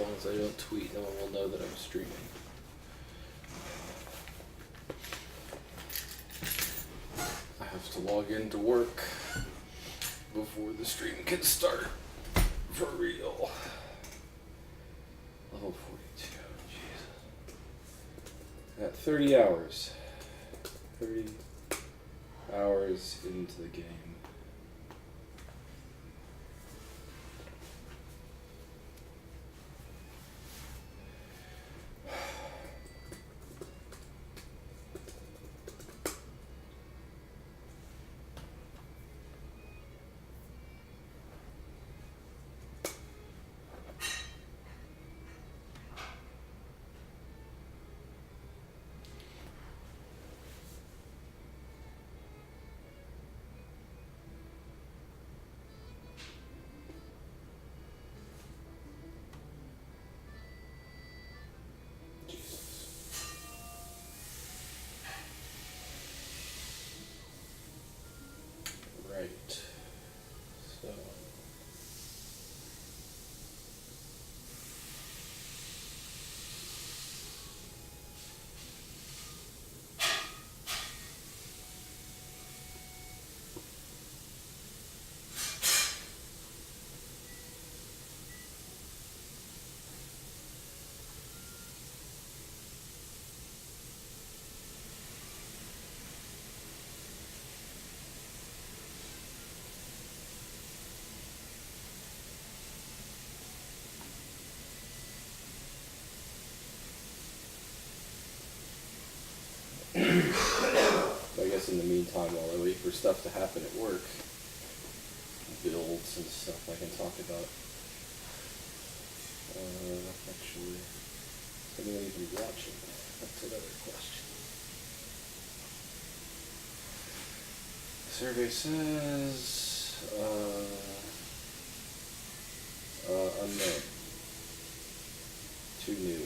long as I don't tweet, no one will know that I'm streaming. I have to log into work before the stream can start. For real. Level 42, Jesus. At 30 hours. 30 hours into the game. Right. So. I guess in the meantime, while I wait for stuff to happen at work, builds and stuff I can talk about. Actually, is anyone even watching? That's another question. The survey says, unknown. Too new.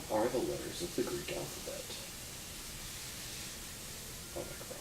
What are the letters of the Greek alphabet? Omicron.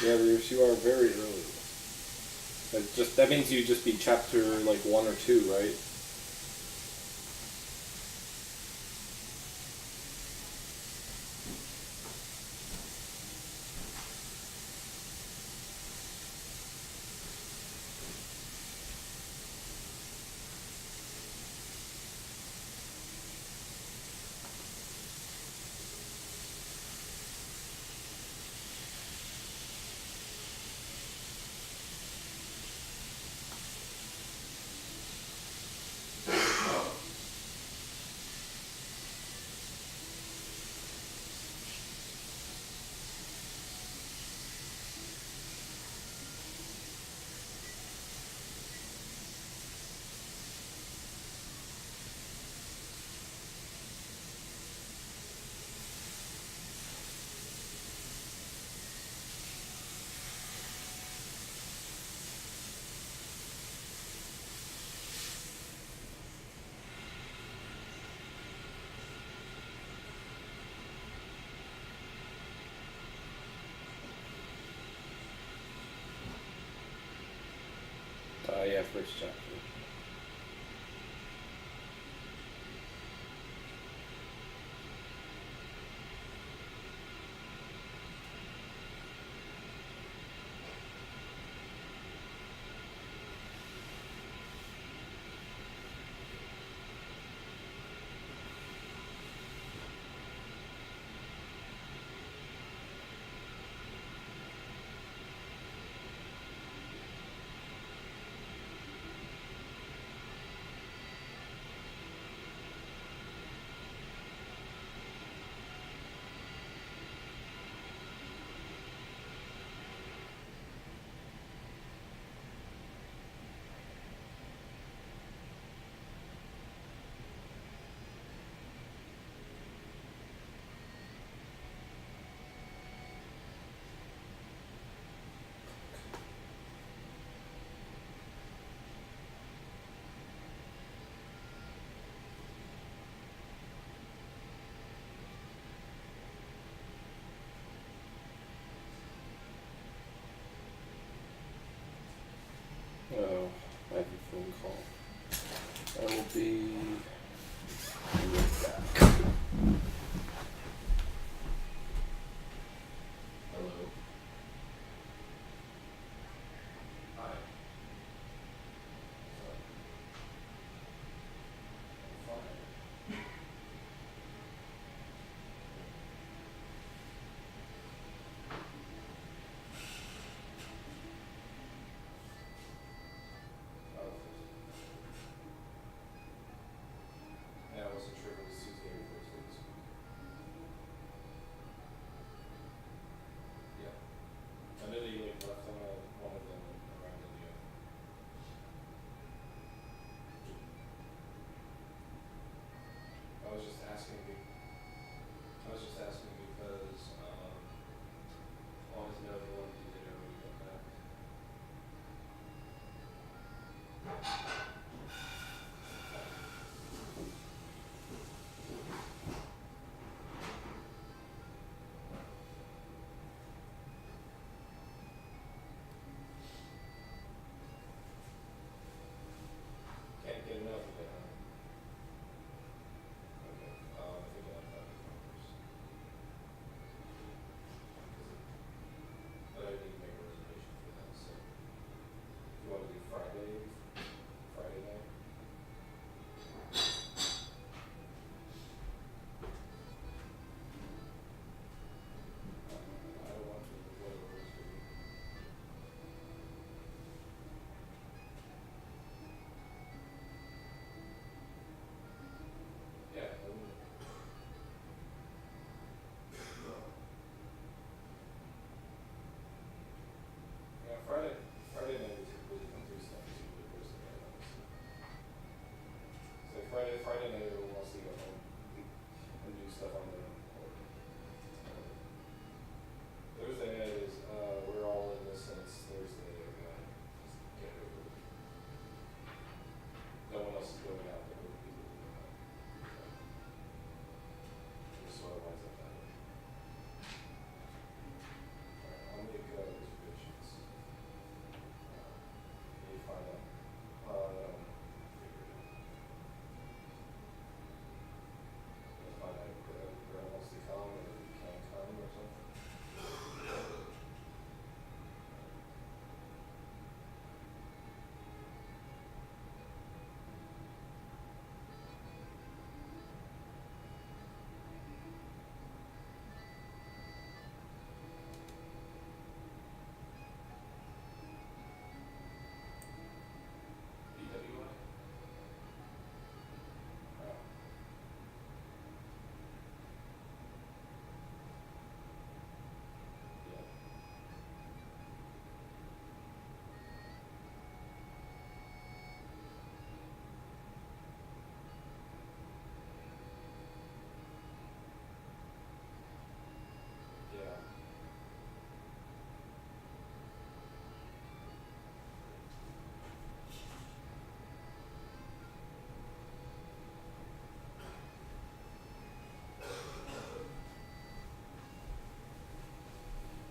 Yeah, Reeves, you are very early. That means you just be chapter like 1 or 2, right? Yeah, first chapter.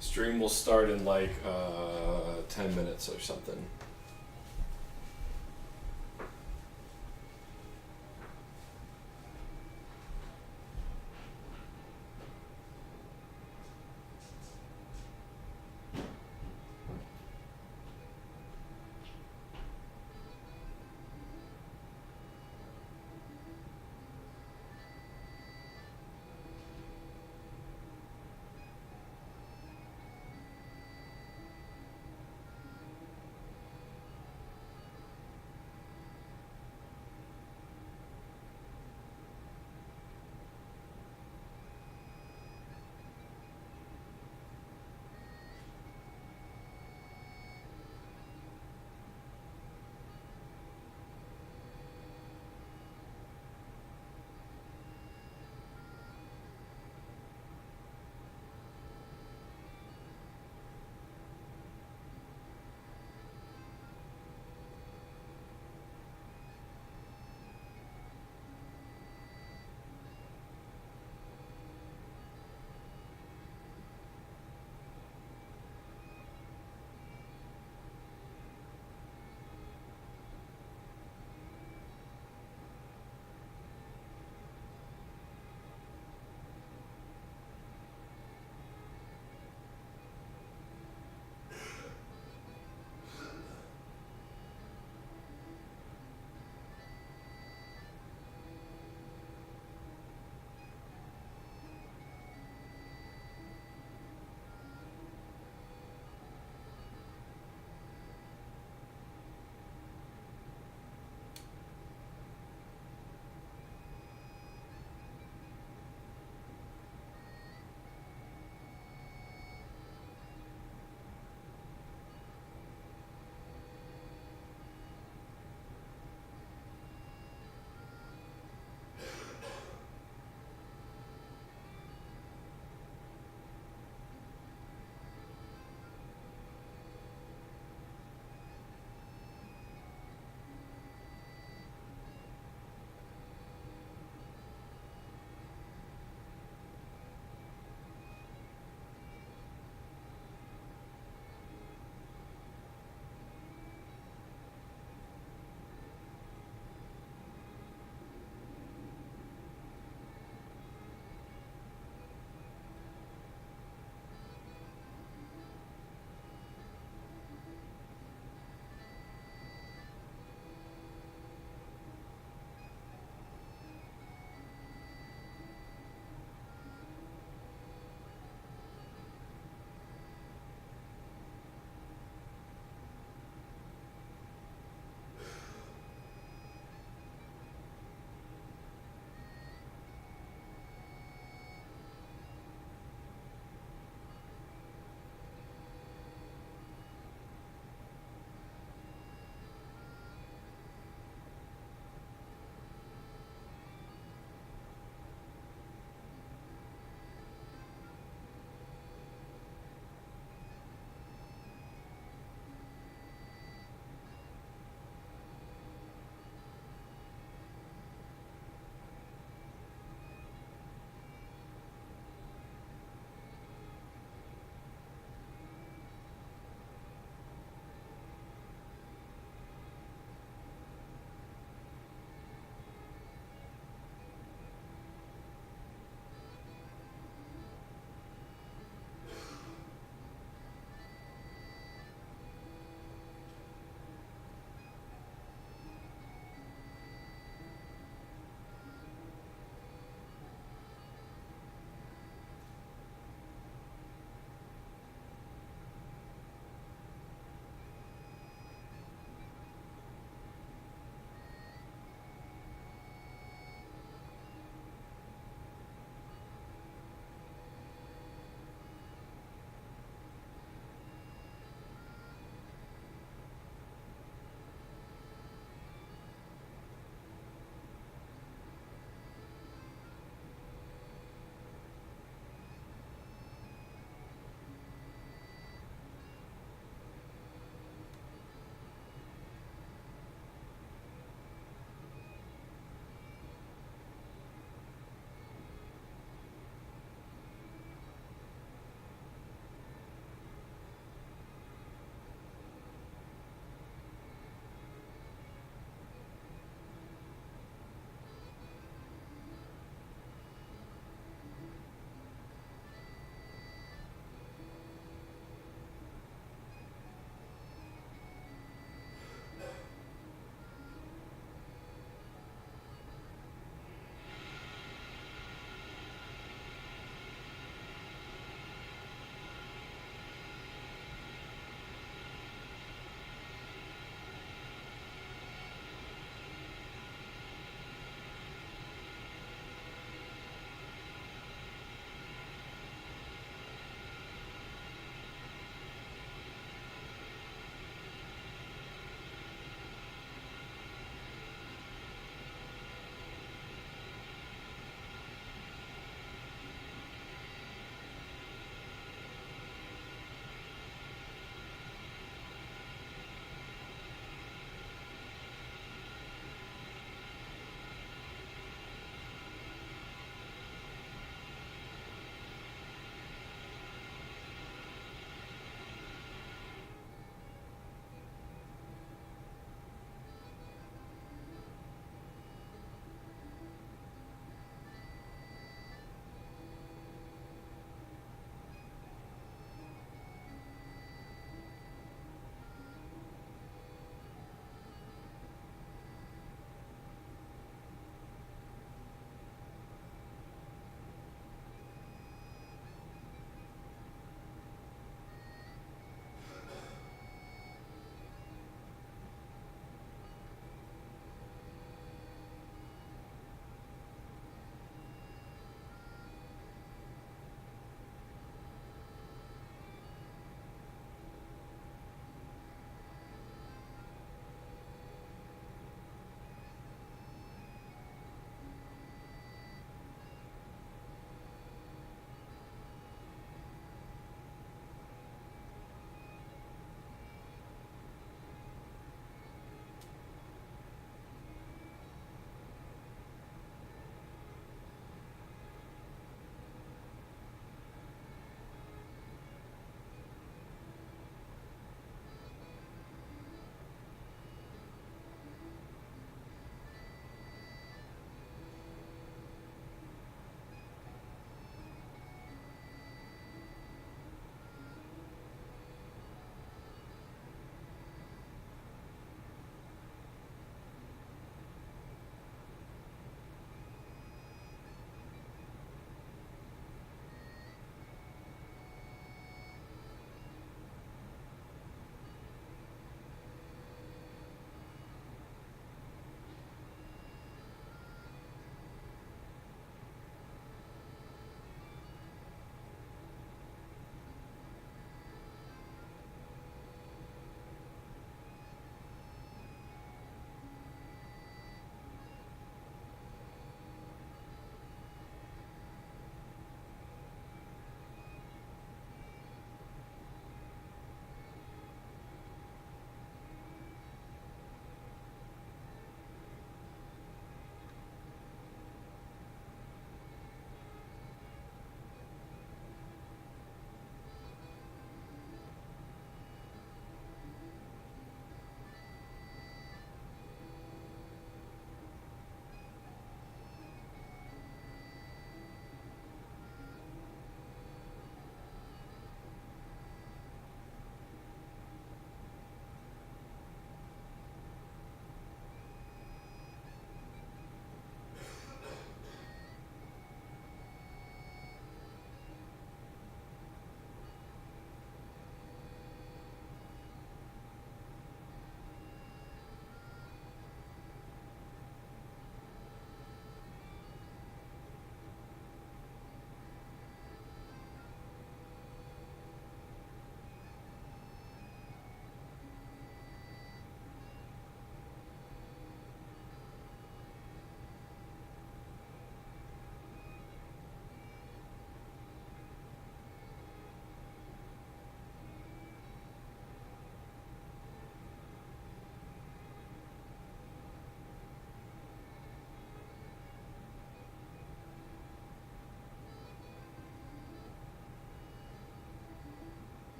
Stream will start in like 10 minutes or something.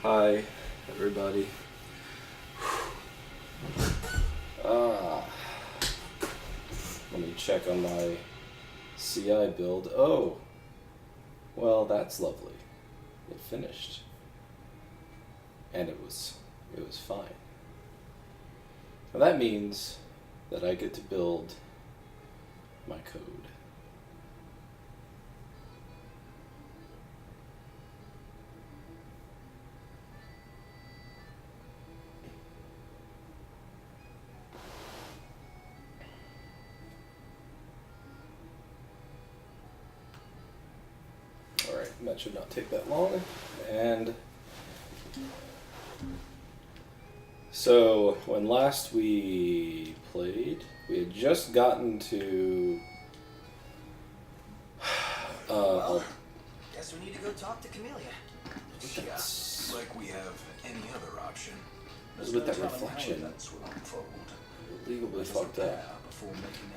Hi, everybody. Let me check on my CI build. Oh, well, that's lovely. It finished, and it was fine. Now that means that I get to build my code. Alright, that should not take that long. And so when last we played, we had just gotten to guess we need to go talk to Camellia. that's Like we have any other option. with that reflection. Legally fucked up.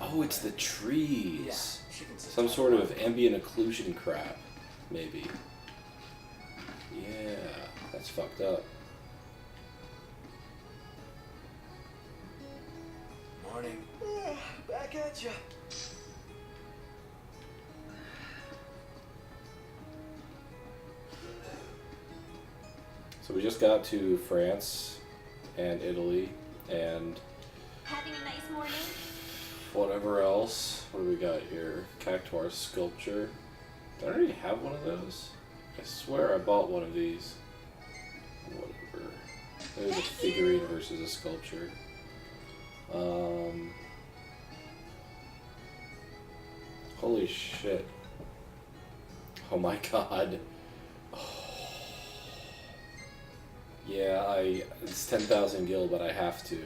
Oh, it's the trees. Some sort of ambient occlusion crap, maybe. Yeah, that's fucked up. Morning. Back at ya. So we just got to France and Italy and Having a nice morning? whatever else. What do we got here? Cactuar sculpture. Did I already have one of those? I swear I bought one of these. Whatever. There's a figurine versus a sculpture. Holy shit. Oh my god. Yeah, it's 10,000 gil, but I have to.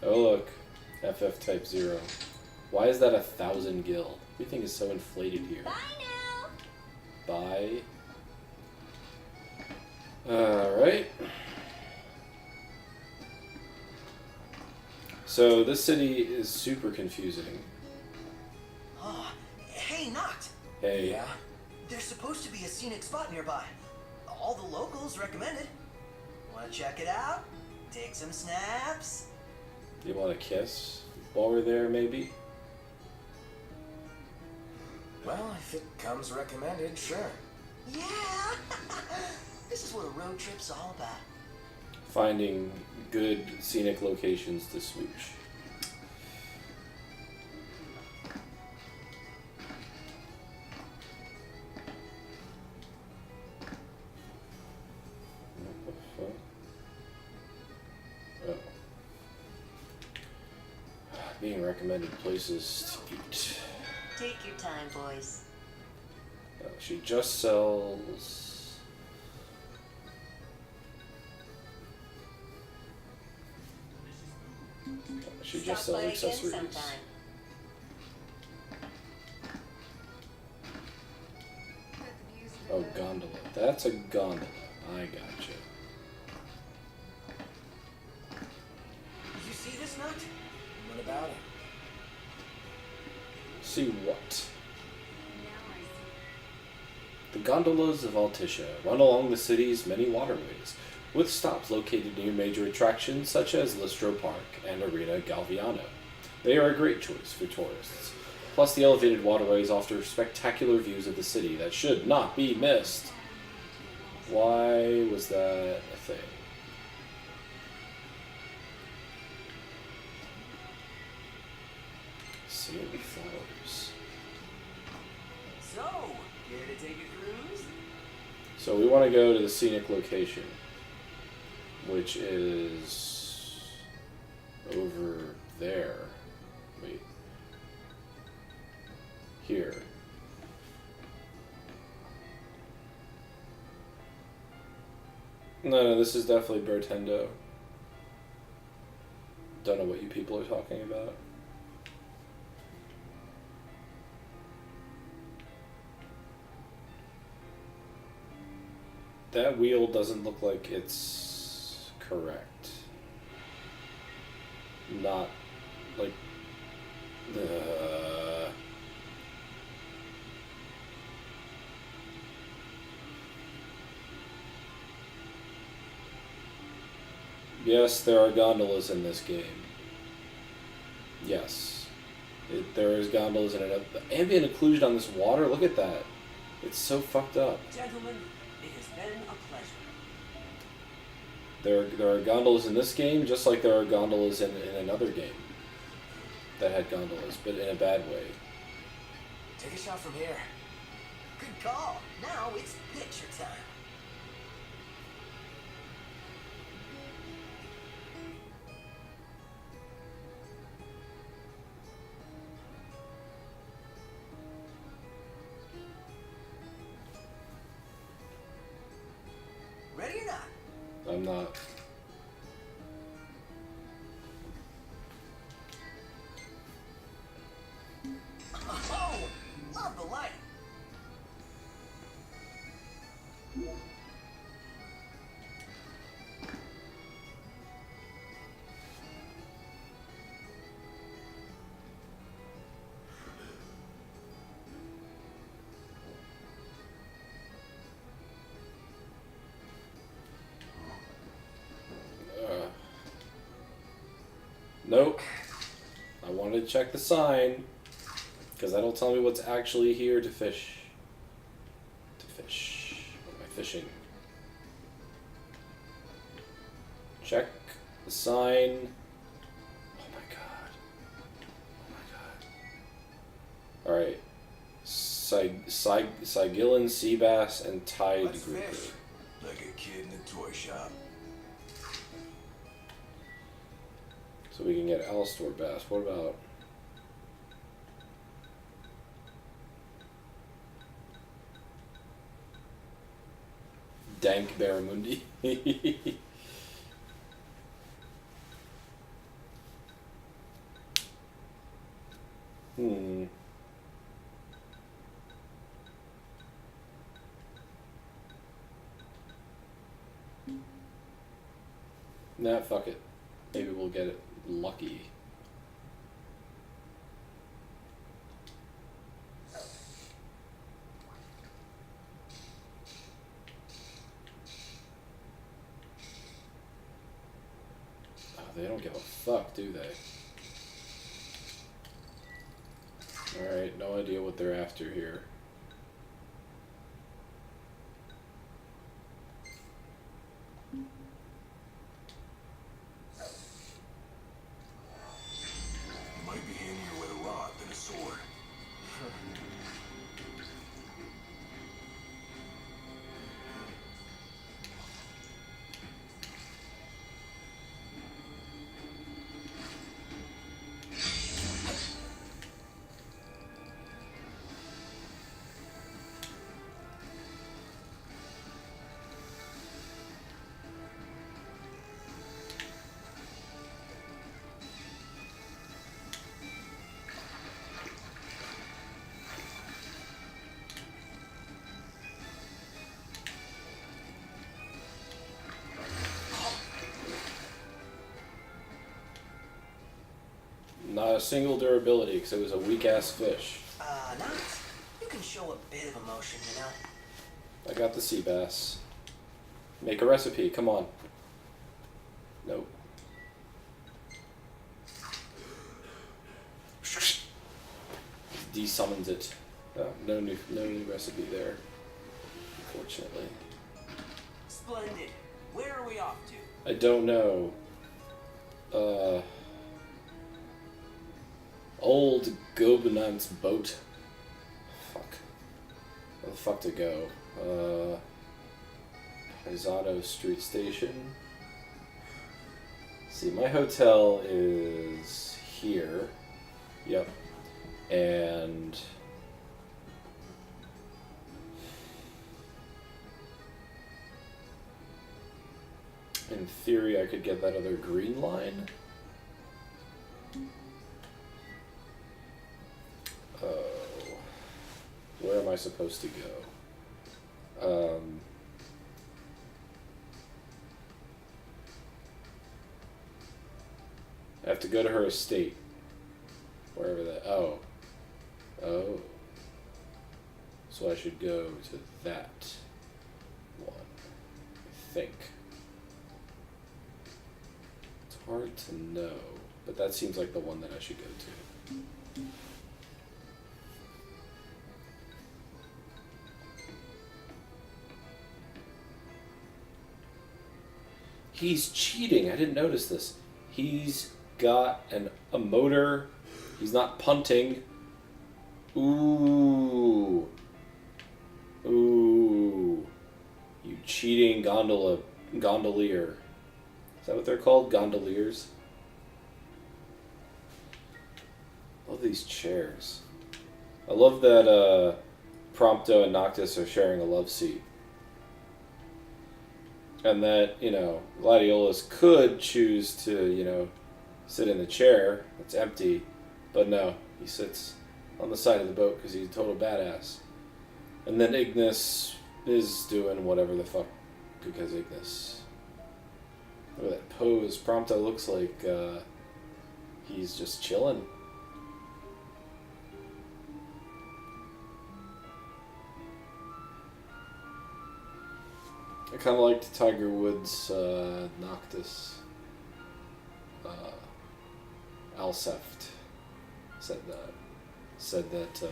Oh look, FF type 0. Why is that 1,000 gil? Everything is so inflated here. Bye now! Bye. Alright. So this city is super confusing. Oh, hey, Noct. Hey. Yeah? There's supposed to be a scenic spot nearby. All the locals recommend it. Wanna check it out? Take some snaps? You want a kiss while we're there, maybe? Well, if it comes recommended, sure. Yeah! This is what a road trip's all about. Finding good scenic locations to smooch. What the fuck? Oh. Being recommended places to eat. Take your time, boys. She just sells. She just Stop sells by again accessories. sometime. Oh, gondola. That's a gondola. I gotcha. Did you see this, Noct? What about it? See what? The gondolas of Altissia run along the city's many waterways, with stops located near major attractions such as Listro Park and Arena Galviano. They are a great choice for tourists. Plus, the elevated waterways offer spectacular views of the city that should not be missed. Why was that a thing? Seeing flowers. So, care to take a cruise? So we want to go to the scenic location, which is over there. Wait. Here. No, this is definitely Bertendo. Don't know what you people are talking about. That wheel doesn't look like it's correct. Not like Yes, there are gondolas in this game. Yes. There is gondolas in it. The ambient occlusion on this water, look at that. It's so fucked up. Gentlemen, it has been a pleasure. There are gondolas in this game, just like there are gondolas in another game that had gondolas, but in a bad way. Take a shot from here. Good call. Now it's picture time. Ready or not? I'm not. Oh, love the light. Nope. I wanted to check the sign, because that'll tell me what's actually here to fish. What am I fishing? Check the sign. Oh my god. Alright. Sigillin, sea bass, and tide Let's grouper. fish. Like a kid in a toy shop. So we can get Alstor bass. What about... Dank barramundi? Nah, fuck it. Maybe we'll get it lucky. Oh, they don't give a fuck, do they? Alright, no idea what they're after here. Might be handier with a rod than a sword. Not a single durability, because it was a weak-ass fish. Nice. You can show a bit of emotion, you know? I got the sea bass. Make a recipe, come on. Nope. Desummons it. Oh, no new recipe there, unfortunately. Splendid. Where are we off to? I don't know. Old Gobinant's boat. Fuck. Where the fuck to go? Paisano Street Station. See, my hotel is here. Yep. And... in theory, I could get that other green line. Where am I supposed to go? I have to go to her estate. Wherever that. Oh. Oh. So I should go to that one. I think. It's hard to know, but that seems like the one that I should go to. He's cheating. I didn't notice this. He's got a motor. He's not punting. Ooh. Ooh. You cheating gondolier. Is that what they're called? Gondoliers? Love these chairs. I love that Prompto and Noctis are sharing a love seat. And that, Gladiolus could choose to, sit in the chair that's empty. But no, he sits on the side of the boat because he's a total badass. And then Ignis is doing whatever the fuck because Ignis. Look at that pose. Prompto looks like he's just chilling. I kind of liked Tiger Woods' Noctis. Alceft said that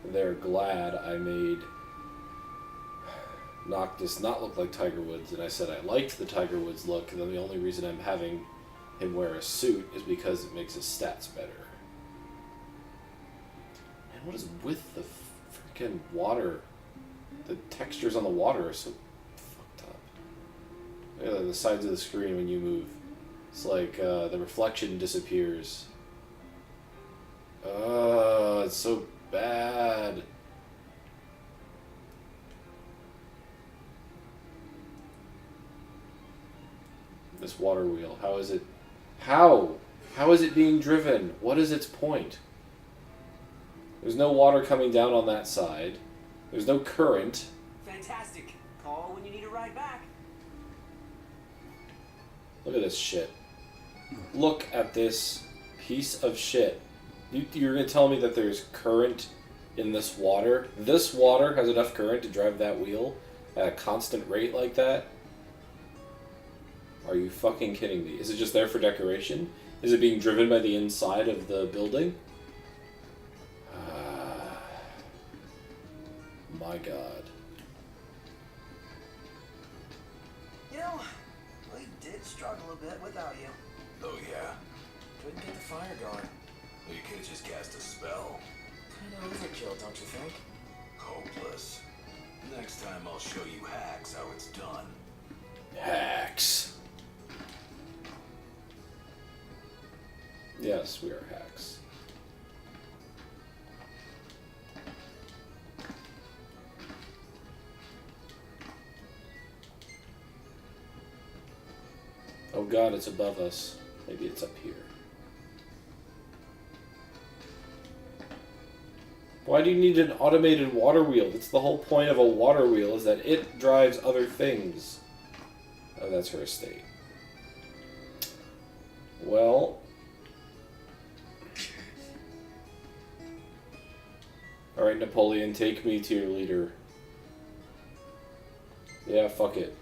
they're glad I made Noctis not look like Tiger Woods, and I said I liked the Tiger Woods look, and then the only reason I'm having him wear a suit is because it makes his stats better. And what is with the freaking water? The textures on the water are so fucked up. Look at the sides of the screen when you move. It's like the reflection disappears. It's so bad. This water wheel, how is it? How is it being driven? What is its point? There's no water coming down on that side. There's no current. Fantastic. Call when you need a ride back. Look at this shit. Look at this piece of shit. You're going to tell me that there's current in this water? This water has enough current to drive that wheel at a constant rate like that? Are you fucking kidding me? Is it just there for decoration? Is it being driven by the inside of the building? My God. We did struggle a bit without you. Oh, yeah? Couldn't get the fire going. Well, you could have just cast a spell. Kinda overkill, don't you think? Hopeless. Next time I'll show you hacks how it's done. Hacks. Yes, we are hacks. Oh God, it's above us. Maybe it's up here. Why do you need an automated water wheel? That's the whole point of a water wheel, is that it drives other things. Oh, that's her estate. Well. Alright, Napoleon, take me to your leader. Yeah, fuck it.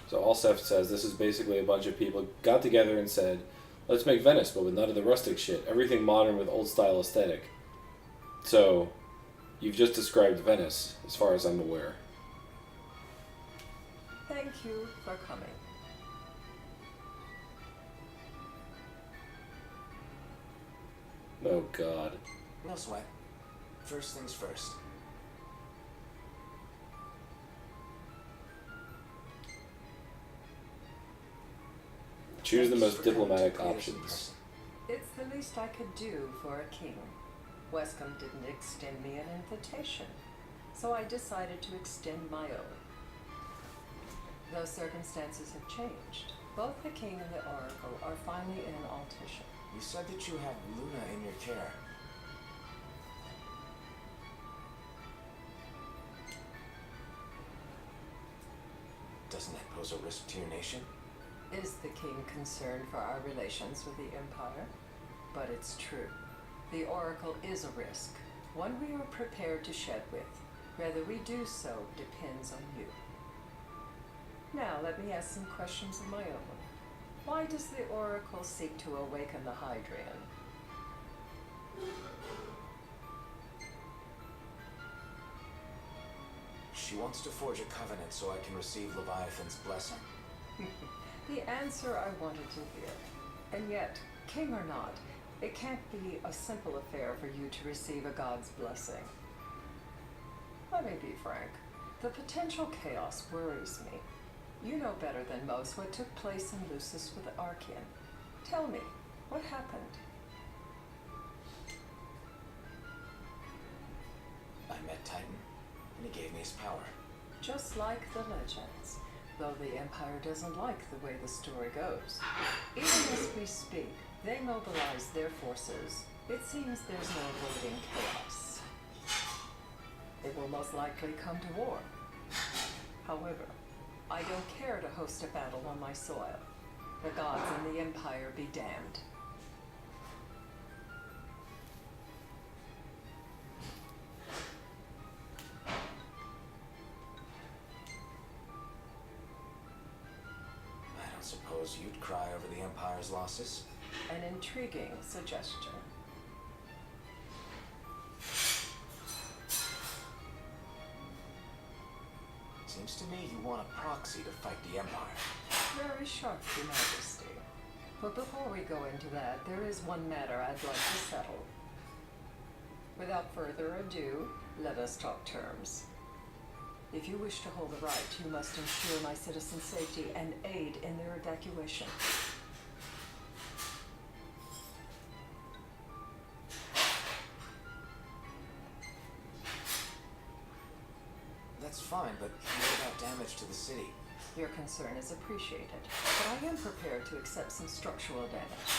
So Alceft says this is basically a bunch of people got together and said, let's make Venice, but with none of the rustic shit. Everything modern with old style aesthetic. So, you've just described Venice, as far as I'm aware. Thank you for coming. Oh God. No sweat. First things first. Choose the most Thanks for diplomatic coming to create us in options. person. It's the least I could do for a king. Westcombe didn't extend me an invitation, so I decided to extend my own. Those circumstances have changed. Both the king and the oracle are finally in Altisha. You said that you have Luna in your care. Doesn't that pose a risk to your nation? Is the king concerned for our relations with the Empire? But it's true. The oracle is a risk, one we are prepared to shed with. Whether we do so depends on you. Now let me ask some questions of my own. Why does the oracle seek to awaken the Hydrian? She wants to forge a covenant so I can receive Leviathan's blessing. The answer I wanted to hear. And yet, king or not, it can't be a simple affair for you to receive a god's blessing. Let me be frank. The potential chaos worries me. You know better than most what took place in Lucis with Archean. Tell me, what happened? I met Titan, and he gave me his power. Just like the legends, though the Empire doesn't like the way the story goes. Even as we speak, they mobilize their forces. It seems there's no avoiding chaos. It will most likely come to war. However, I don't care to host a battle on my soil. The gods and the Empire be damned. I don't suppose you'd cry over the Empire's losses? An intriguing suggestion. Seems to me you want a proxy to fight the Empire. Very sharp, Your Majesty. But before we go into that, there is one matter I'd like to settle. Without further ado, let us talk terms. If you wish to hold the right, you must ensure my citizens' safety and aid in their evacuation. That's fine, but what about damage to the city? Your concern is appreciated, but I am prepared to accept some structural damage.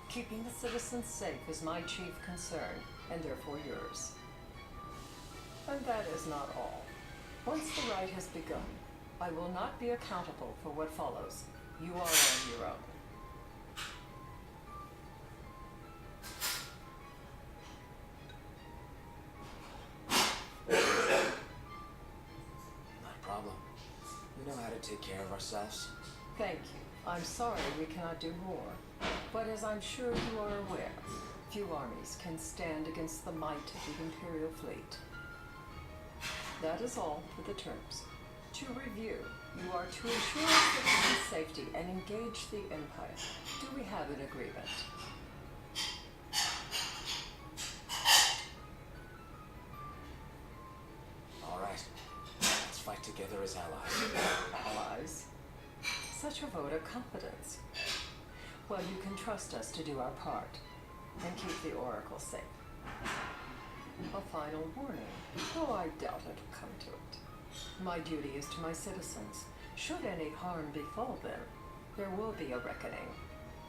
Keeping the citizens safe is my chief concern, and therefore yours. And that is not all. Once the rite has begun, I will not be accountable for what follows. You are on your own. Not a problem. We know how to take care of ourselves. Thank you. I'm sorry we cannot do more, but as I'm sure you are aware, few armies can stand against the might of the Imperial fleet. That is all for the terms. To review, you are to ensure citizen safety and engage the Empire. Do we have an agreement? All right. Let's fight together as allies. Allies? Such a vote of confidence. Well, you can trust us to do our part and keep the Oracle safe. A final warning, though I doubt it'll come to it. My duty is to my citizens. Should any harm befall them, there will be a reckoning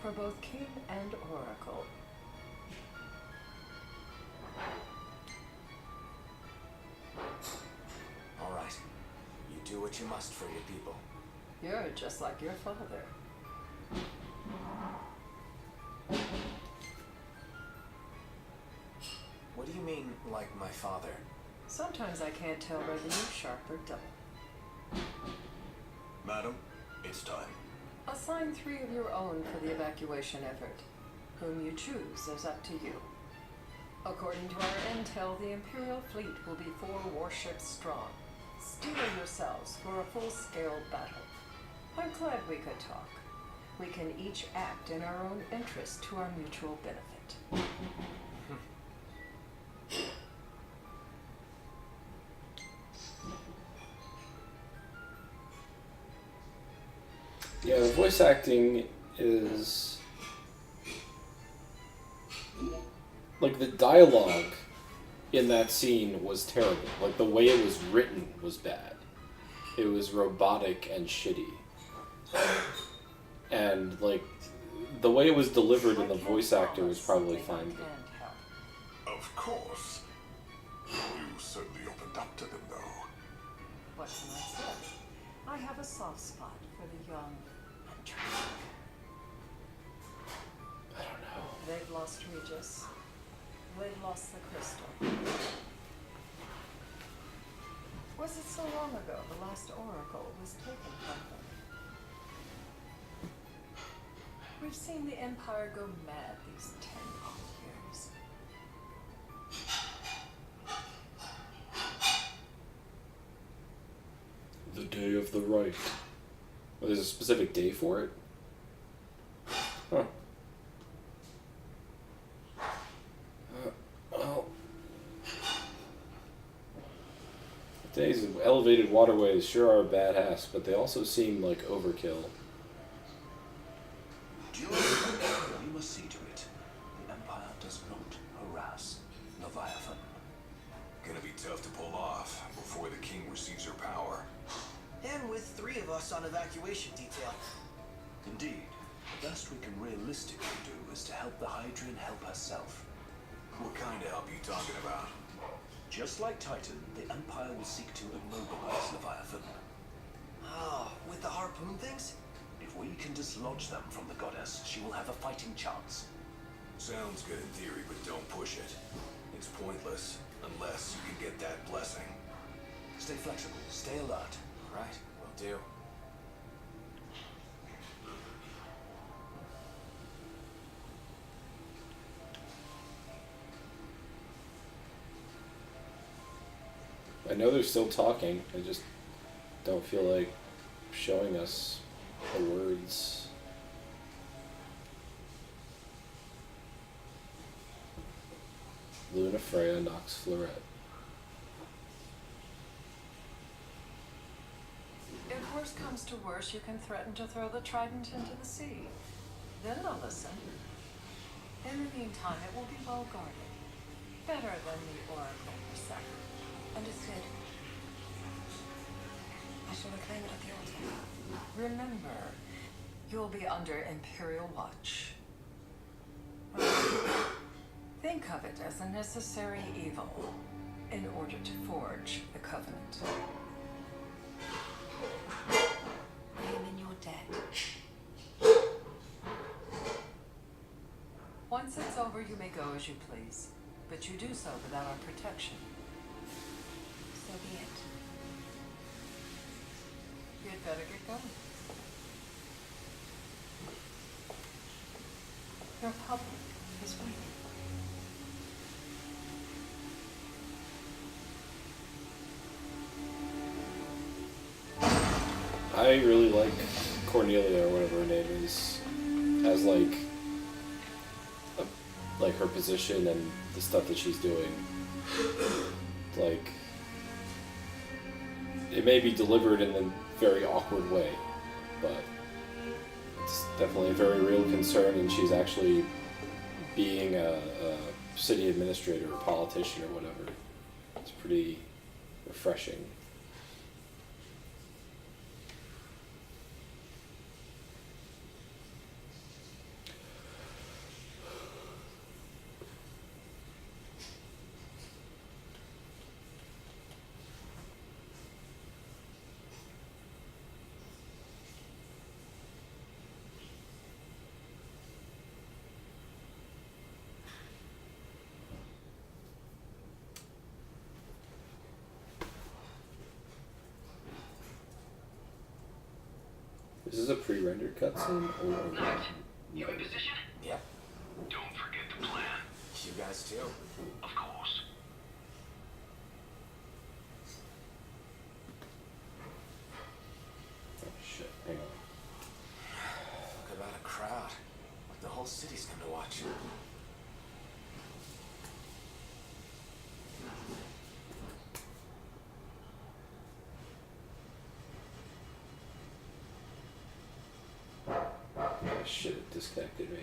for both King and Oracle. All right. You do what you must for your people. You're just like your father. What do you mean, like my father? Sometimes I can't tell whether you're sharp or dull. Madam, it's time. Assign 3 of your own for the evacuation effort. Whom you choose is up to you. According to our intel, the Imperial fleet will be 4 warships strong. Steel yourselves for a full-scale battle. I'm glad we could talk. We can each act in our own interest to our mutual benefit. Yeah, the voice acting is... like, the dialogue in that scene was terrible. Like, the way it was written was bad. It was robotic and shitty. And like the way it was delivered I and the can't voice actor was promise probably something I fine. can't help. Of course. You certainly opened up to them, though. What can I say? I have a soft spot for the young and tragic. I don't know. They've lost Regis. They've lost the crystal. Was it so long ago the last oracle was taken from them? We've seen the Empire go mad these 10 years. The day of the right. Well, there's a specific day for it? Huh. Well, today's elevated waterways sure are badass, but they also seem like overkill. We must see to it. The Empire does not harass Leviathan. Gonna be tough to pull off before the king receives her power. And with 3 of us on evacuation detail. Indeed. The best we can realistically do is to help the Hydra and help herself. What kind of help are you talking about? Just like Titan, the Empire will seek to immobilize Leviathan. Oh, with the harpoon things? If we can dislodge them from the goddess, she will have a fighting chance. Sounds good in theory, but don't push it. It's pointless, unless you can get that blessing. Stay flexible, stay alert. Right, will do. I know they're still talking. I just don't feel like showing us the words. Luna Freya knocks Florette. If worse comes to worse, you can threaten to throw the trident into the sea. Then they'll listen. In the meantime, it will be well guarded. Better than the oracle herself. Understood. I shall reclaim it at the altar. Remember, you'll be under Imperial watch. Think of it as a necessary evil in order to forge the covenant. I am in your debt. Once it's over, you may go as you please, but you do so without our protection. So be it. You'd better get going. Your public is waiting. I really like Cornelia or whatever her name is as like her position and the stuff that she's doing. Like it may be delivered in a very awkward way, but it's definitely a very real concern, and she's actually being a city administrator or politician or whatever. It's pretty refreshing. Is this a pre-rendered cutscene or? You in position? Yep. Don't forget the plan. You guys too. Of course. Oh shit! Hang on. Talk about a crowd. Like the whole city's come to watch. Oh shit! It disconnected me.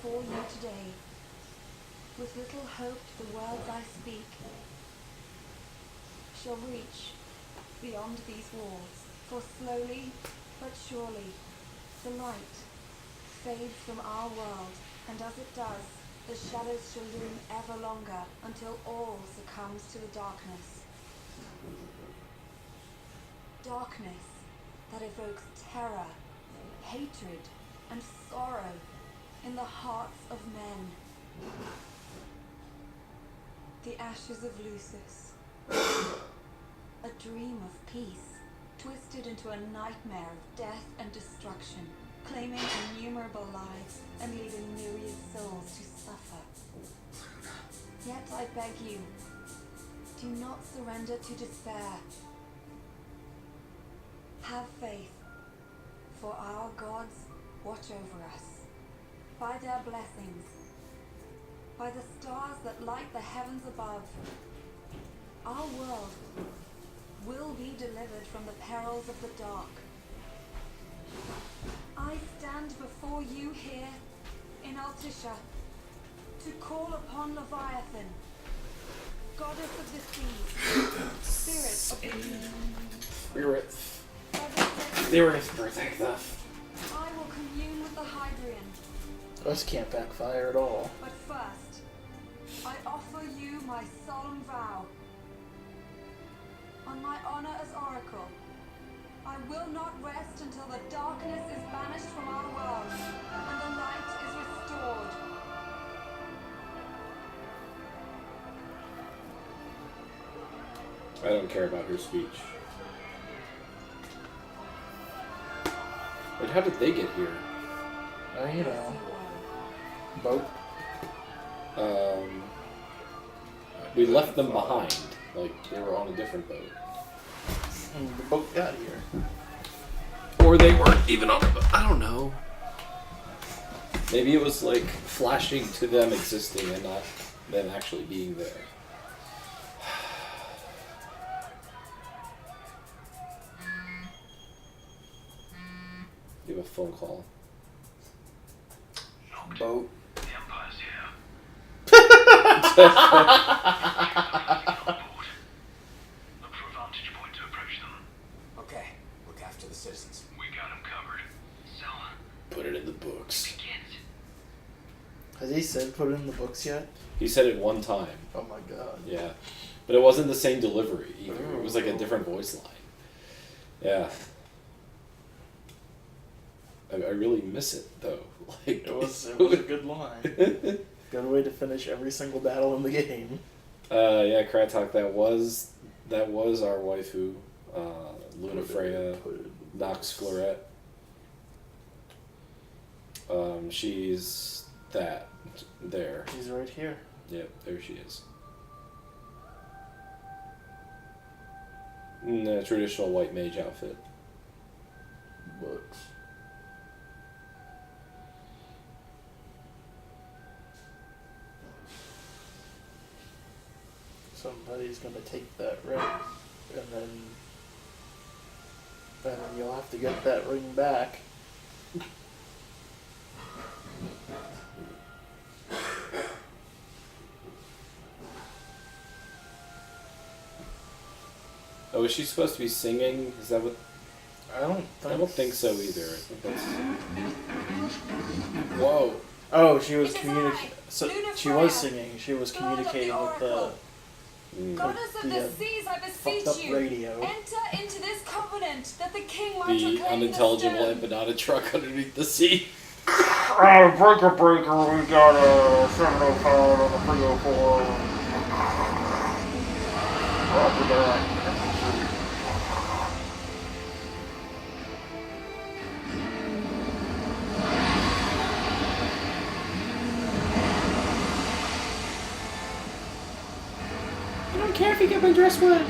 before you today, with little hope the words I speak shall reach beyond these walls. For slowly but surely the light fades from our world, and as it does, the shadows shall loom ever longer until all succumbs to the darkness. Darkness that evokes terror, hatred, and sorrow in the hearts of men. The ashes of Lucis, a dream of peace, twisted into a nightmare of death and destruction, claiming innumerable lives and leaving myriad souls to suffer. Yet I beg you, do not surrender to despair. Have faith, for our gods watch over us. By their blessings, by the stars that light the heavens above, our world will be delivered from the perils of the dark. I stand before you here in Altisha to call upon Leviathan, goddess of the seas, spirit of the deep. Spirit. By the sacred They were protect us. I will commune with the Hydrian. This can't backfire at all. But first, I offer you my solemn vow. On my honor as Oracle, I will not rest until the darkness is banished from our world and the light is restored. I don't care about her speech. But how did they get here? You know, boat. We left them behind. Like, they were on a different boat. And the boat got here. Or they weren't even on a boat. I don't know. Maybe it was, like, flashing to them existing and not them actually being there. Give a phone call. Boat. The Empire's here. Look for a vantage point to approach them. Okay, look after the citizens. We got them covered. So, Put it in the books. begins. Has he said put it in the books yet? He said it one time. Oh my god. Yeah. But it wasn't the same delivery either. It was like a different voice line. Yeah. I really miss it though. Like It was a good line. Good way to finish every single battle in the game. Yeah, Kratok, that was our waifu, Luna Freya, Nox Florette. She's that there. He's right here. Yep, there she is. In a traditional white mage outfit. Books. Somebody's gonna take that ring, and then you'll have to get that ring back. Oh, is she supposed to be singing? Is that what? I don't think so either. I think that's. Whoa. Oh, she was It is communicating. I, So Luna she was Freya, singing. She was God of the communicating with the Oracle. Goddess of the, the seas, I beseech fucked up you, radio. enter into this covenant that the king might The reclaim unintelligible his stone. empanada truck underneath the sea. Breaker, we got a 705 on the 304. Roger that. I don't care if you get my dress wet.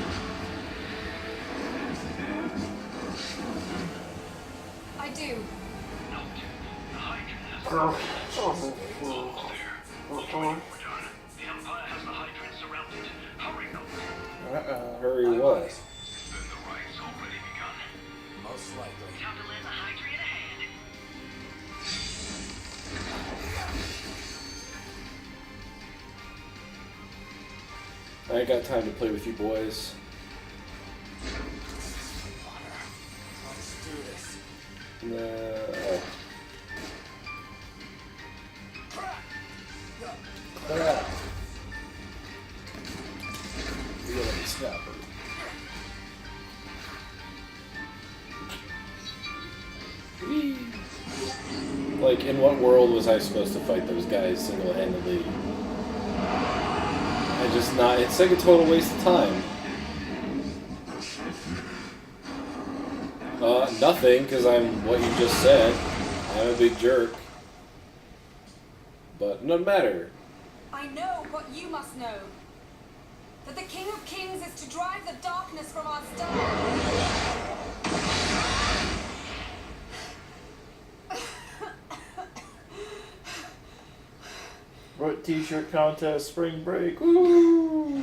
I do. The Hydra has Girl. almost there. We're done. The Empire has the Hydra surrounded. Hurry, Nox. Hurry I what? was. Then the right's already begun. Most likely. Time to lend the Hydra a hand. I ain't got time to play with you boys. Let's do this. No. Crap. Really snapper. Whee! Like, in what world was I supposed to fight those guys single-handedly? I just not. It's like a total waste of time. Nothing, because I'm what you just said. I'm a big jerk. But no matter. I know what you must know. That the King of Kings is to drive the darkness from our star. Wrote t-shirt contest, spring break. Woo!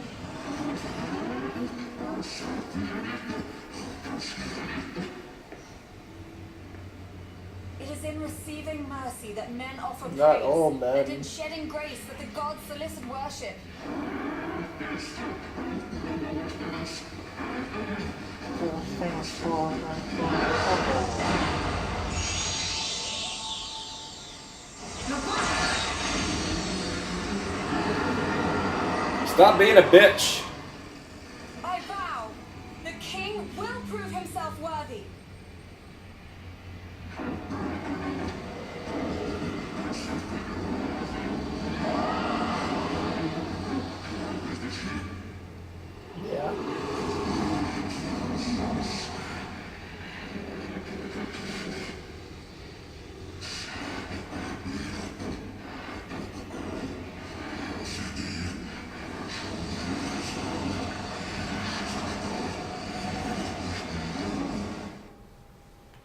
It is in receiving mercy that men offer praise. Not all men. And in shedding grace that the gods solicit worship. Stop being a bitch! I vow, the king will prove himself worthy. Yeah.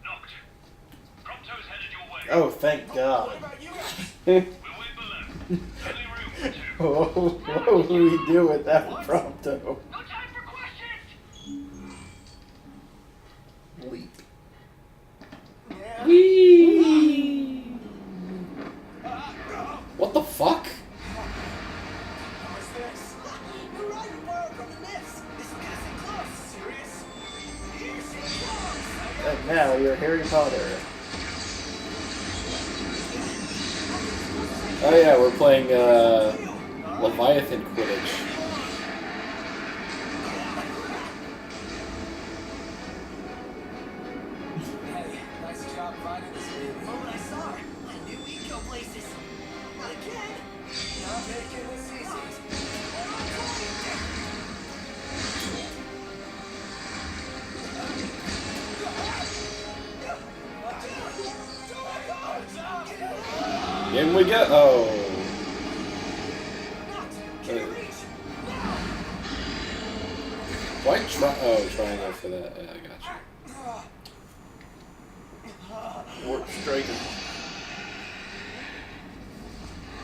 Knocked. Prompto's headed your way. Oh, thank God. What about you guys? We'll wait below. Only room for two. What will we do with that Prompto? No time for questions! Leap. Whee! What the fuck? What's this? You're right, we borrowed from the myths. This will get us in close. Serious? Here she comes. And now you're Harry Potter. Oh yeah, we're playing Leviathan Quidditch. Hey, nice job finding this baby. The moment I saw her, I knew we'd go places. Not again. Not making this easy. In we go. Oh. Can you reach? Why try? Oh, triangle for that. Yeah, I got you. Warp striker.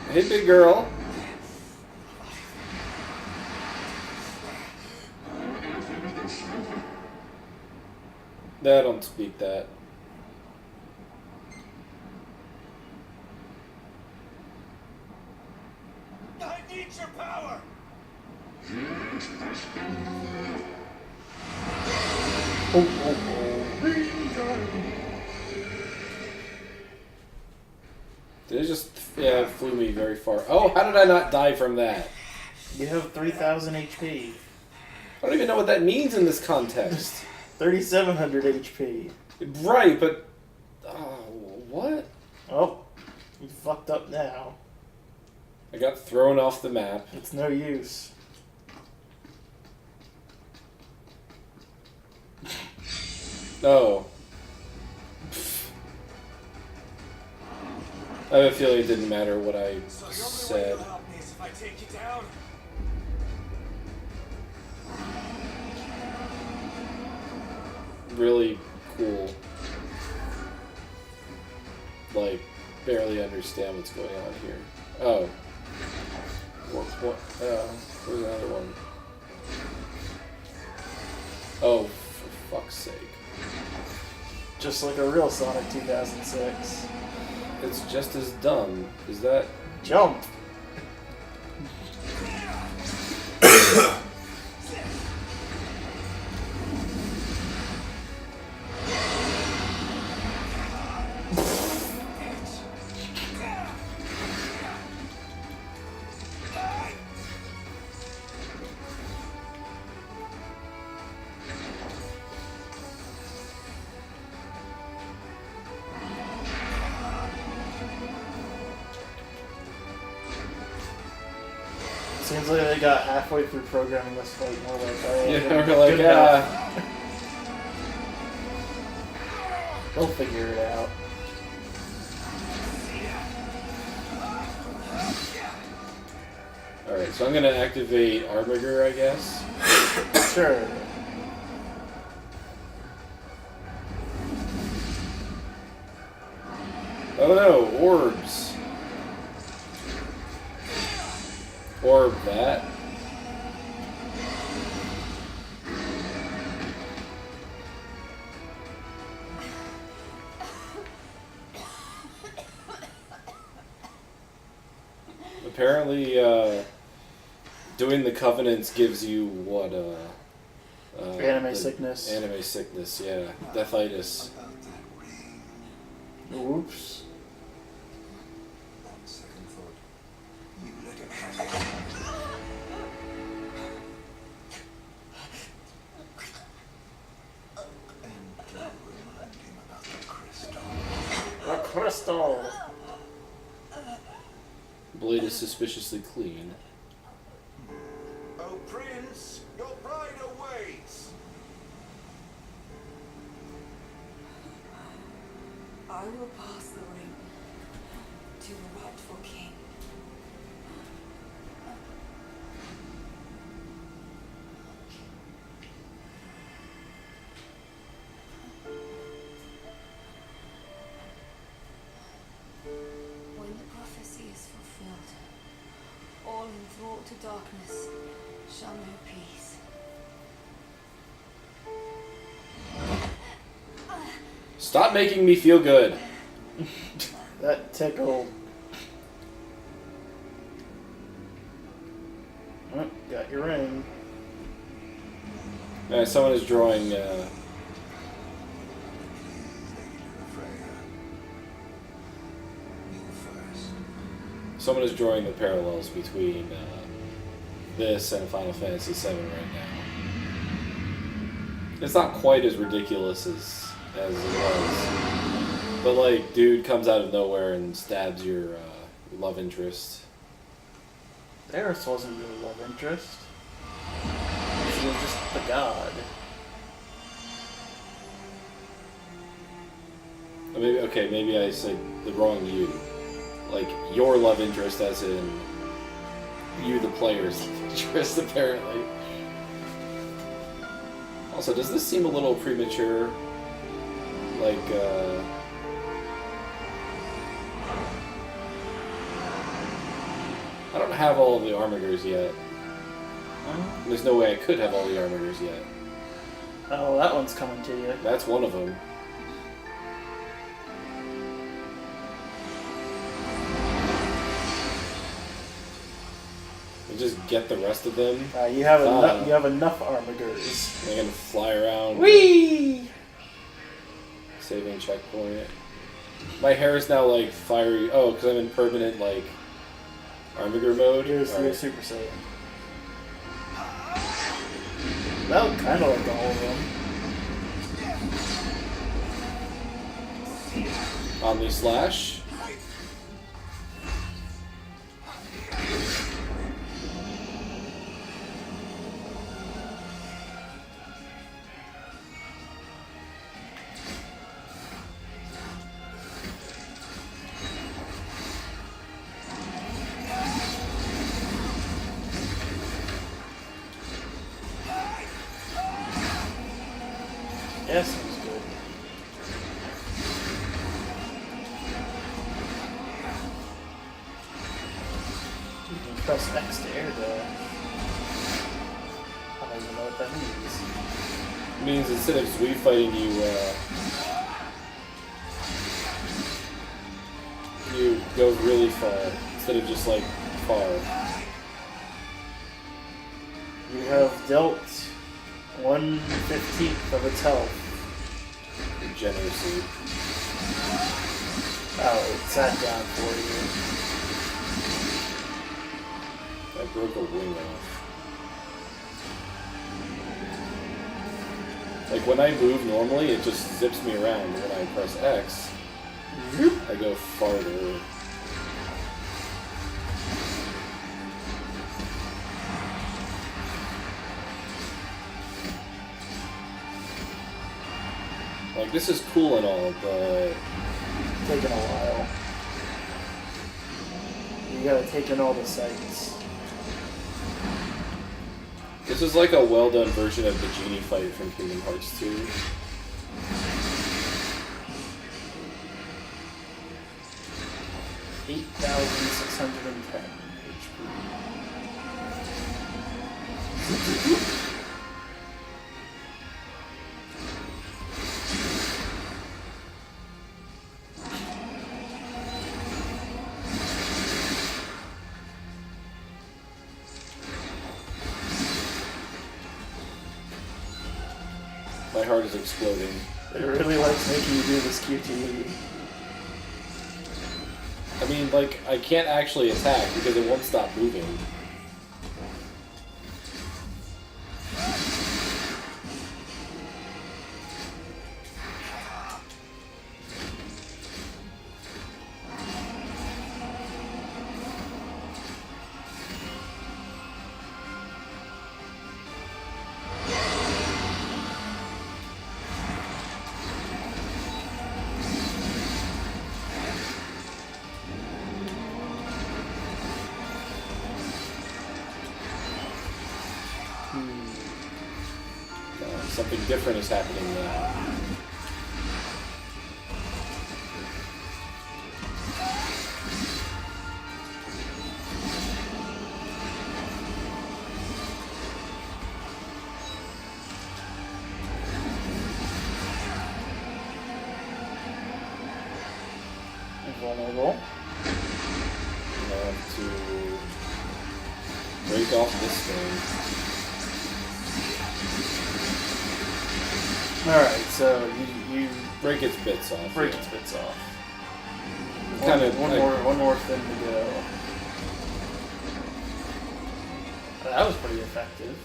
Hey, big girl. No, I don't speak that. I need your power! Did it just it flew me very far? Oh, how did I not die from that? You have 3,000 HP. I don't even know what that means in this context. 3,700 HP. Right, but what? Oh, you fucked up now. I got thrown off the map. It's no use. Oh. I have a feeling it didn't matter what I So the only way said. you'll help me is if I take you down? Really cool. Like, barely understand what's going on here. Oh. What? Where's another one? Oh, for fuck's sake. Just like a real Sonic 2006. It's just as dumb. Is that... Jump! Seems like they got halfway through programming this fight and we're like, oh, Yeah, good- we're like, good enough. They'll figure it out. Alright, so I'm gonna activate Armiger, I guess. Sure. Oh no, orbs. Orb that. Apparently, doing the covenants gives you what, Anime the sickness. Anime sickness, yeah. Deathitis. About that ring. Oops. On second thought, you let him have it. And do remind him about the crystal. A crystal. Blade is suspiciously clean. Oh, Prince, your bride awaits. I will pass the ring to the rightful king. When the prophecy is fulfilled, all enthralled to darkness shall know peace. Stop making me feel good. That tickled. Oh, got your ring. Someone is drawing, Lady Freya. You first. someone is drawing the parallels between this and Final Fantasy VII right now. It's not quite as ridiculous as it was, but like, dude comes out of nowhere and stabs your love interest. Eris wasn't your love interest. She was just the god. Maybe I said the wrong you. Like, your love interest as in you the player's love interest, apparently. Also, does this seem a little premature? Like, I don't have all of the Armigers yet. There's no way I could have all the Armigers yet. Oh, that one's coming to you. That's one of them. And just get the rest of them. You have enough. You have enough Armigers. They're gonna fly around. Whee! Saving checkpoint. My hair is now like fiery. Oh, because I'm in permanent like Armiger mode. You're Alright. Super Saiyan. That would kind of like all of them. Omni Slash. Yeah, sounds good. You can press X to air dash. I don't even know what that means. It means instead of Zui fighting you, you go really far instead of just like far. You have dealt 1/15 of its health. Generously. Oh, it sat down for I broke a wing off. Like when I move normally, it just zips me around. When I press X, I go farther. Like, this is cool and all, but Taking a while. You gotta take in all the sights. this is like a well-done version of the genie fight from Kingdom Hearts 2. 8,610 HP. My heart is exploding. It really likes making you do this QTE. I mean, like, I can't actually attack because it won't stop moving. Something different is happening now. Invulnerable. I have to break off this thing. Alright, so you Break its bits off. break yeah. its bits off. One One more thing to go. That was pretty effective.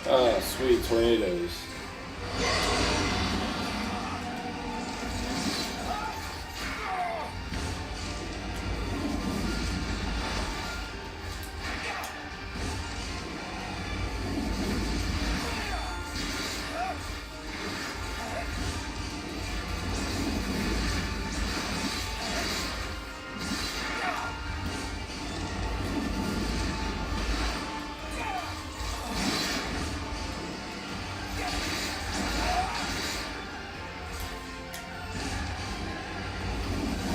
Ah, sweet tornadoes.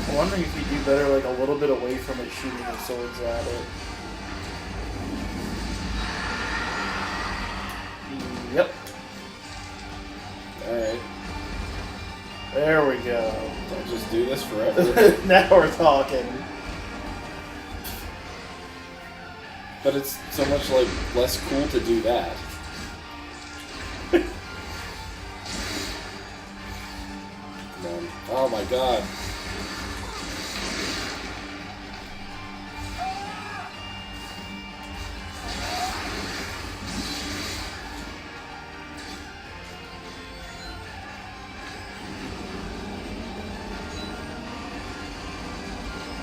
I'm wondering if you do better, like a little bit away from it, shooting the swords at it. Yep. Alright. There we go. I'll just do this forever. Now we're talking. But it's so much, like, less cool to do that. Come on. Oh my god.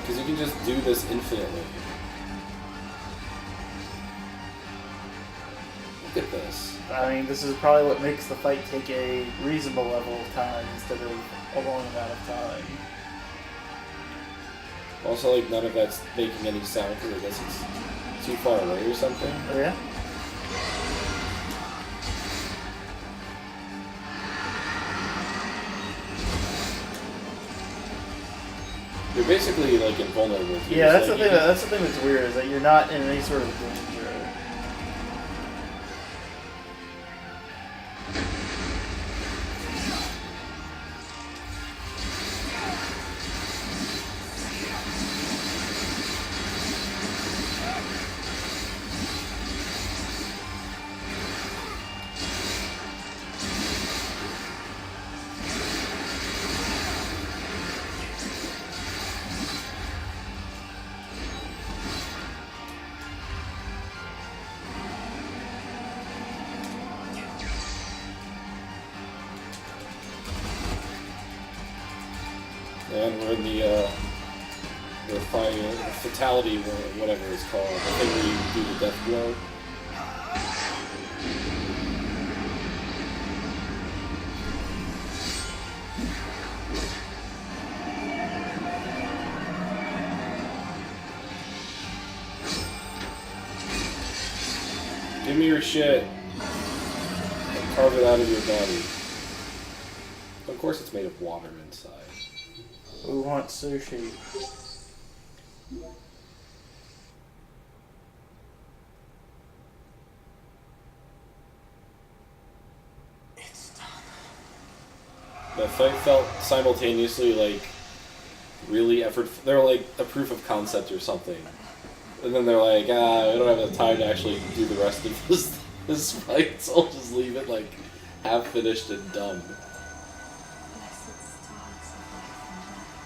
Because you can just do this infinitely. Look at this. I mean, this is probably what makes the fight take a reasonable level of time instead of a long amount of time. Also, like, none of that's making any sound because I guess it's too far away or something. Oh, yeah? You're basically, like, invulnerable to Yeah, that's like, the thing. That's the thing that's weird is that you're not in any sort of danger. and we're in the fatality, whatever it's called, the thing where you do the death blow. Give me your shit. And carve it out of your body. Of course it's made of water inside. Who wants sushi? It's done. The fight felt simultaneously like really they're like a proof of concept or something. And then they're like, we don't have the time to actually do the rest of this fight, so I'll just leave it like half finished and done. Blessed stars of life and death.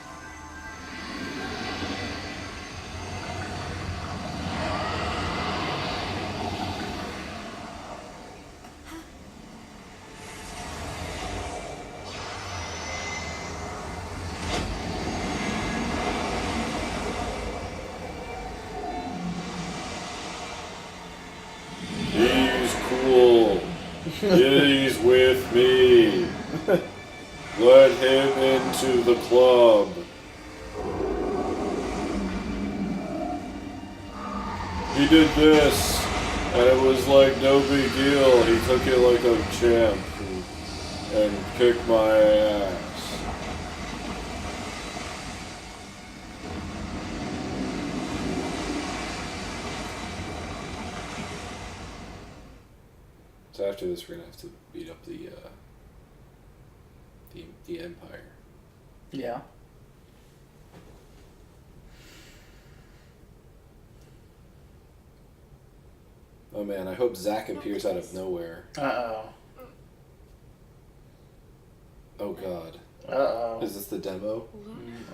He's cool. He's with me. Let him into the club. He did this, and it was like no big deal. He took it like a champ and kicked my ass. So after this, we're gonna have to beat up the Empire. Yeah. Oh man, I hope Zack appears out of nowhere. Uh-oh. Oh god. Uh-oh. Is this the demo?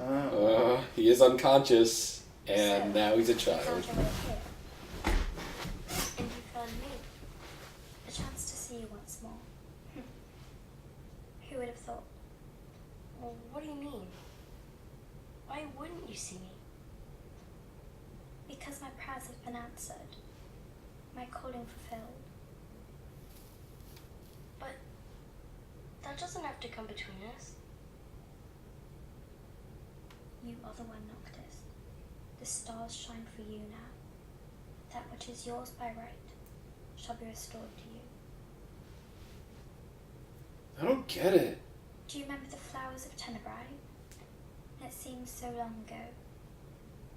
Uh-oh. He is unconscious, and now he's a child. And you found me. A chance to see you once more. Who would have thought? Well, what do you mean? Why wouldn't you see me? Because my prayers have been answered. My calling fulfilled. But that doesn't have to come between us. You are the one, Noctis. The stars shine for you now. That which is yours by right shall be restored to you. I don't get it. Do you remember the flowers of Tenebrae? It seems so long ago.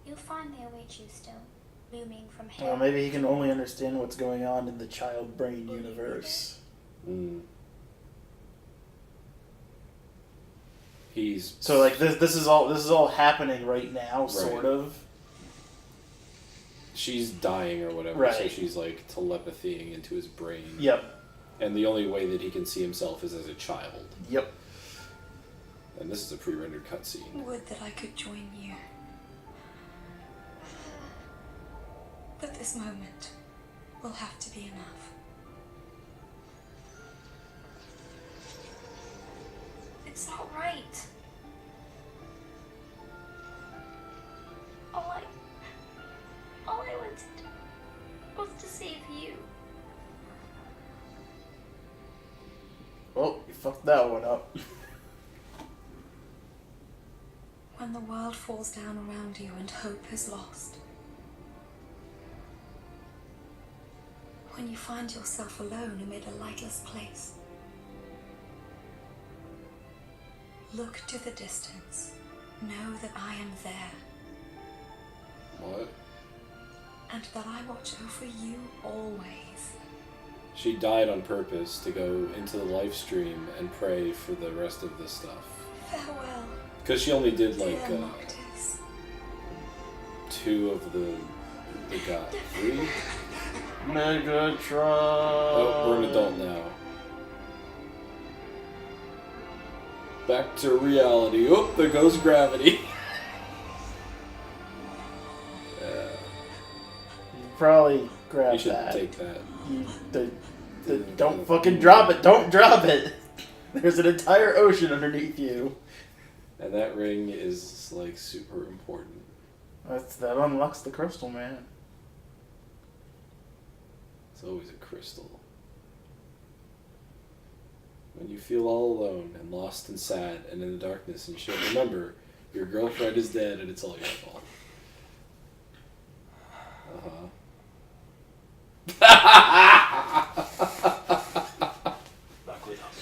You'll find they await you still, blooming from here. Well, maybe he can only understand what's going on in the child brain universe. He's So like this is all happening right now, sort of. She's dying or whatever, Right. so she's like telepathying into his brain. Yep. And the only way that he can see himself is as a child. Yep. And this is a pre-rendered cutscene. Would that I could join you. But this moment will have to be enough. It's not right. All I wanted was to save you. Well, you fucked that one up. When the world falls down around you and hope is lost. When you find yourself alone amid a lightless place. Look to the distance. Know that I am there. What? And that I watch over you always. She died on purpose to go into the live stream and pray for the rest of the stuff. Farewell. Because she only did like dear Noctis. 2 of the god. 3? Megatron. Oh, we're an adult now. Back to reality. Oh, there goes gravity. Yeah. You probably grab You should that. take that. Don't fucking drop it. Don't drop it. There's an entire ocean underneath you. And that ring is like super important. That unlocks the crystal, man. It's always a crystal. When you feel all alone and lost and sad and in the darkness and shit, remember, your girlfriend is dead and it's all your fault. Back with us.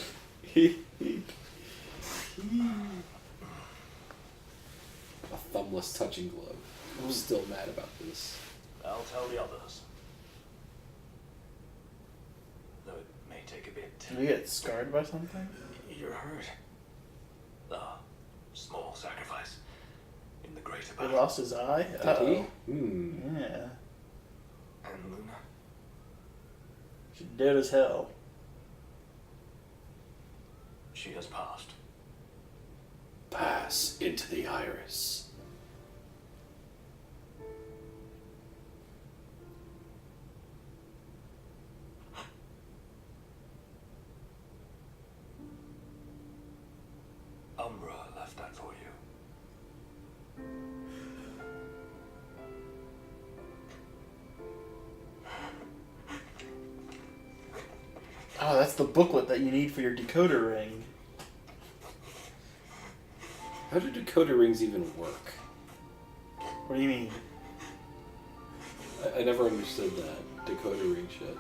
A thumbless touching glove. I'm still mad about this. I'll tell the others. Though it may take a bit. Did we get scarred by something? You're hurt. Small sacrifice in the greater He battle. lost his eye? Did Uh-oh. he? Hmm. Yeah. And Luna? She's dead as hell. She has passed. Pass into the iris. Umbra left that for you. Oh, that's the booklet that you need for your decoder ring. How do decoder rings even work? What do you mean? I never understood that. Decoder ring shit.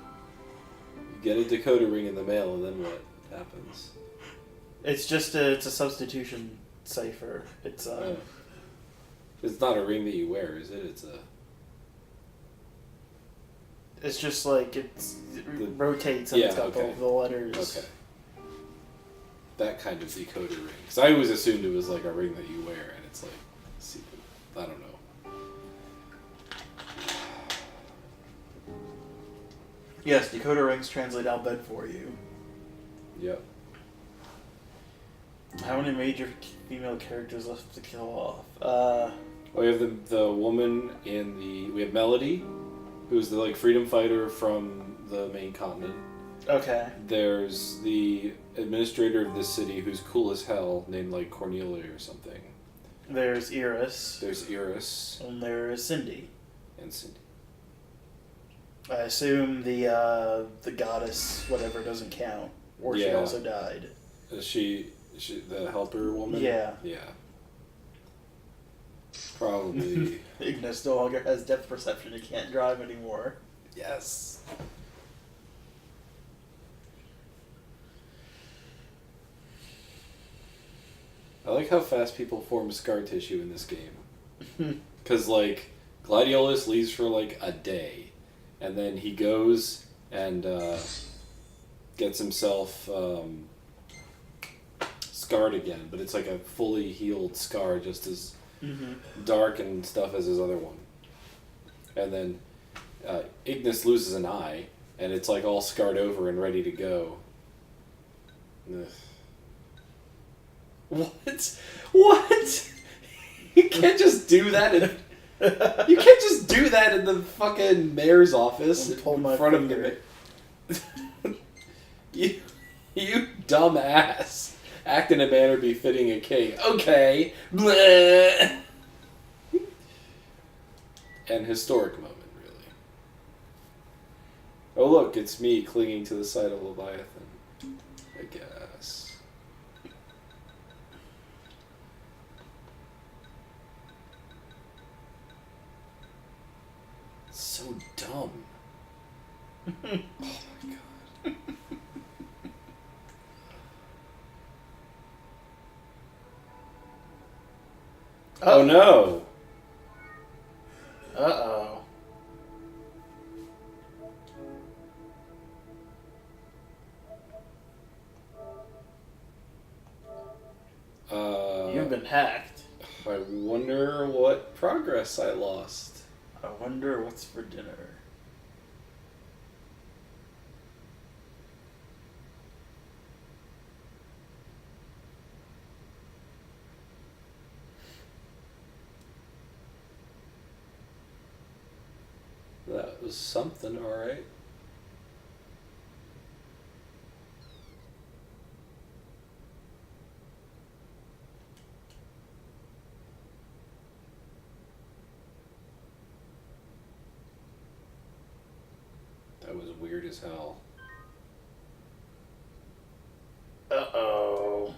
You get a decoder ring in the mail and then what happens? It's a substitution cipher. It's It's not a ring that you wear, is it? It's just like it rotates and it's got okay. the letters. Okay. That kind of decoder ring. Because I always assumed it was like a ring that you wear, and it's like, secret. I don't know. Yes, decoder rings translate out bed for you. Yep. How many major female characters left to kill off? We have the woman we have Melody, who's the like freedom fighter from the main continent. Okay. There's the administrator of this city who's cool as hell, named like Cornelia or something. There's Iris. There's Iris. And there's Cindy. And Cindy. I assume the goddess whatever doesn't count, or she Yeah. also died. Is she the helper woman? Yeah. Yeah. Probably. Ignis no longer has depth perception. He can't drive anymore. Yes. I like how fast people form scar tissue in this game. Because, like, Gladiolus leaves for, like, a day. And then he goes and gets himself scarred again. But it's like a fully healed scar, just as dark and stuff as his other one. And then Ignis loses an eye, and it's, like, all scarred over and ready to go. Ugh. What? You can't just do that you can't just do that in the fucking mayor's office in front of the you dumb ass. Act in a manner befitting a king. Okay. Bleh. An historic moment, really. Oh look, it's me clinging to the side of Leviathan. I guess. So dumb. Oh my god. Oh no. Uh-oh. You've been hacked. I wonder what progress I lost. I wonder what's for dinner. That was something, alright. was weird as hell. Uh-oh.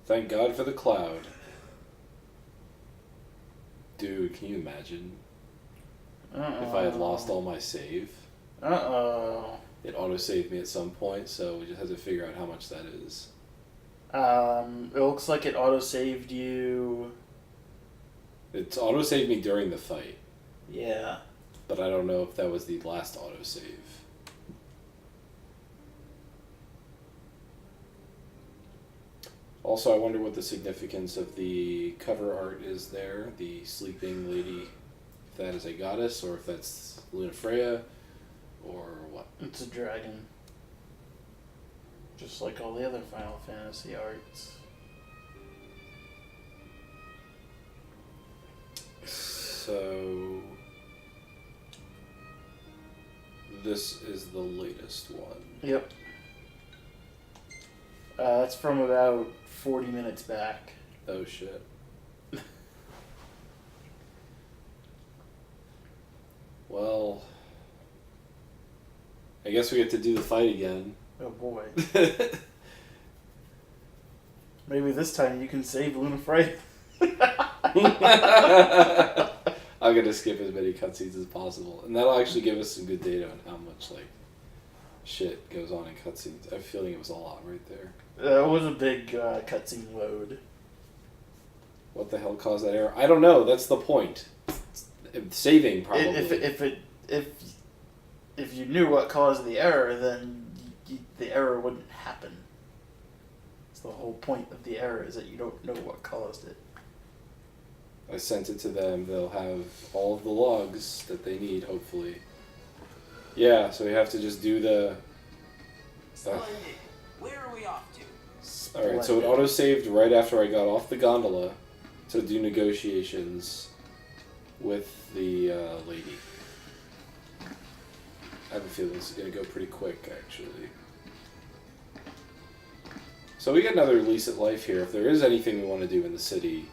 Thank God for the cloud. Dude, can you imagine if I had lost all my save? Uh-oh. It auto-saved me at some point, so we just had to figure out how much that is. It looks like it auto-saved you. It's auto-saved me during the fight, Yeah. but I don't know if that was the last auto-save. Also, I wonder what the significance of the cover art is there. The sleeping lady, if that is a goddess, or if that's Lunafreya, or what. It's a dragon. Just like all the other Final Fantasy arts. So, this is the latest one. Yep. That's from about 40 minutes back. Oh shit. Well, I guess we get to do the fight again. Oh boy. Maybe this time you can save Lunafreya. I'm gonna skip as many cutscenes as possible, and that'll actually give us some good data on how much like shit goes on in cutscenes. I have a feeling it was a lot right there. It was a big cutscene load. What the hell caused that error? I don't know. That's the point. Saving probably. If you knew what caused the error, then the error wouldn't happen. It's the whole point of the error is that you don't know what caused it. I sent it to them. They'll have all of the logs that they need, hopefully. Yeah, so we have to just do the... Splendid. Where are we off to? Alright, so it auto-saved right after I got off the gondola to do negotiations with the lady. I have a feeling this is going to go pretty quick, actually. So we get another lease at life here. If there is anything we want to do in the city...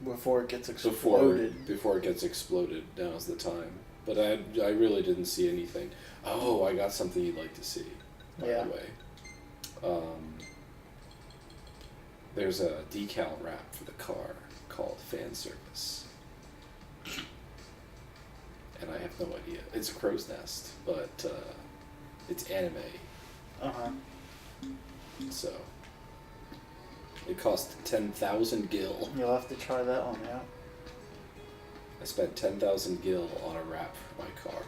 before it gets exploded. Before it gets exploded, now's the time. But I really didn't see anything. Oh, I got something you'd like to see, by the way. There's a decal wrap for the car called Fan Service. And I have no idea. It's a crow's nest, but it's anime. Uh-huh. So, it cost 10,000 gil. You'll have to try that one out. I spent 10,000 gil on a wrap for my car.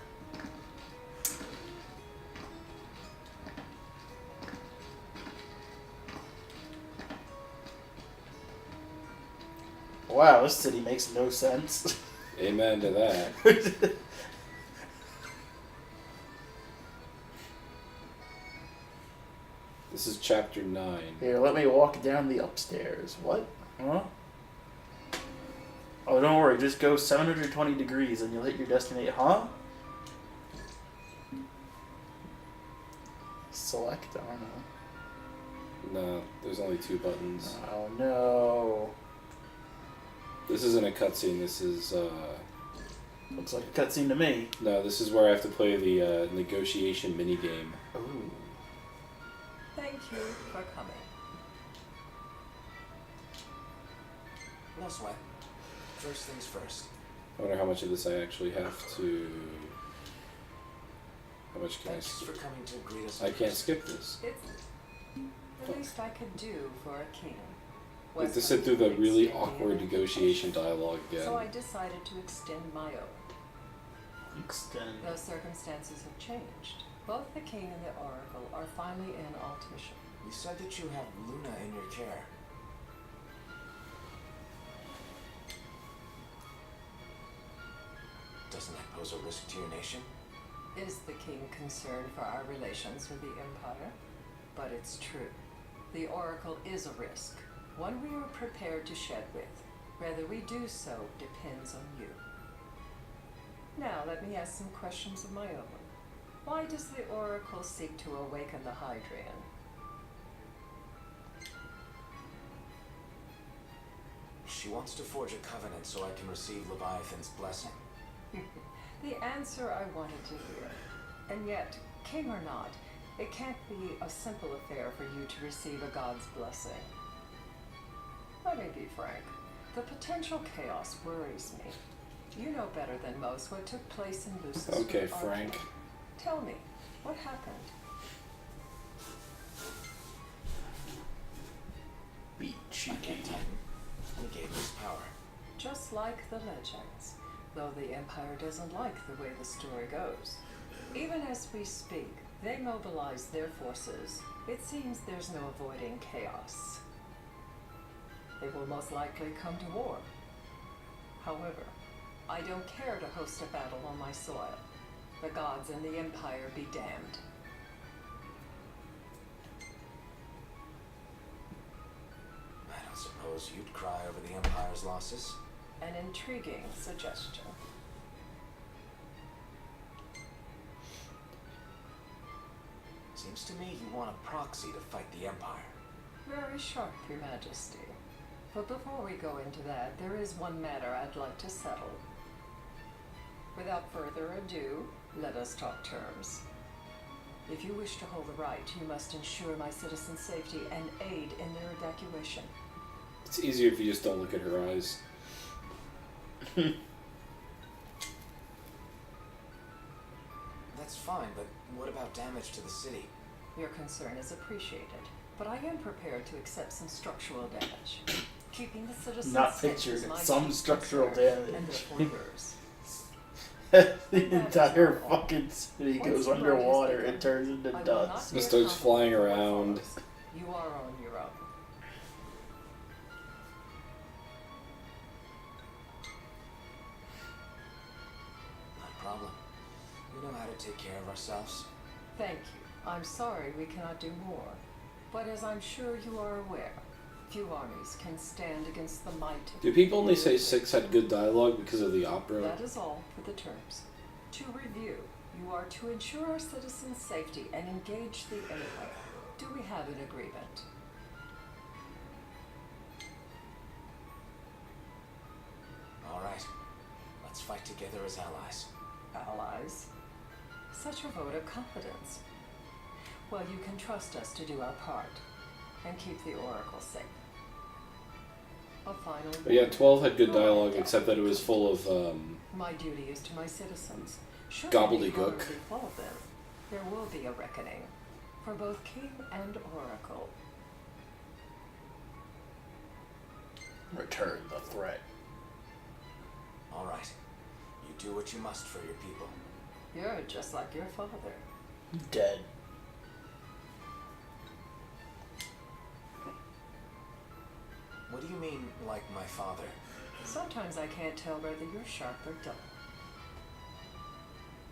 Wow, this city makes no sense. Amen to that. This is chapter 9. Here, let me walk down the upstairs. What? Huh? Oh, don't worry. Just go 720 degrees and you'll hit your destination. Huh? Select? I don't know. No, there's only 2 buttons. Oh, no. This isn't a cutscene, this is, Looks like a cutscene to me. No, this is where I have to play the negotiation minigame. Ooh. Thank you for coming. No sweat. First things first. I wonder how much of this I actually have to... How much can Thanks for coming to greet us. I can't skip this. It's the least I could do for a king. I have to sit through the really awkward negotiation dialogue again. So I decided to extend my own. Extend. Those circumstances have changed. Both the king and the oracle are finally in Altisha. You said that you have Luna in your care. Doesn't that pose a risk to your nation? Is the king concerned for our relations with the Empire? But it's true. The oracle is a risk, one we are prepared to shed with. Whether we do so depends on you. Now let me ask some questions of my own. Why does the oracle seek to awaken the Hydrian? She wants to forge a covenant so I can receive Leviathan's blessing. The answer I wanted to hear. And yet, king or not, it can't be a simple affair for you to receive a god's blessing. Let me be frank. The potential chaos worries me. You know better than most what took place in Lucis. Okay, with Frank. Arthur. Tell me, what happened? Be I cheeky. can't Titan. He gave us power. Just like the legends, though the Empire doesn't like the way the story goes. Even as we speak, they mobilize their forces. It seems there's no avoiding chaos. They will most likely come to war. However, I don't care to host a battle on my soil. The gods and the Empire be damned. I don't suppose you'd cry over the Empire's losses. An intriguing suggestion. Seems to me you want a proxy to fight the Empire. Very sharp, Your Majesty. But before we go into that, there is one matter I'd like to settle. Without further ado, let us talk terms. If you wish to hold the right, you must ensure my citizens' safety and aid in their evacuation. It's easier if you just don't look at her eyes. That's fine, but what about damage to the city? Your concern is appreciated, but I am prepared to accept some structural damage. Keeping the citizens Not safe pictured, is my some chief structural concern, damage. and therefore yours. The entire fucking city Once goes the road is underwater begun, and turns into I will dust. not be It starts accountable flying for what around. follows. You are on your own. Not a problem. We know how to take care of ourselves. Thank you. I'm sorry we cannot do more. But as I'm sure you are aware, few armies can stand against the might of Do people only the say Lord. 6 had good dialogue because of the opera? That is all for the terms. To review, you are to ensure our citizens' safety and engage the enemy. Do we have an agreement? All right. Let's fight together as allies. Allies? Such a vote of confidence. Well, you can trust us to do our part and keep the Oracle safe. A final. But yeah, 12 had good Go ahead, dialogue, Dad. except that it was full of, My duty is to my citizens. Should Gobbledygook. any harm befall them, there will be a reckoning for both king and oracle. Return the threat. All right. You do what you must for your people. You're just like your father. Dead. What do you mean, like my father? Sometimes I can't tell whether you're sharp or dull.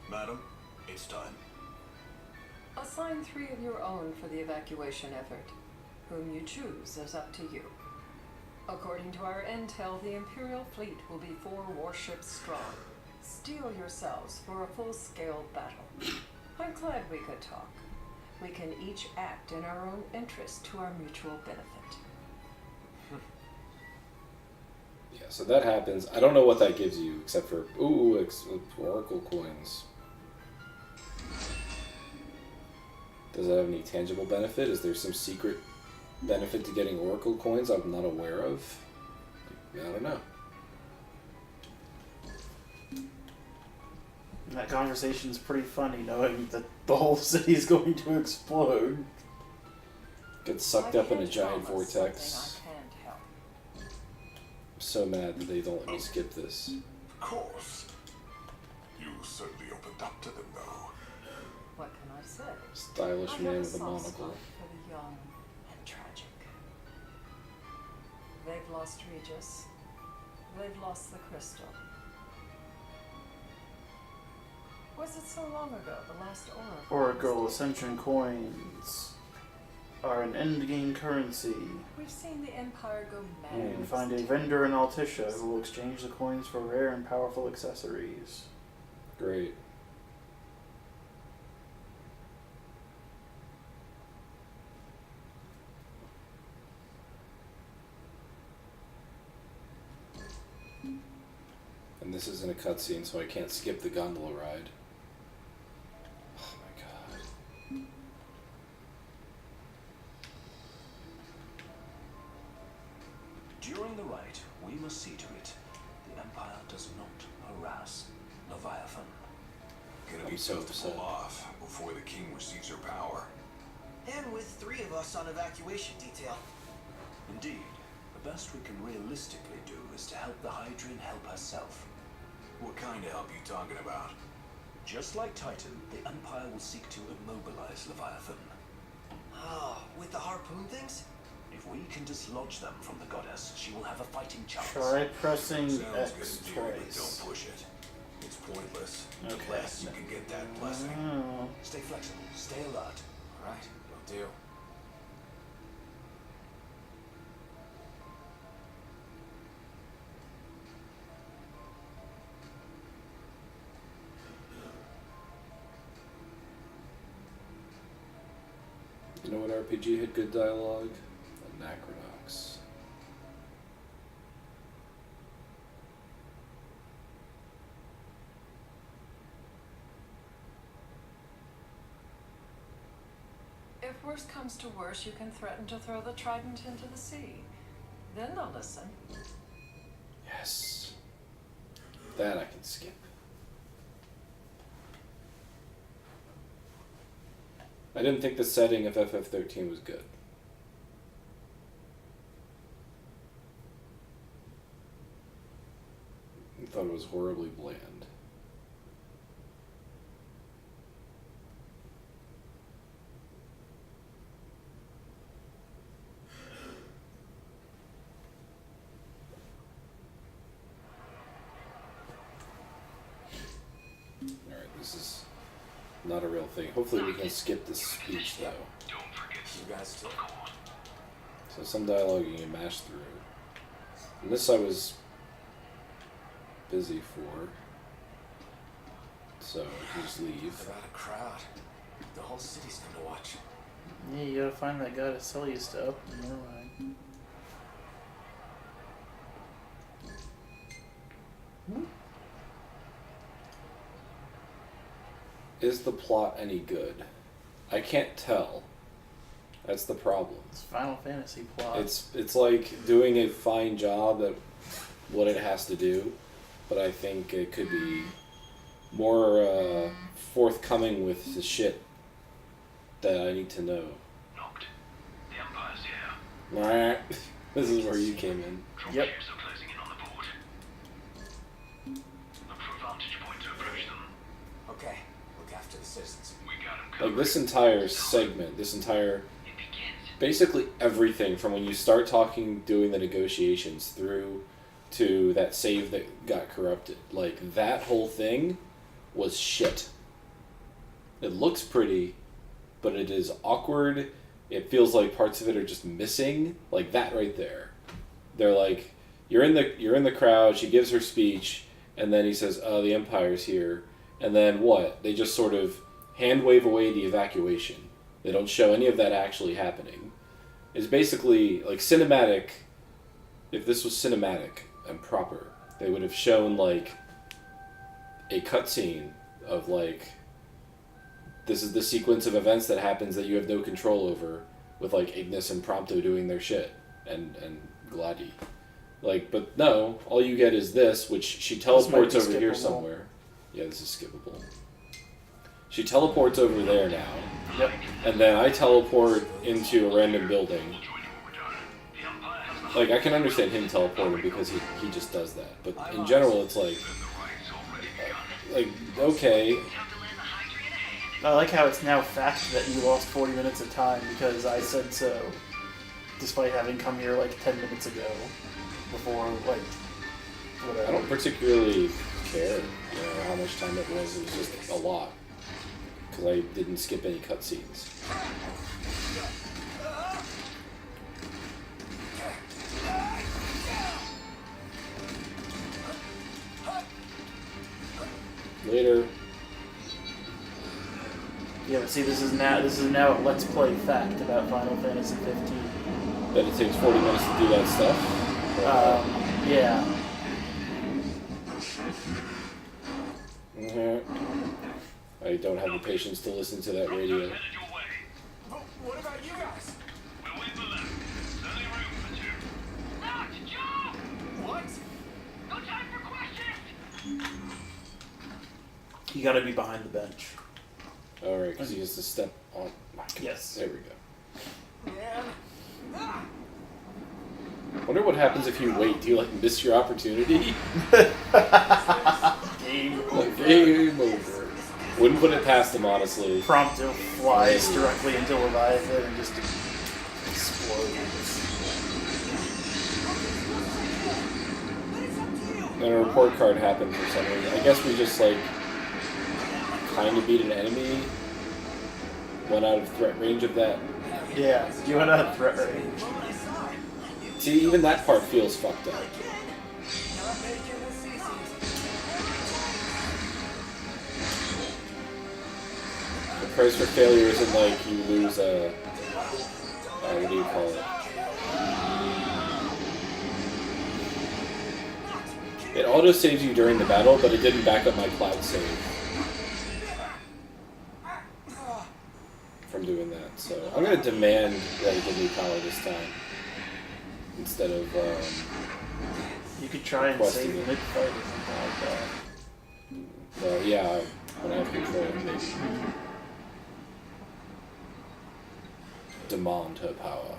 Madam, it's time. Assign 3 of your own for the evacuation effort. Whom you choose is up to you. According to our intel, the Imperial fleet will be 4 warships strong. Steel yourselves for a full-scale battle. I'm glad we could talk. We can each act in our own interest to our mutual benefit. yeah, so that happens. I don't know what that gives you, except for, Oracle coins. Does that have any tangible benefit? Is there some secret benefit to getting Oracle coins I'm not aware of? I don't know. That conversation's pretty funny, knowing that the whole city's going to explode. Get sucked I up in a can't giant promise vortex. something I can't help. I'm so mad that they don't let me skip this. Of course. You certainly opened up to them, though. What can I say? Stylish I man have with a soft monocle. spot for the young and tragic. They've lost Regis. They've lost the crystal. Was it so long ago, the last Oracle? Oracle Ascension coins are an endgame currency. We've seen the Empire go mad. You can with find a this vendor in Altisha who will exchange the coins for rare and powerful accessories. Great. And this this isn't a cutscene, so I can't skip the gondola ride. Oh my god. During the rite, we must see to it the Empire does not harass Leviathan. Gonna be so tough to upset. pull off before the king receives her power. And with 3 of us on evacuation detail. Indeed, the best we can realistically do is to help the Hydrian help herself. What kind of help you talking about? Just like Titan, the Empire will seek to immobilize Leviathan. Oh, with the harpoon things? If we can dislodge them from the goddess, she will have a fighting chance. Try pressing Sounds good X in theory, but twice. don't push it. It's pointless Okay. unless you can get that blessing. Oh. Stay flexible, stay alert. Alright, will do. You know what RPG had good dialogue? Anachronox. If worse comes to worse, you can threaten to throw the trident into the sea. Then they'll listen. Yes. That I can skip. I didn't think the setting of FF13 was good. I thought it was horribly bland. Alright, this is not a real thing. Hopefully we can skip this speech though. Don't forget. You guys too. Of course. So some dialogue you can mash through. And this I was busy for. So I can just leave. About a crowd. The whole city's come to watch. Yeah, you gotta find that guy to sell you stuff. Never mind. Is the plot any good? I can't tell. That's the problem. It's Final Fantasy plot. It's like doing a fine job at what it has to do, but I think it could be more forthcoming with the shit that I need to know. Knocked. The Empire's here. Alright. This is where you came in. Yep. Troopers are closing in on the board. Look for a vantage point to approach them. Okay, look after the citizens. We got them covered. Like this entire segment, this entire It begins. basically everything from when you start doing the negotiations through to that save that got corrupted. Like that whole thing was shit. It looks pretty, but it is awkward. It feels like parts of it are just missing. Like that right there. They're like, you're in the crowd. She gives her speech, and then he says, "Oh, the Empire's here." And then what? They just sort of hand wave away the evacuation. They don't show any of that actually happening. It's basically like cinematic. If this was cinematic and proper, they would have shown like a cutscene of like, this is the sequence of events that happens that you have no control over, with like Ignis and Prompto doing their shit and Gladi. Like, but no, all you get is this, which she teleports This might over be here skippable. somewhere. Yeah, this is skippable. She teleports over there now. Yep. And then I teleport into a random building. The Empire has the Like, I can understand him teleporting because he just does that. But in general, it's like, okay, Time to land the Hydrian ahead. I like how it's now fact that you lost 40 minutes of time because I said so, despite having come here like 10 minutes ago, before like whatever. I don't particularly care, how much time it was. It was just a lot. Because I didn't skip any cutscenes. Later. Yeah, but see, this is now a Let's Play fact about Final Fantasy 15. That it takes 40 minutes to do that stuff. Yeah. I don't have the patience to listen to that radio. Headed your way. But what about you guys? We'll wait for them. There's only room for two. Locked, Joe! What? No time for questions! You gotta be behind the bench. Alright, because he has to step on. Yes. There we go. Man. Ah! Wonder what happens if you wait. Do you, like, miss your opportunity? Game Game over. Wouldn't put it past him, honestly. Prompto flies directly into Leviathan and just explodes. And a report card happened for some reason. I guess we just, like, kind of beat an enemy. Went out of threat range of that. Yeah, you went out of threat range. See, even that part feels fucked up. The price for failure isn't like you lose a... what do you call it? It auto-saves you during the battle, but it didn't back up my cloud save from doing that. So I'm going to demand that it give me power this time. Instead of, you could try and requesting save it. mid-fight or something like that. Well, yeah, when I have control, maybe. Demand her power.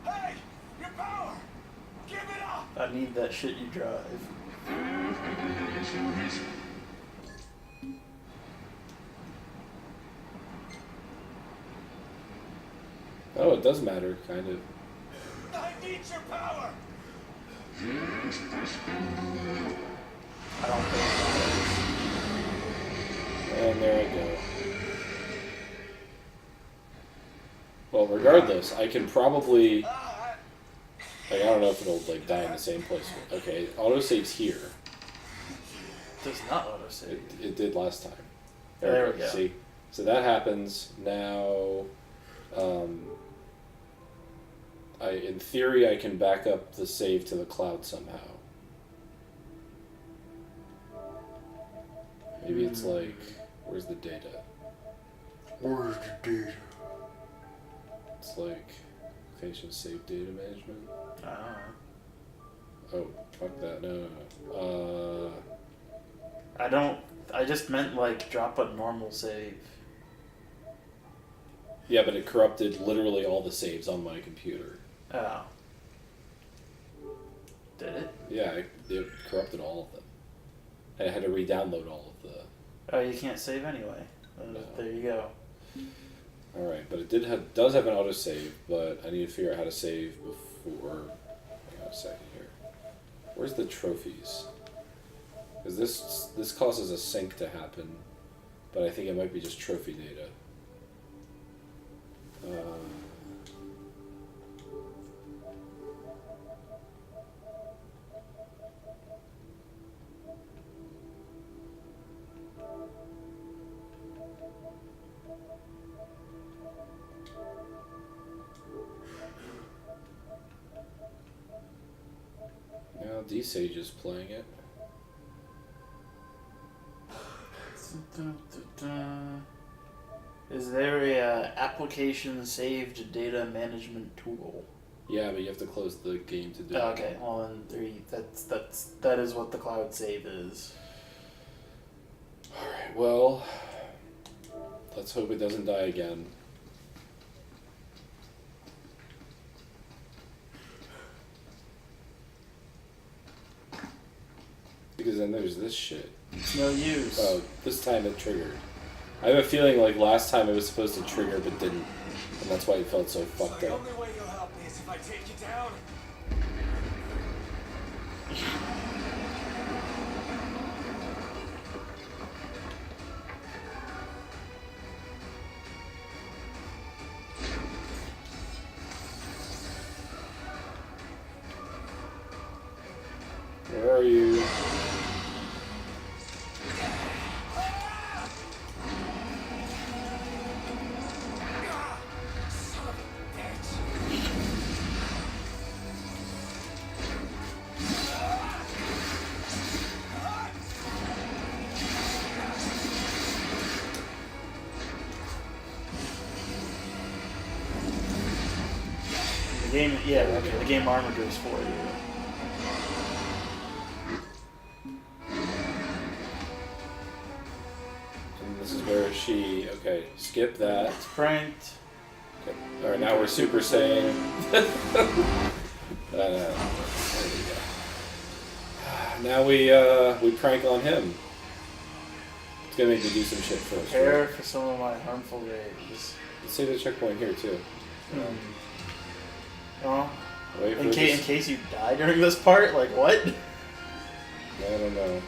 Hey! Your power! Give it up! I need that shit you drive. Oh, it does matter, kind of. I need your power! I don't think And there I go. Well, regardless, I can probably... Like, I don't know if it'll, like, die in the same place. Okay, autosave's here. it does not autosave. It did last time. There we go. See? So that happens. Now, in theory, I can back up the save to the cloud somehow. Maybe it's like, where's the data? Where's the data? It's like, patient save data management. Uh, Oh, fuck that, no. I just meant like drop a normal save. Yeah, but it corrupted literally all the saves on my computer. Oh. Did it? Yeah, it corrupted all of them. And I had to re-download all of the... Oh, you can't save anyway. No. There you go. Alright, but it does have an autosave, but I need to figure out how to save before... Hang on a second here. Where's the trophies? Because this causes a sync to happen, but I think it might be just trophy data. Now D-Sage is playing it. Is there a application saved data management tool? Yeah, but you have to close the game to do it. Okay, well then that is what the cloud save is. Alright, well, let's hope it doesn't die again. Because then there's this shit. It's no use. Oh, this time it triggered. I have a feeling like last time it was supposed to trigger but didn't. And that's why it felt so fucked The up. only way you'll help me is if I take you down. Where are you? Son of a bitch. game, yeah, okay, the game armor goes for you. And this is where she... Okay, skip that. It's pranked. Okay. Alright, now we're Super Saiyan. There we go. Now we prank on him. It's gonna make me do some shit first. Prepare Right? for some of my harmful rays. Let's save the checkpoint here too. Oh, Wait for in this. case you die during this part, like what? I don't know.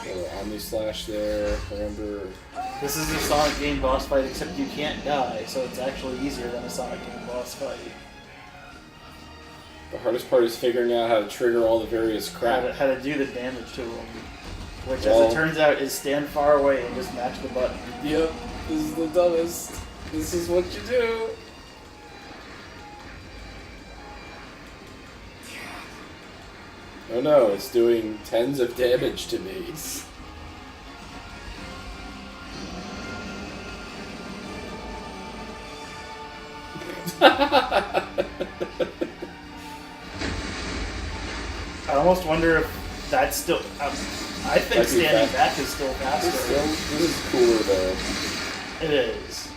Little Omni Slash there. Remember? This is a Sonic game boss fight, except you can't die, so it's actually easier than a Sonic game boss fight. The hardest part is figuring out how to trigger all the various crap. How to do the damage to him. Which, Well, as it turns out, is stand far away and just match the button. Yep, this is the dumbest. This is what you do. Oh no, it's doing tens of damage to me. I almost wonder if that's still... I think Might be standing fast. back is still faster. This is cooler though. It is.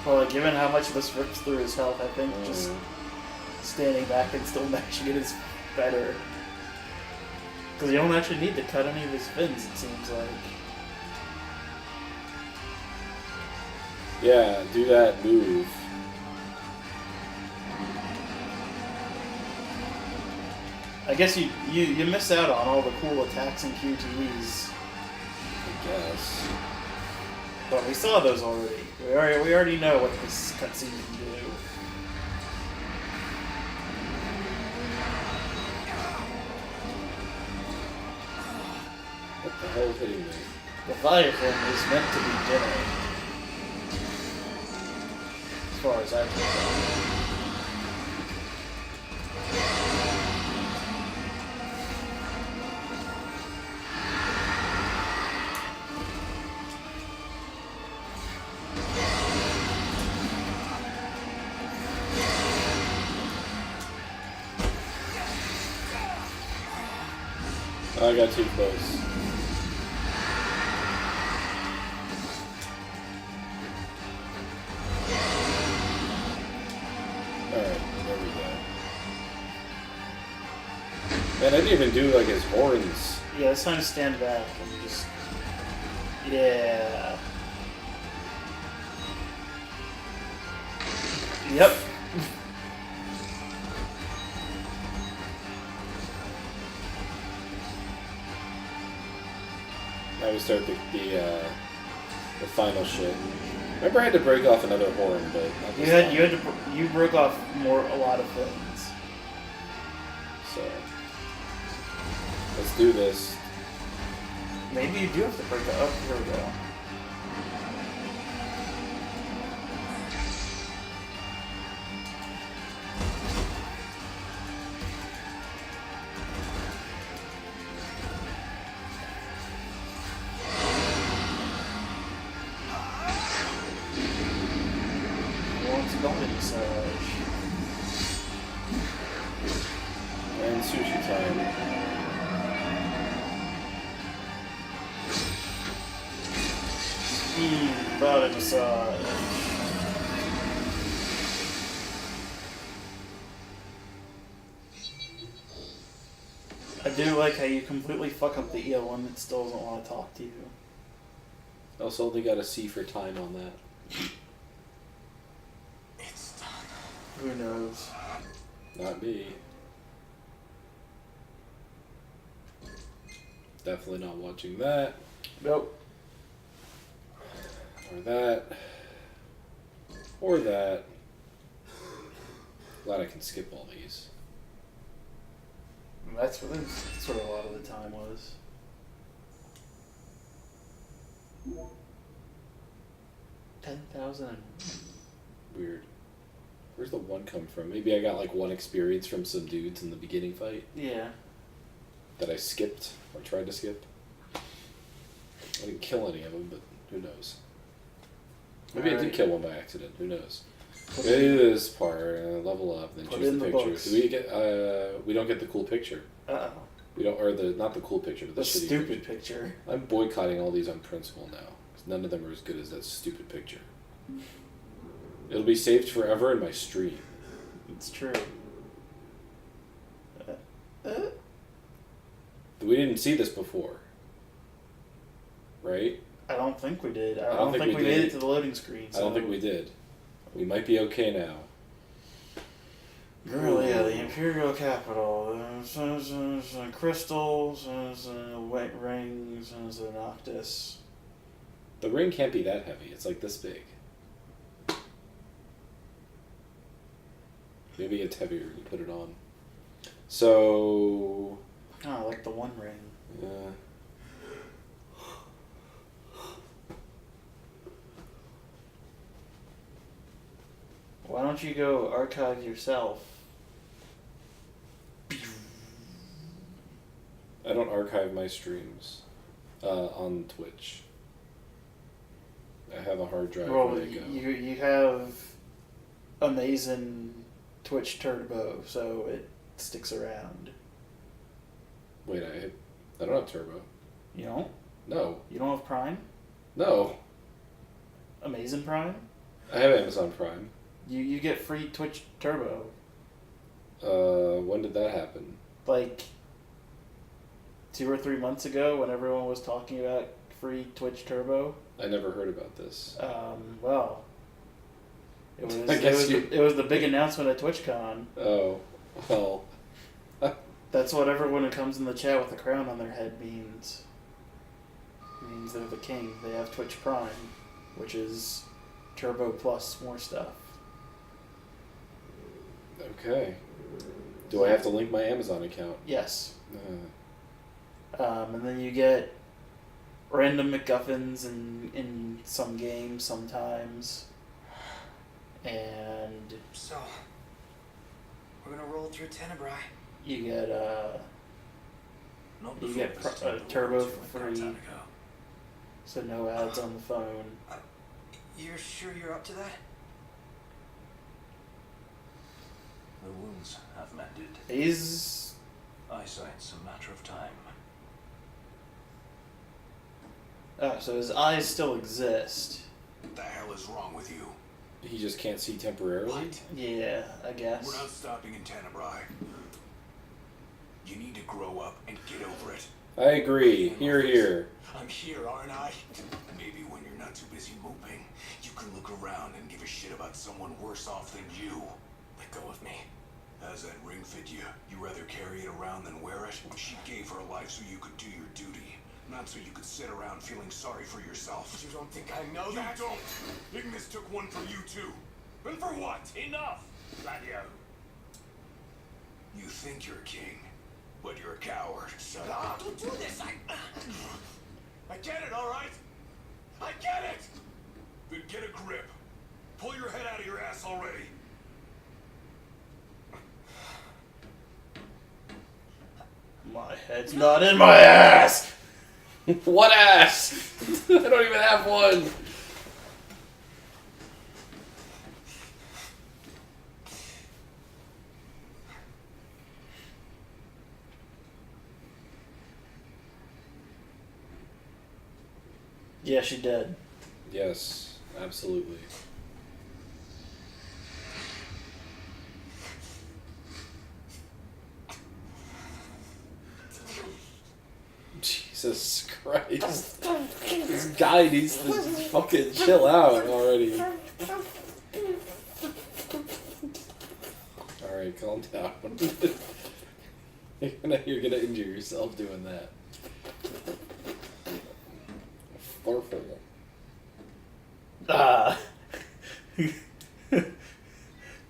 Well, like, given how much this rips through his health, I think just standing back and still matching it is better. Because you don't actually need to cut any of his fins, it seems like. Yeah, do that move. I guess you miss out on all the cool attacks and QTEs. I guess. But we saw those already. We already know what this cutscene can do. What the hell is hitting me? The Leviathan is meant to be dinner. As far as I can tell. I got too close. Alright, there we go. Man, I didn't even do like his horns. Yeah, it's time to stand back and just... Yeah. Yep. Now we start the final shit. Remember I had to break off another horn, but not this time. You broke off a lot of things. So let's do this. Maybe you do have to break it up. Here we go. And sushi time. Body massage. I do like how you completely fuck up the EL1 that still doesn't want to talk to you. Also, they got a C for time on that. It's done. Who knows? Not me. Definitely not watching that. Nope. Or that. Or that. Glad I can skip all these. That's what a lot of the time was. 10,000. Weird. Where's the one come from? Maybe I got like one experience from some dudes in the beginning fight Yeah. that I skipped or tried to skip. I didn't kill any of them, but who knows? Maybe I did Alright. kill one by accident. Who knows? Maybe this part, level up, then Put choose in the the picture. books. Do we get? We don't get the cool picture. Uh-oh. We don't, or the not the cool picture, but The shitty stupid picture. picture. I'm boycotting all these on principle now. 'Cause none of them are as good as that stupid picture. It'll be saved forever in my stream. It's true. We didn't see this before, right? I don't think we did. I don't don't think think we we made did. it to the loading screen. I don't think we did. We might be okay now. Aurelia, the Imperial capital. There's crystals, there's white rings, there's a Noctis. The ring can't be that heavy. It's like this big. Maybe it's heavier when you put it on. So, Oh, I like the one ring. yeah. Why don't you go archive yourself? I don't archive my streams on Twitch. I have a hard drive Well, where they go. you have amazing Twitch Turbo, so it sticks around. Wait, I don't have Turbo. You don't? No. You don't have Prime? No. Amazing Prime? I have Amazon Prime. You get free Twitch Turbo. When did that happen? Like 2 or 3 months ago, when everyone was talking about free Twitch Turbo. I never heard about this. Well, it was I guess it was the big announcement at TwitchCon. Oh, well. That's what everyone who comes in the chat with a crown on their head means. It means they're the king. They have Twitch Prime, which is Turbo plus more stuff. Okay. Do I have to link my Amazon account? Yes. Uh, And then you get random MacGuffins in some games sometimes. And So, we're gonna roll through Tenebrae. you get Not You before get this pro- temple turbo went to for a long free. time ago. so no ads on the phone. You're sure you're up to that? The wounds have mended. He's Eyesight's a matter of time. so his eyes still exist. What the hell is wrong with you? he just can't see temporarily? What? Yeah, I guess. We're not stopping in Tenebrae. You need to grow up and get over it. I agree. Here, here. I'm here, aren't I? Maybe when you're not too busy moping, you can look around and give a shit about someone worse off than you. Let go of me. How's that ring fit you? You rather carry it around than wear it? She gave her life so you could do your duty, not so you could sit around feeling sorry for yourself. You don't think I know You that? don't! Ignis took one for you too. And for what? Enough, Gladio. You think you're king, but you're a coward. Shut up! Don't do this! I get it, all right? I get it! Then get a grip. Pull your head out of your ass already. My head's not in my ass! What ass? I don't even have one. Yeah, she did. Yes, absolutely. Jesus Christ. This guy needs to fucking chill out already. Alright, calm down. You're gonna injure yourself doing that. Flurful.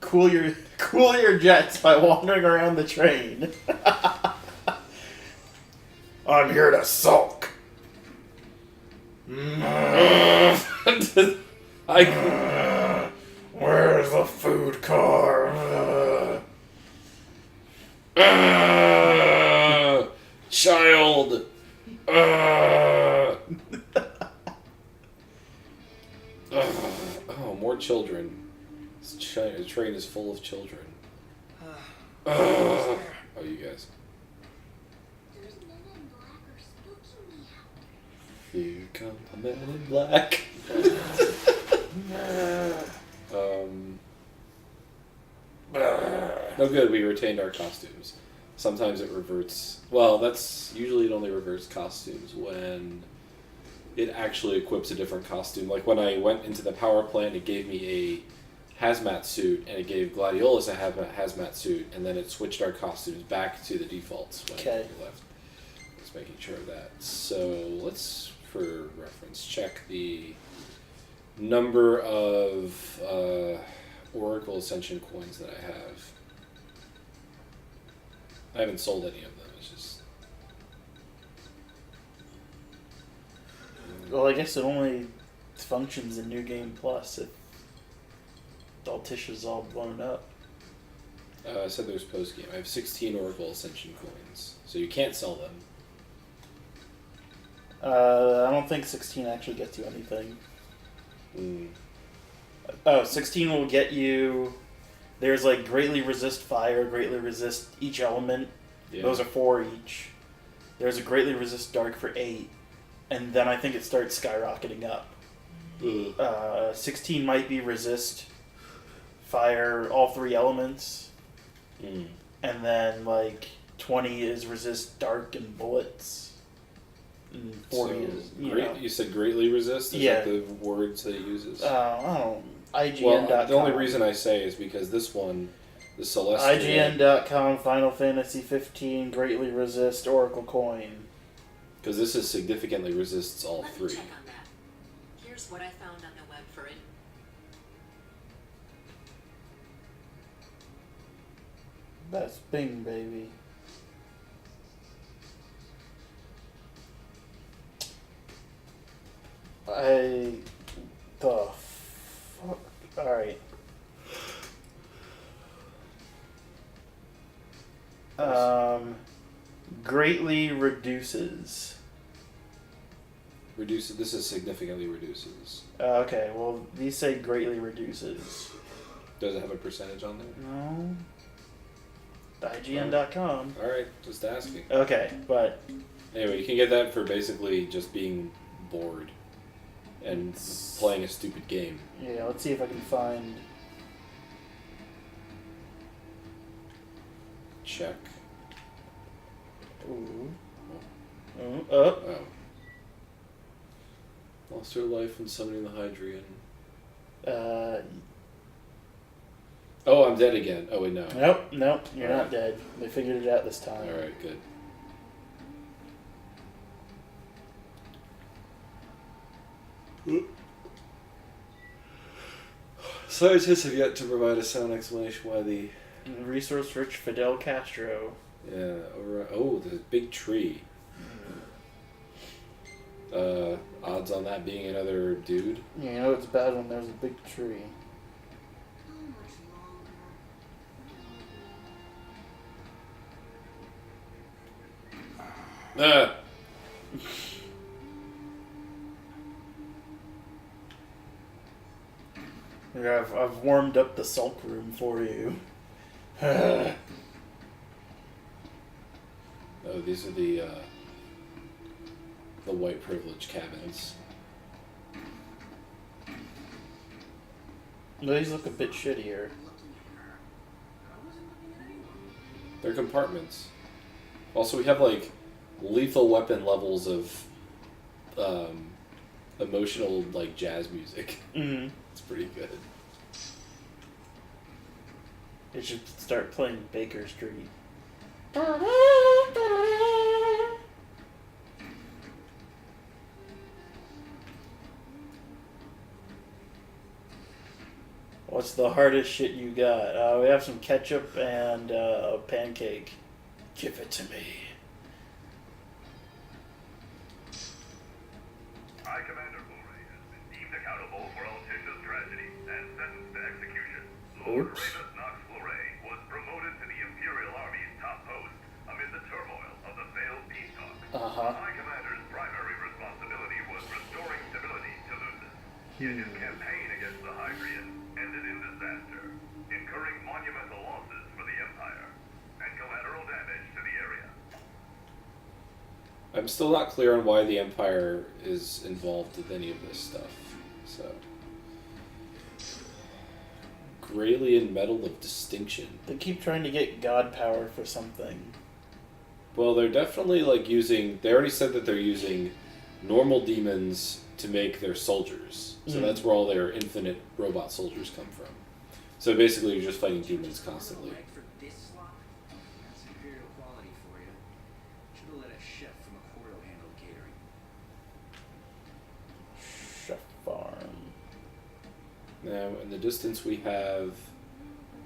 Cool your jets by wandering around the train. I'm here to sulk. Where's the food car? Child. Oh, more children. The train is full of children. Oh, you guys. Those men in black are spooking me out. Here come the men in black. No good, we retained our costumes. Sometimes it reverts. Well, that's usually it only reverts costumes when it actually equips a different costume. Like when I went into the power plant, it gave me a hazmat suit, and it gave Gladiolus a hazmat suit, and then it switched our costumes back to the defaults when we left. Just making sure of that. So let's, for reference, check the number of Oracle Ascension coins that I have. I haven't sold any of them. It's just. Well, I guess it only functions in New Game Plus if Alticia's all blown up. I said there's post game. I have 16 Oracle Ascension coins, so you can't sell them. I don't think 16 actually gets you anything. Oh, 16 will get you. There's like greatly resist fire, greatly resist each element. Yeah. Those are 4 each. There's a greatly resist dark for 8, and then I think it starts skyrocketing up. 16 might be resist fire, all 3 elements, and then like 20 is resist dark and bullets. And 40 is You said greatly resist. Is that the words that it uses? I don't. IGN.com. Well, the only reason I say is because this one, the Celestial. IGN.com, Final Fantasy 15, greatly resist Oracle coin. Because this is significantly resists all Let 3. me check on that. Here's what I found on the web for it. That's Bing, baby. The fuck? Alright. Greatly reduces. Reduces. This is significantly reduces. Okay, well, these say greatly reduces. Does it have a percentage on there? No. IGN.com. Alright, just asking. Okay, but... Anyway, you can get that for basically just being bored and playing a stupid game. Yeah, let's see if I can find... Check. Ooh. Oh. Oh. Lost her life when summoning the Hydrian. Oh, I'm dead again. Oh, wait, no. Nope, you're not dead. They figured it out this time. Alright, good. Scientists have yet to provide a sound explanation why the... Resource-rich Fidel Castro. Yeah, oh, the big tree. Odds on that being another dude? Yeah, you know it's bad when there's a big tree. Ah! Yeah, I've warmed up the sulk room for you. Oh, these are the white privilege cabins. These look a bit shittier. They're compartments. Also, we have like lethal weapon levels of emotional like jazz music. Mm-hmm. It's pretty good. It should start playing Baker Street. What's the hardest shit you got? We have some ketchup and a pancake. Give it to me. High Commander Bure has been deemed accountable for Alticia's Oops. was promoted to the Imperial Army's top post amid the turmoil of the failed peace talks. Uh-huh. High Commander's primary responsibility was restoring stability to Lucis. Yet his campaign against the Hydrians ended in disaster, incurring monumental losses for the Empire and collateral damage to the area. I'm still not clear on why the Empire is involved with any of this stuff. So, Gralian Medal of Distinction. They keep trying to get god power for something. Well, they're definitely like using. They already said that they're using normal demons to make their soldiers. So that's where all their infinite robot soldiers come from. So basically, you're just fighting demons constantly. For this slot? That's imperial quality for you. Should have let a chef from a quarto handle catering. Chef farm. Now, in the distance, we have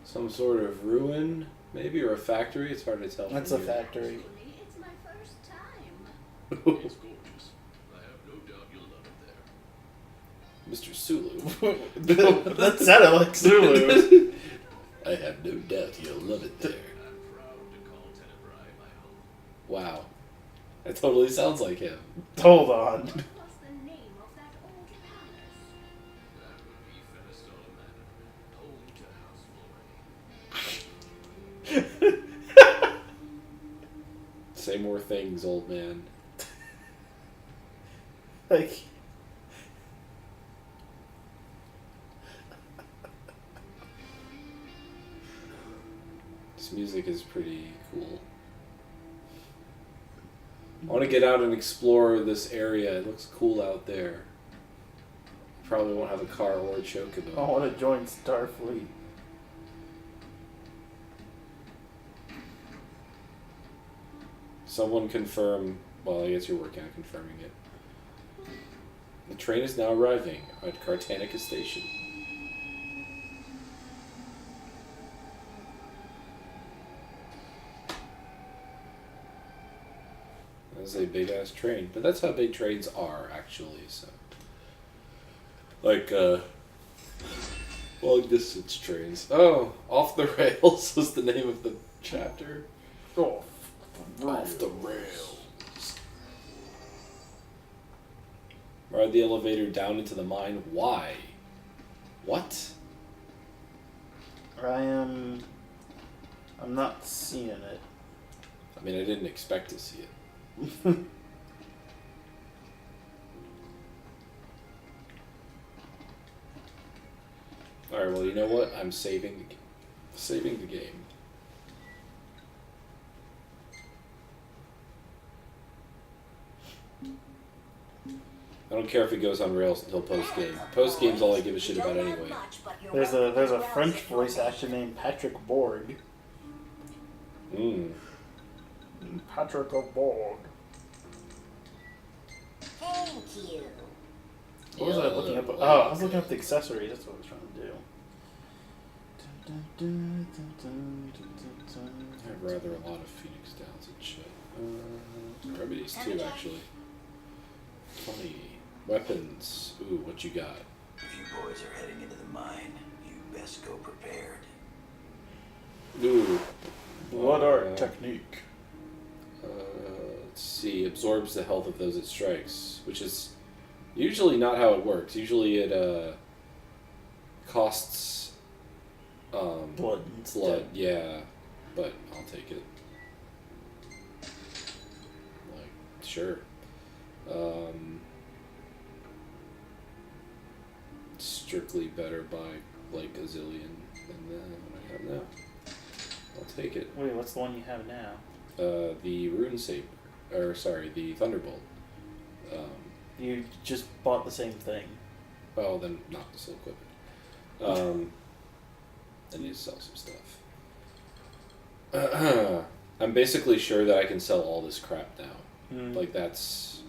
some sort of ruin, maybe, or a factory. It's hard to tell. That's from a here. factory. It's my first time. It's gorgeous. I have no doubt you'll love it there. Mr. Sulu. That sounded like Zulu. I have no doubt you'll love it there. I'm proud to call Tenebrae my home. Wow. That totally sounds like him. Hold on. What's the name of that old palace? That would be Fenestola Manor, home to House Flore. Say more things, old man. Like, This music is pretty cool. I want to get out and explore this area. It looks cool out there. Probably won't have a car or a chocobo. I want to join Starfleet. Someone confirm. Well, I guess you're working on confirming it. The train is now arriving at Cartanica Station. That's a big ass train, but that's how big trains are actually. So, like, long distance trains. Oh, Off the Rails was the name of the chapter. Oh, Off the rails. Ride the elevator down into the mine. Why? What? I'm not seeing it. I mean, I didn't expect to see it. Alright, well, you know what? I'm saving the game. I don't care if it goes on rails until post-game. Post-game's all I give a shit about anyway. There's a French voice actor named Patrick Borg. Patrick Borg. Thank you. What was I looking up? Oh, I was looking up the accessories. That's what I was trying to do. I have rather a lot of Phoenix Downs and shit. Remedies too, actually. Funny. Weapons. Ooh, what you got? If you boys are heading into the mine, you best go prepared. Ooh. What art technique? Let's see. Absorbs the health of those it strikes, which is usually not how it works. Usually it costs Blood. blood. Yeah, but I'll take it. Like, sure. Strictly better by like a zillion than what I have now. I'll take it. Wait, what's the one you have now? The Rune Saber, or sorry, the Thunderbolt. You just bought the same thing. Oh, then not the soul equipment. I need to sell some stuff. I'm basically sure that I can sell all this crap now. Like this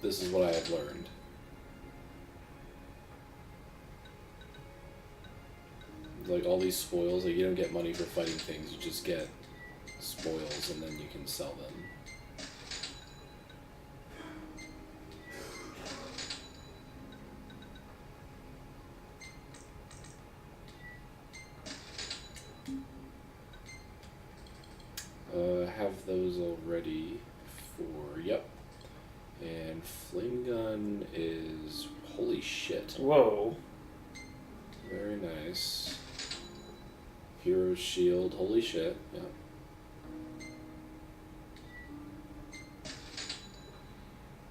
is what I have learned. Like all these spoils, like you don't get money for fighting things, you just get spoils and then you can sell them. have those already for... Yep. And flame gun is... Holy shit. Whoa. Very nice. Hero's shield. Holy shit. Yep.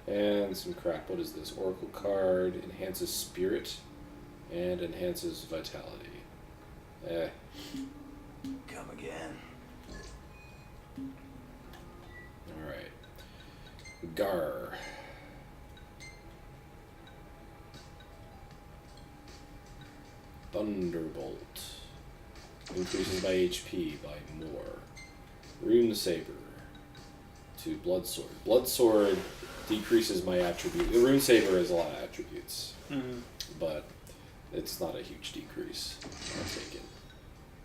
And some crap. What is this? Oracle card. Enhances spirit. And enhances vitality. Come again. Alright. Gar. Thunderbolt. Increases my HP by more. Rune Saber. To Blood Sword. Blood Sword decreases my attribute. The Rune Saber has a lot of attributes. Mm-hmm. But it's not a huge decrease. I'll take it.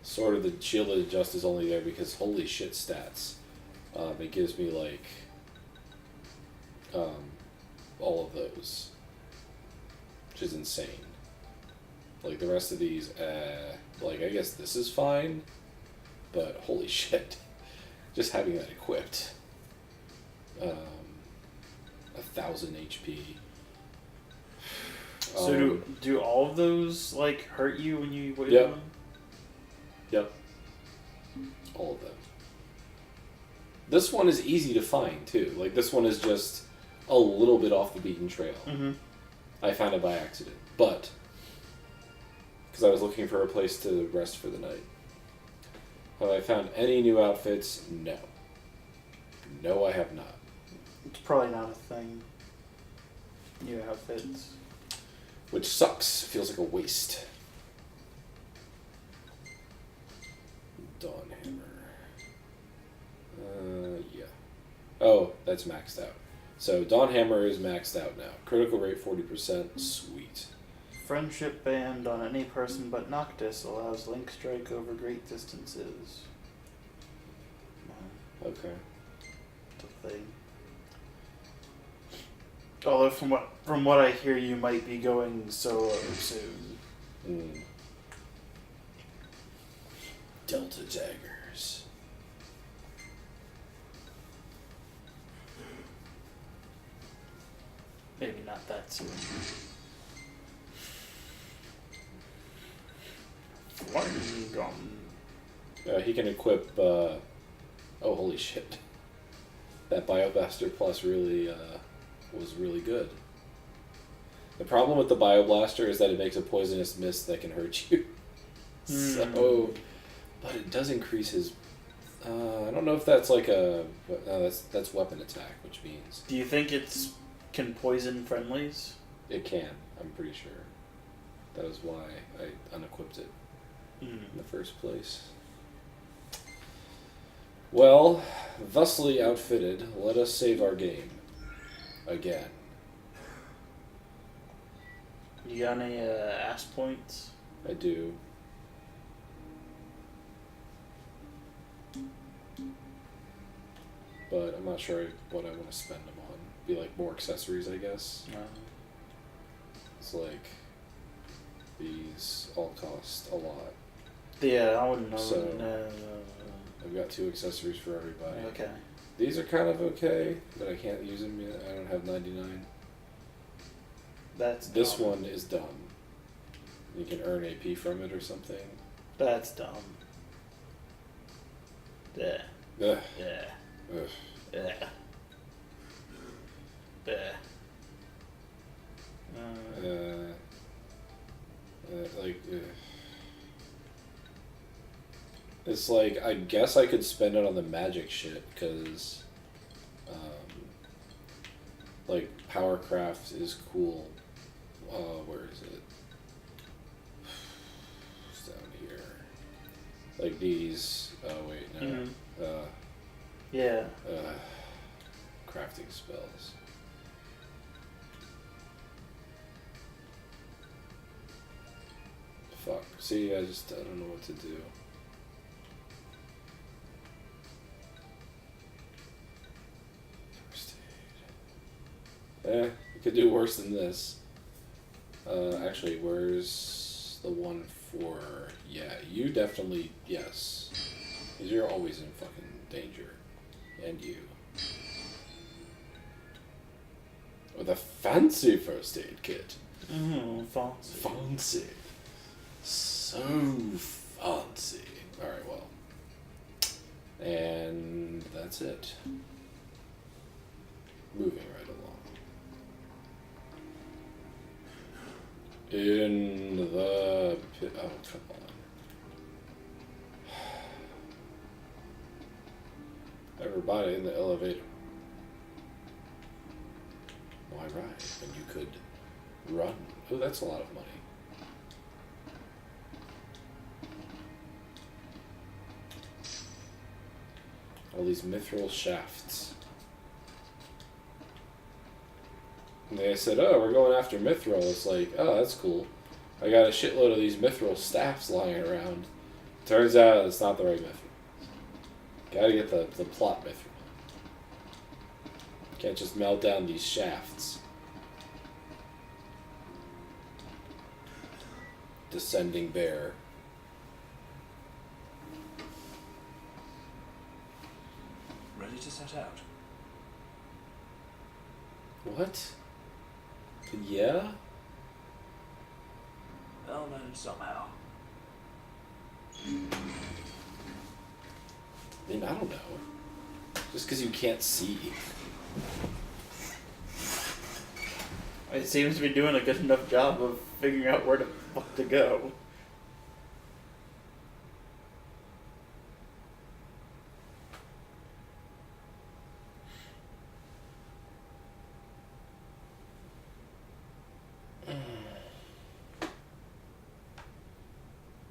Sword of the Shielded Adjust is only there because holy shit stats. It gives me like all of those, which is insane. Like the rest of these, like I guess this is fine, but holy shit, just having that equipped. 1,000 HP. So do all of those like hurt you when you wait Yep. on them? Yep. All of them. This one is easy to find too. Like this one is just a little bit off the beaten trail. Mm-hmm. I found it by accident, but because I was looking for a place to rest for the night. Have I found any new outfits? No. No, I have not. It's probably not a thing. New outfits. Which sucks. Feels like a waste. Dawn Hammer. Yeah. Oh, that's maxed out. So Dawn Hammer is maxed out now. Critical rate 40%. Sweet. Friendship band on any person but Noctis allows link strike over great distances. Okay. It's a thing. Although from what I hear, you might be going solo soon. Delta daggers. Maybe not that soon. Flame gun. He can equip. Oh, holy shit! That Bioblaster Plus really was really good. The problem with the Bioblaster is that it makes a poisonous mist that can hurt you. So, but it does increase his. I don't know if that's like a. That's weapon attack, which means Do you think it's can poison friendlies? it can. I'm pretty sure. That was why I unequipped it in the first place. Well, thusly outfitted, let us save our game. Again. You got any ass points? I do. But I'm not sure what I want to spend them on. Be like more accessories, I guess. It's like these all cost a lot. Yeah, I wouldn't know. So No. I've got 2 accessories for everybody. Okay. These are kind of okay, but I can't use them yet. I don't have 99. That's This dumb. one is dumb. You can earn AP from it or something. That's dumb. Yeah. Ugh. Yeah. Ugh. Yeah. Yeah. Like, it's like, I guess I could spend it on the magic shit, because, like, Powercraft is cool. Where is it? It's down here. Like these, oh wait, no. Yeah. Crafting spells. Fuck. See, I don't know what to do. First aid. You could do worse than this. Actually, where's the one for... Yeah, you definitely... Yes. Because you're always in fucking danger. and you. With a fancy first aid kit. Fancy. Fancy. So fancy. Alright, well. And that's it. Moving right along. In the pit. Oh, come on. Everybody in the elevator. Why ride when you could run? Oh, that's a lot of money. All these mithril shafts. And they said, oh, we're going after mithril. It's like, oh, that's cool. I got a shitload of these mithril staffs lying around. Turns out it's not the right mithril. Gotta get the plot mithril. Can't just melt down these shafts. Descending bear. Ready to set out? What? Yeah? I'll manage somehow. I mean, I don't know. Just because you can't see. It seems to be doing a good enough job of figuring out where the fuck to go.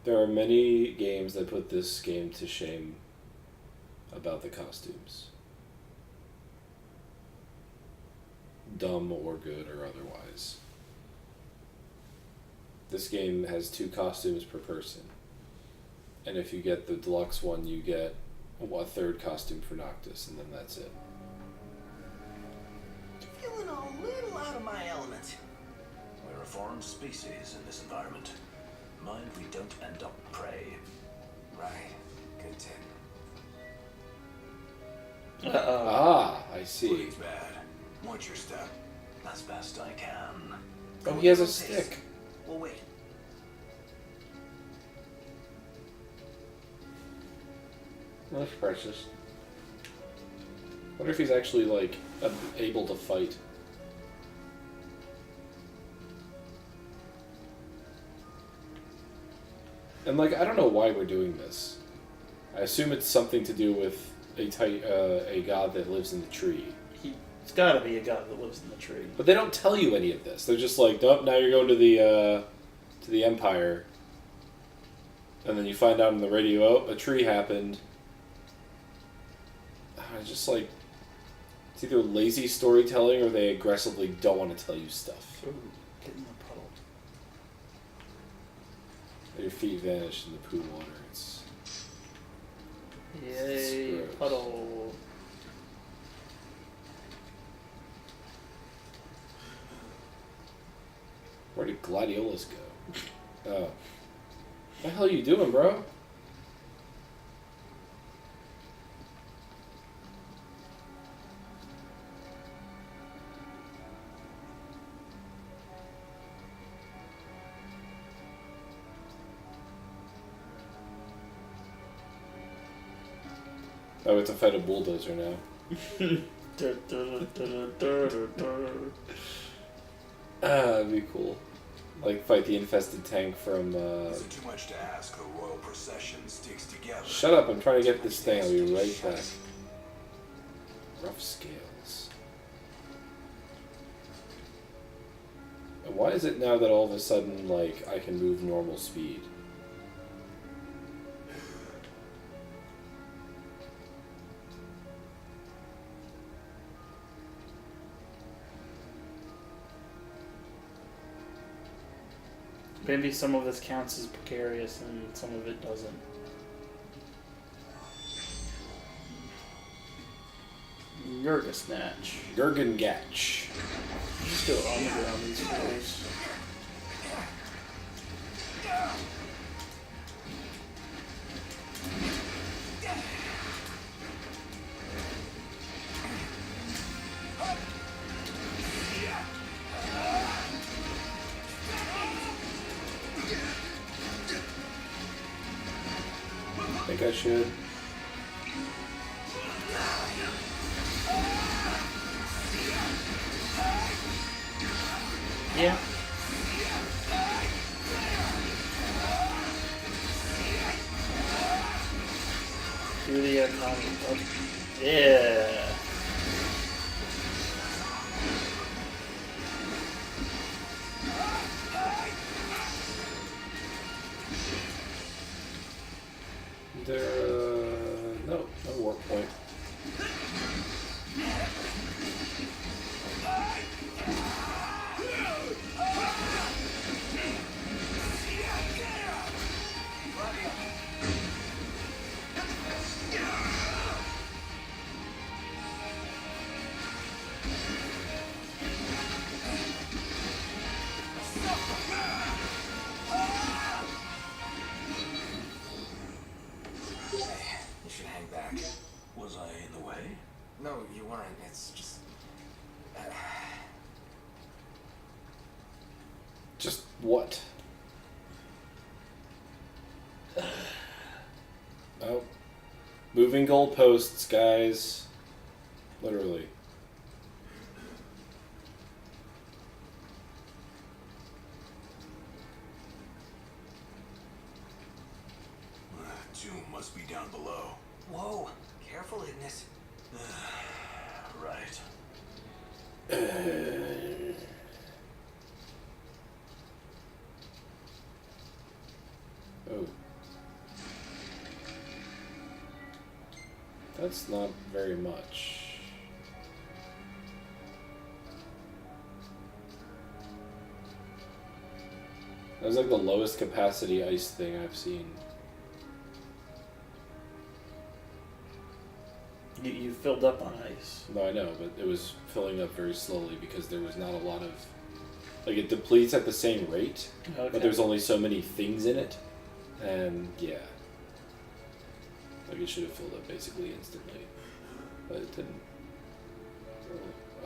There are many games that put this game to shame about the costumes. Dumb or good or otherwise. This game has 2 costumes per person. And if you get the deluxe one, you get a 3rd costume for Noctis, and then that's it. Feeling a little out of my element. We're a foreign species in this environment. Mind we don't end up prey. Right. Good tip. Ah, I see. Please, bad. Watch your step. As best I can. Oh, he has a stick. We'll wait. That's precious. Wonder if he's actually, like, able to fight. And, like, I don't know why we're doing this. I assume it's something to do with a god that lives in the tree. It's gotta be a god that lives in the tree. But they don't tell you any of this. They're just like, nope, now you're going to the Empire. And then you find out on the radio, oh, a tree happened. It's just like, it's either lazy storytelling or they aggressively don't want to tell you stuff. Ooh, get in the puddle. Your feet vanish in the poo water. Yay, gross. puddle. Where did Gladiolas go? Oh. What the hell are you doing, bro? Oh, it's a fight a bulldozer now. That'd be cool. Like, fight the infested tank from, Is it too much to ask the royal procession sticks together? Shut up, I'm trying to get this thing. I'll be right back. Rough scales. And why is it now that all of a sudden, like, I can move normal speed? Maybe some of this counts as precarious and some of it doesn't. Gurga Snatch. Gurgengatch. Just go on the ground these days. think I should. Yeah. Do the economy. Yeah. No warp point. You should hang back. Was I in the way? No, you weren't. It's just. Just what? Oh. Moving goalposts, guys. Literally. Tomb must be down below. Whoa! Careful, Ignis. Right. Oh. That's not very much. That was like the lowest capacity ice thing I've seen. You filled up on ice. No, I know, but it was filling up very slowly because there was not a lot of... Like, it depletes at the same rate, Okay. but there's only so many things in it. And, yeah. Like, it should have filled up basically instantly. But it didn't.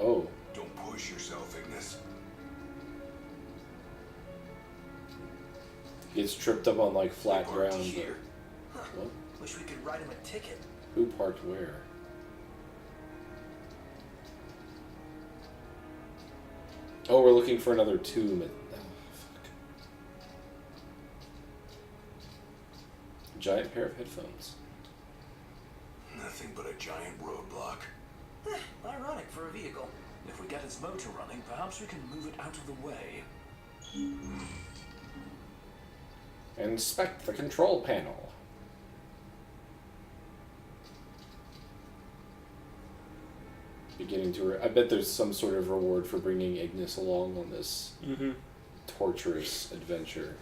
Oh. Don't push yourself, Ignis. Gets tripped up on, like, flat Parked ground. here. But, what? Wish we could write him a ticket. Who parked where? Oh, we're looking for another tomb. Oh, fuck. Giant pair of headphones. Nothing but a giant roadblock. Ironic for a vehicle. If we get its motor running, perhaps we can move it out of the way. Inspect the control panel. Beginning to... I bet there's some sort of reward for bringing Ignis along on this torturous adventure.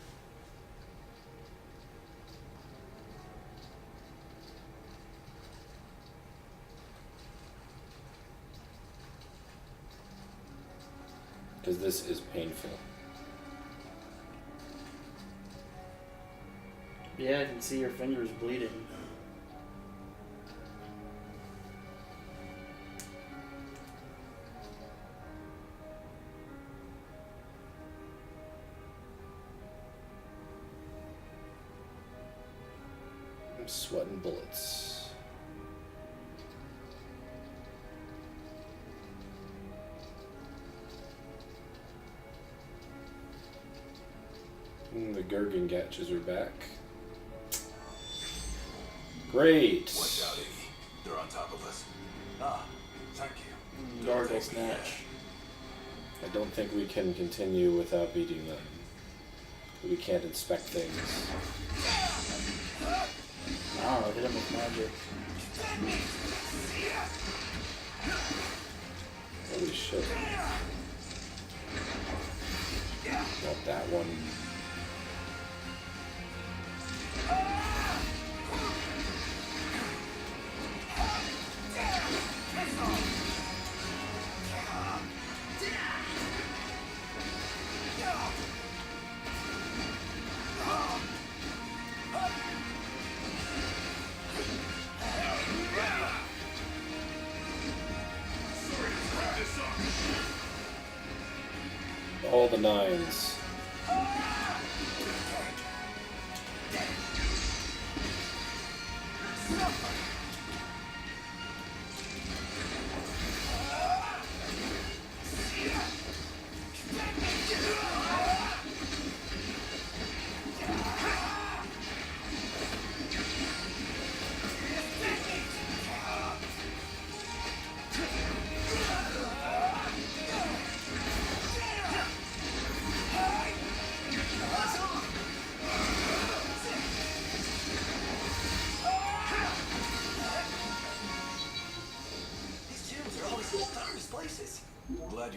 Because this is painful. Yeah, I can see your fingers bleeding. I'm sweating bullets. The Gurgan Gatches are back. Great. Watch out, Iggy. They're on top of us. Ah, thank you. Gargle snatch. I don't think we can continue without beating them. We can't inspect things. I don't know, hit him with magic. Holy shit. Not that one. All the nines.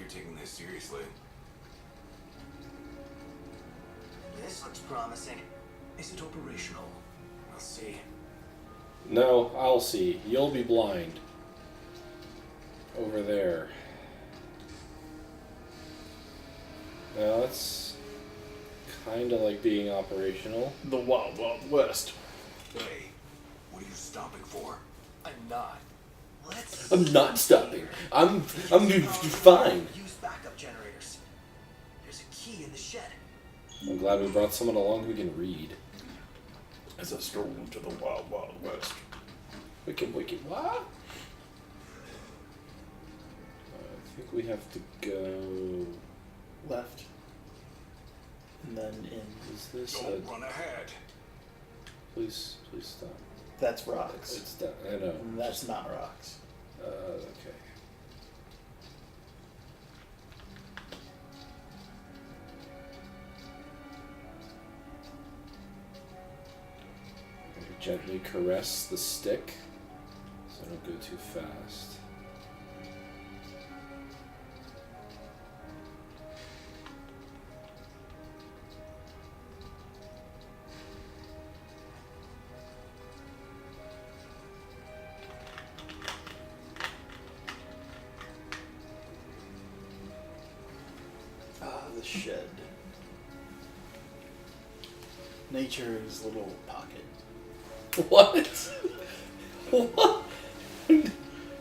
you're taking this seriously. This looks promising. Is it operational? We'll see. No, I'll see. You'll be blind. Over there. Now that's kind of like being operational. The Wild Wild West. Hey, what are you stopping for? I'm not. Let's. I'm not stopping. I'm fine. Use backup generators. There's a key in the shed. I'm glad we brought someone along who can read. As a stroll into the Wild Wild West. Wicked, what? I think we have to go Left. And then in. Is this Don't run ahead. Please stop. That's rocks. It's done. I know. And that's not rocks. Okay. Gently caress the stick so I don't go too fast. The shed. Nature's little pocket. What? What?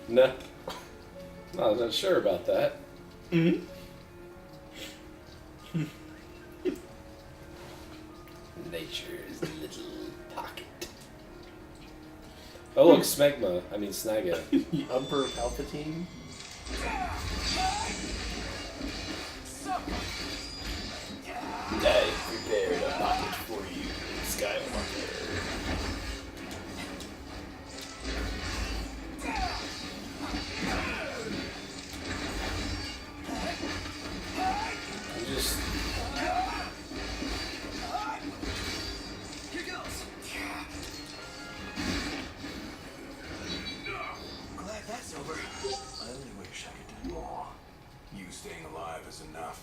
No. No, I'm not sure about that. Mm-hmm. Nature's little pocket. Oh look, Smegma. I mean Snagga. Emperor Palpatine. I prepared a pocket for you, Skywalker. You just Here goes. Glad that's over. I only wish I could do more. You staying alive is enough.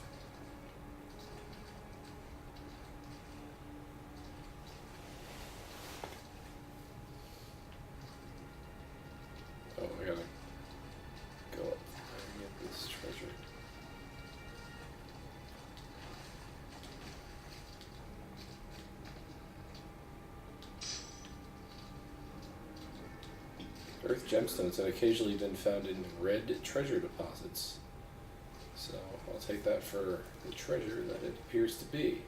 Oh, I gotta go up there and get this treasure. Earth gemstones have occasionally been found in red treasure deposits. So I'll take that for the treasure that it appears to be.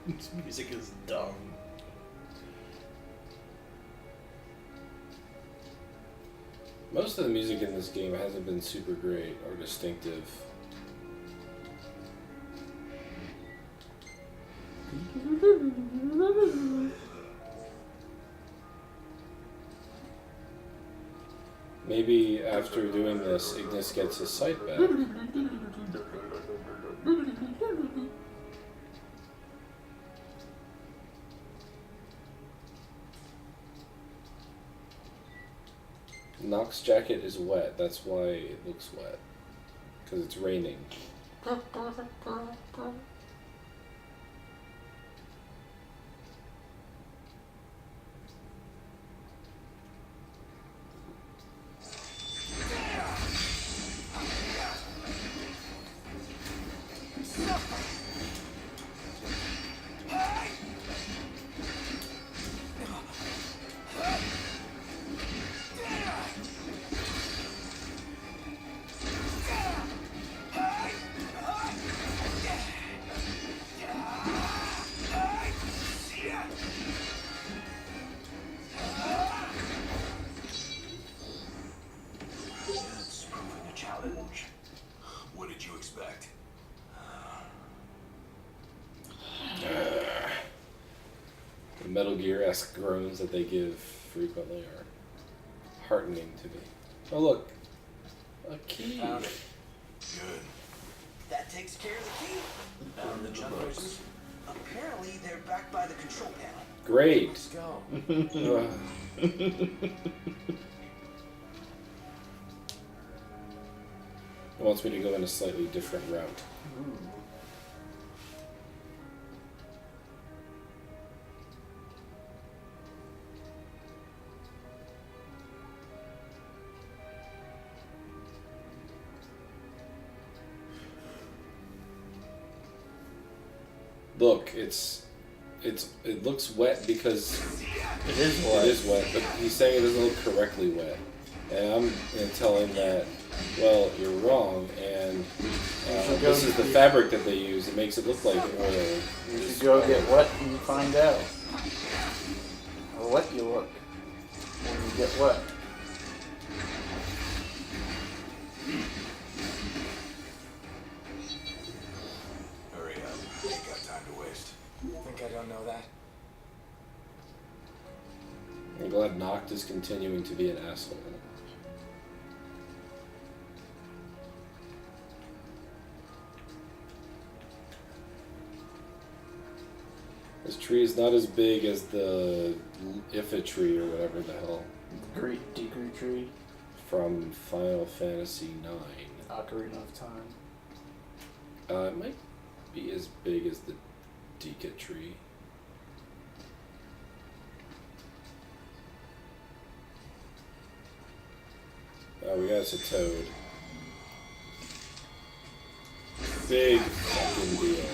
This music is dumb. Most of the music in this game hasn't been super great or distinctive. Maybe after doing this, Ignis gets his sight back. Nox's jacket is wet, that's why it looks wet. Because it's raining. effect. The Metal Gear-esque groans that they give frequently are heartening to me. Oh look, a key. Found it. Good. That takes care of the key. Found the generators. Apparently, they're backed by the control panel. Great. Let's go. It wants me to go in a slightly different route. Look, it looks wet because It is wet. it is wet, but he's saying it doesn't look correctly wet. And I'm going to tell him that, well, you're wrong, and this is the fabric that they use. It makes it look like oil. You should go get wet and find out. How wet you look when you get wet. Hurry up. Ain't got time to waste. Think I don't know that? I'm glad Noct is continuing to be an asshole. This tree is not as big as the Ifa tree or whatever the hell Great degree tree. from Final Fantasy IX. Ocarina of Time. It might be as big as the Deka tree. Oh, we got us a toad. Big fucking deal.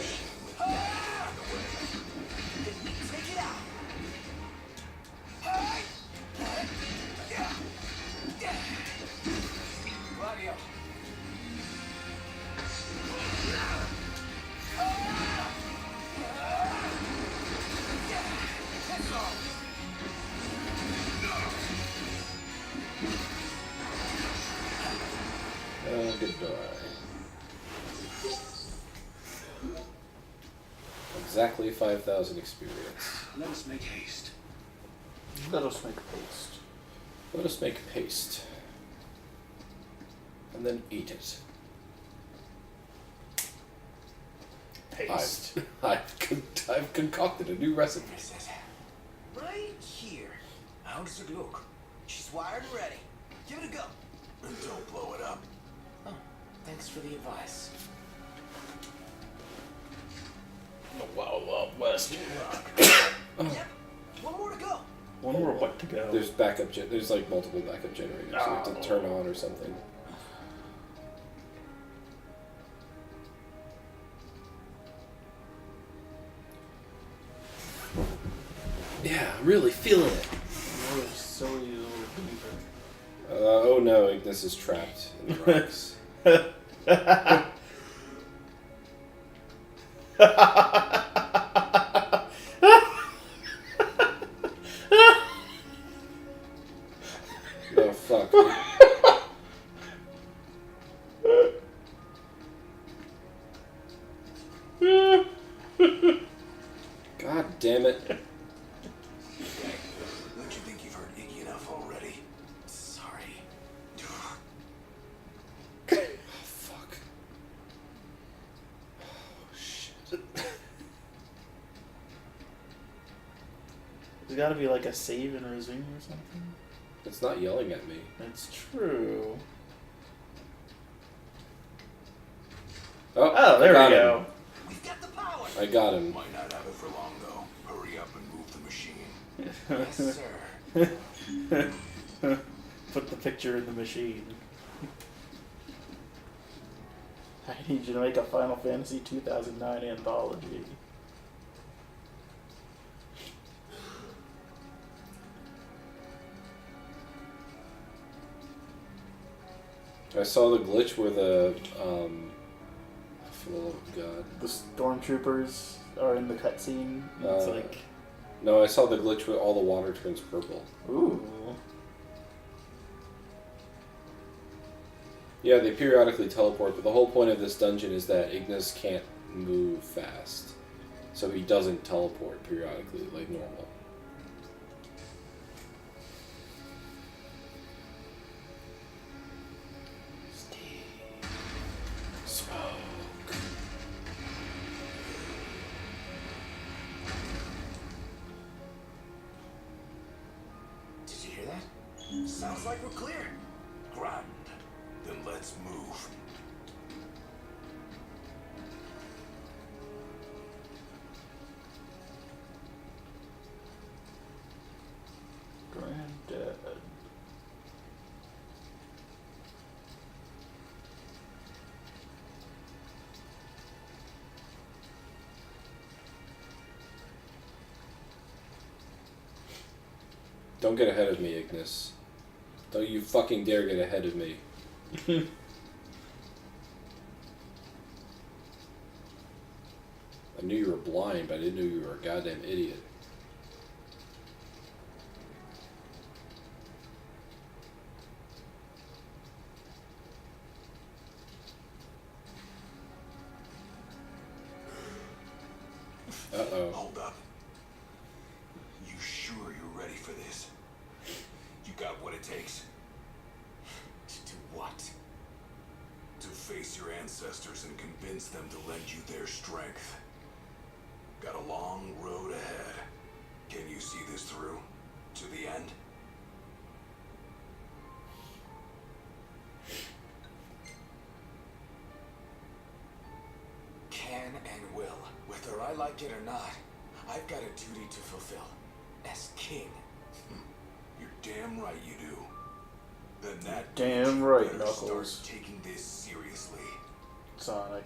Take it out. Radio. That's all. Goodbye. Exactly 5,000 experience. Let us make haste. Let us make paste. Let us make paste. And then eat it. Paste. I've concocted a new recipe. This is right here. How does it look? She's wired and ready. Give it a go. And don't blow it up. Oh, thanks for the advice. The Wild Wild West. Yep. One more to go. One more what to go. There's there's like multiple backup generators. You have to turn on or something. Yeah, I'm really feeling it. You're a silly little beaver. Oh no, Ignis is trapped in the rocks. Oh fuck. God damn it. Don't you think you've heard Iggy enough already? Sorry. Oh, fuck. Oh, shit. There's gotta be like a save and resume or something. It's not yelling at me. That's true. Oh, there got we him. go. We've got the power. I got him. Might not have it for long though. Hurry up and move the machine. Yes, sir. Put the picture in the machine. I need you to make a Final Fantasy 2009 anthology. I saw the glitch where the for the love of God. The stormtroopers are in the cutscene. It's like, No, I saw the glitch where all the water turns purple. ooh. Yeah, they periodically teleport, but the whole point of this dungeon is that Ignis can't move fast. So he doesn't teleport periodically like normal. Did you hear that? Sounds like we're clear. Grand. Then let's move. Granddad. Don't get ahead of me, Ignis. Don't you fucking dare get ahead of me. I knew you were blind, but I didn't know you were a goddamn idiot. Uh-oh. Hold up. You sure you're ready for this? You got what it takes? To do what? To face your ancestors and convince them to lend you their strength. Got a long road ahead. Can you see this through? To the end? Can and will. Whether I like it or not, I've got a duty to fulfill. As king. You're damn right you do. Then that Damn you right, better Knuckles. start taking this seriously. Sonic.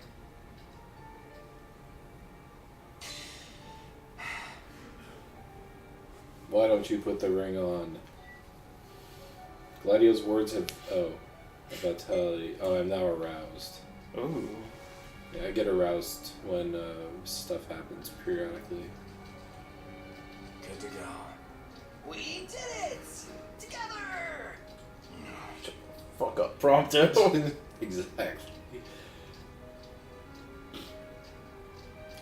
Why don't you put the ring on? Gladio's words have... Oh. Vitality. Oh, I'm now aroused. Ooh. Yeah, I get aroused when stuff happens periodically. Good to go. We did it! Together! Fuck up, Prompto. Exactly.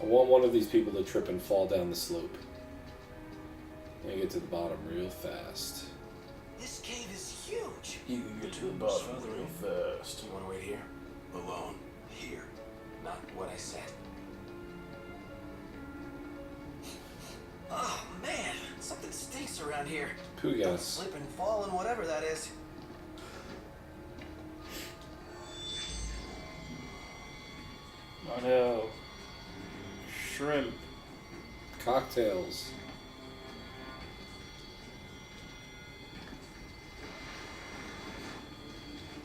I want one of these people to trip and fall down the slope. And get to the bottom real fast. This cave is huge! You can get to the bottom real fast. Do you want to wait here? Alone. Here. Not what I said. Oh man, something stinks around here. Poo Don't gas. slip and fall and whatever that is. I know. Shrimp. Cocktails.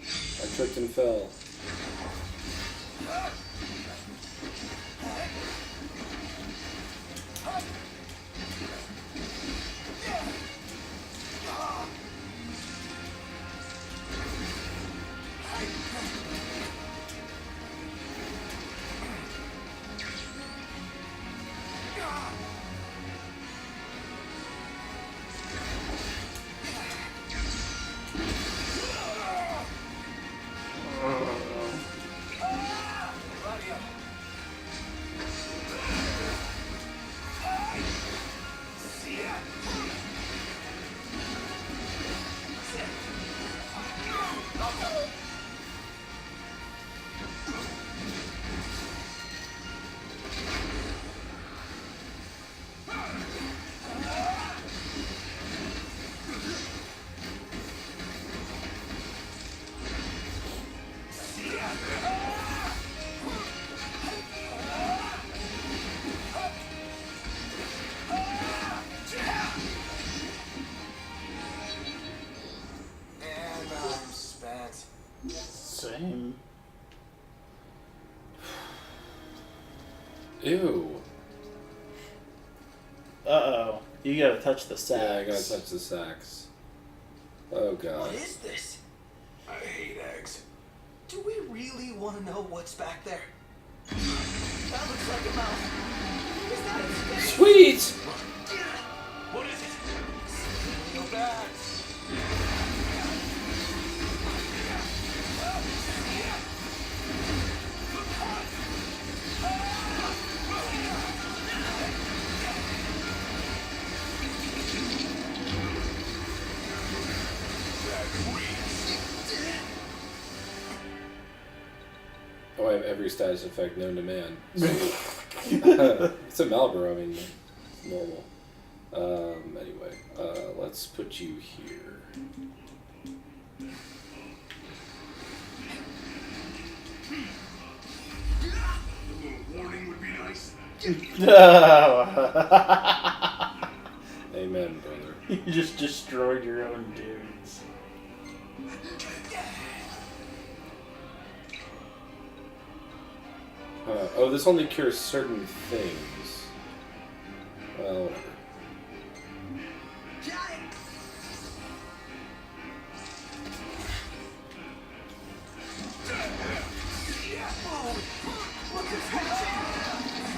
I tripped and fell. And I'm spent. Same. Ew. Uh-oh. You gotta touch the sacks. Yeah, I gotta touch the sacks. Oh god. What is this? I hate eggs. Do we really want to know what's back there? That looks like a mouth. Is that a snake? Sweet! What is it? Real bad. Oh, I have every status effect known to man. It's a Malboro, I mean, it's normal. Anyway, let's put you here. A little warning would be nice. Amen, brother. You just destroyed your own dudes. Oh, this only cures certain things. Well, whatever.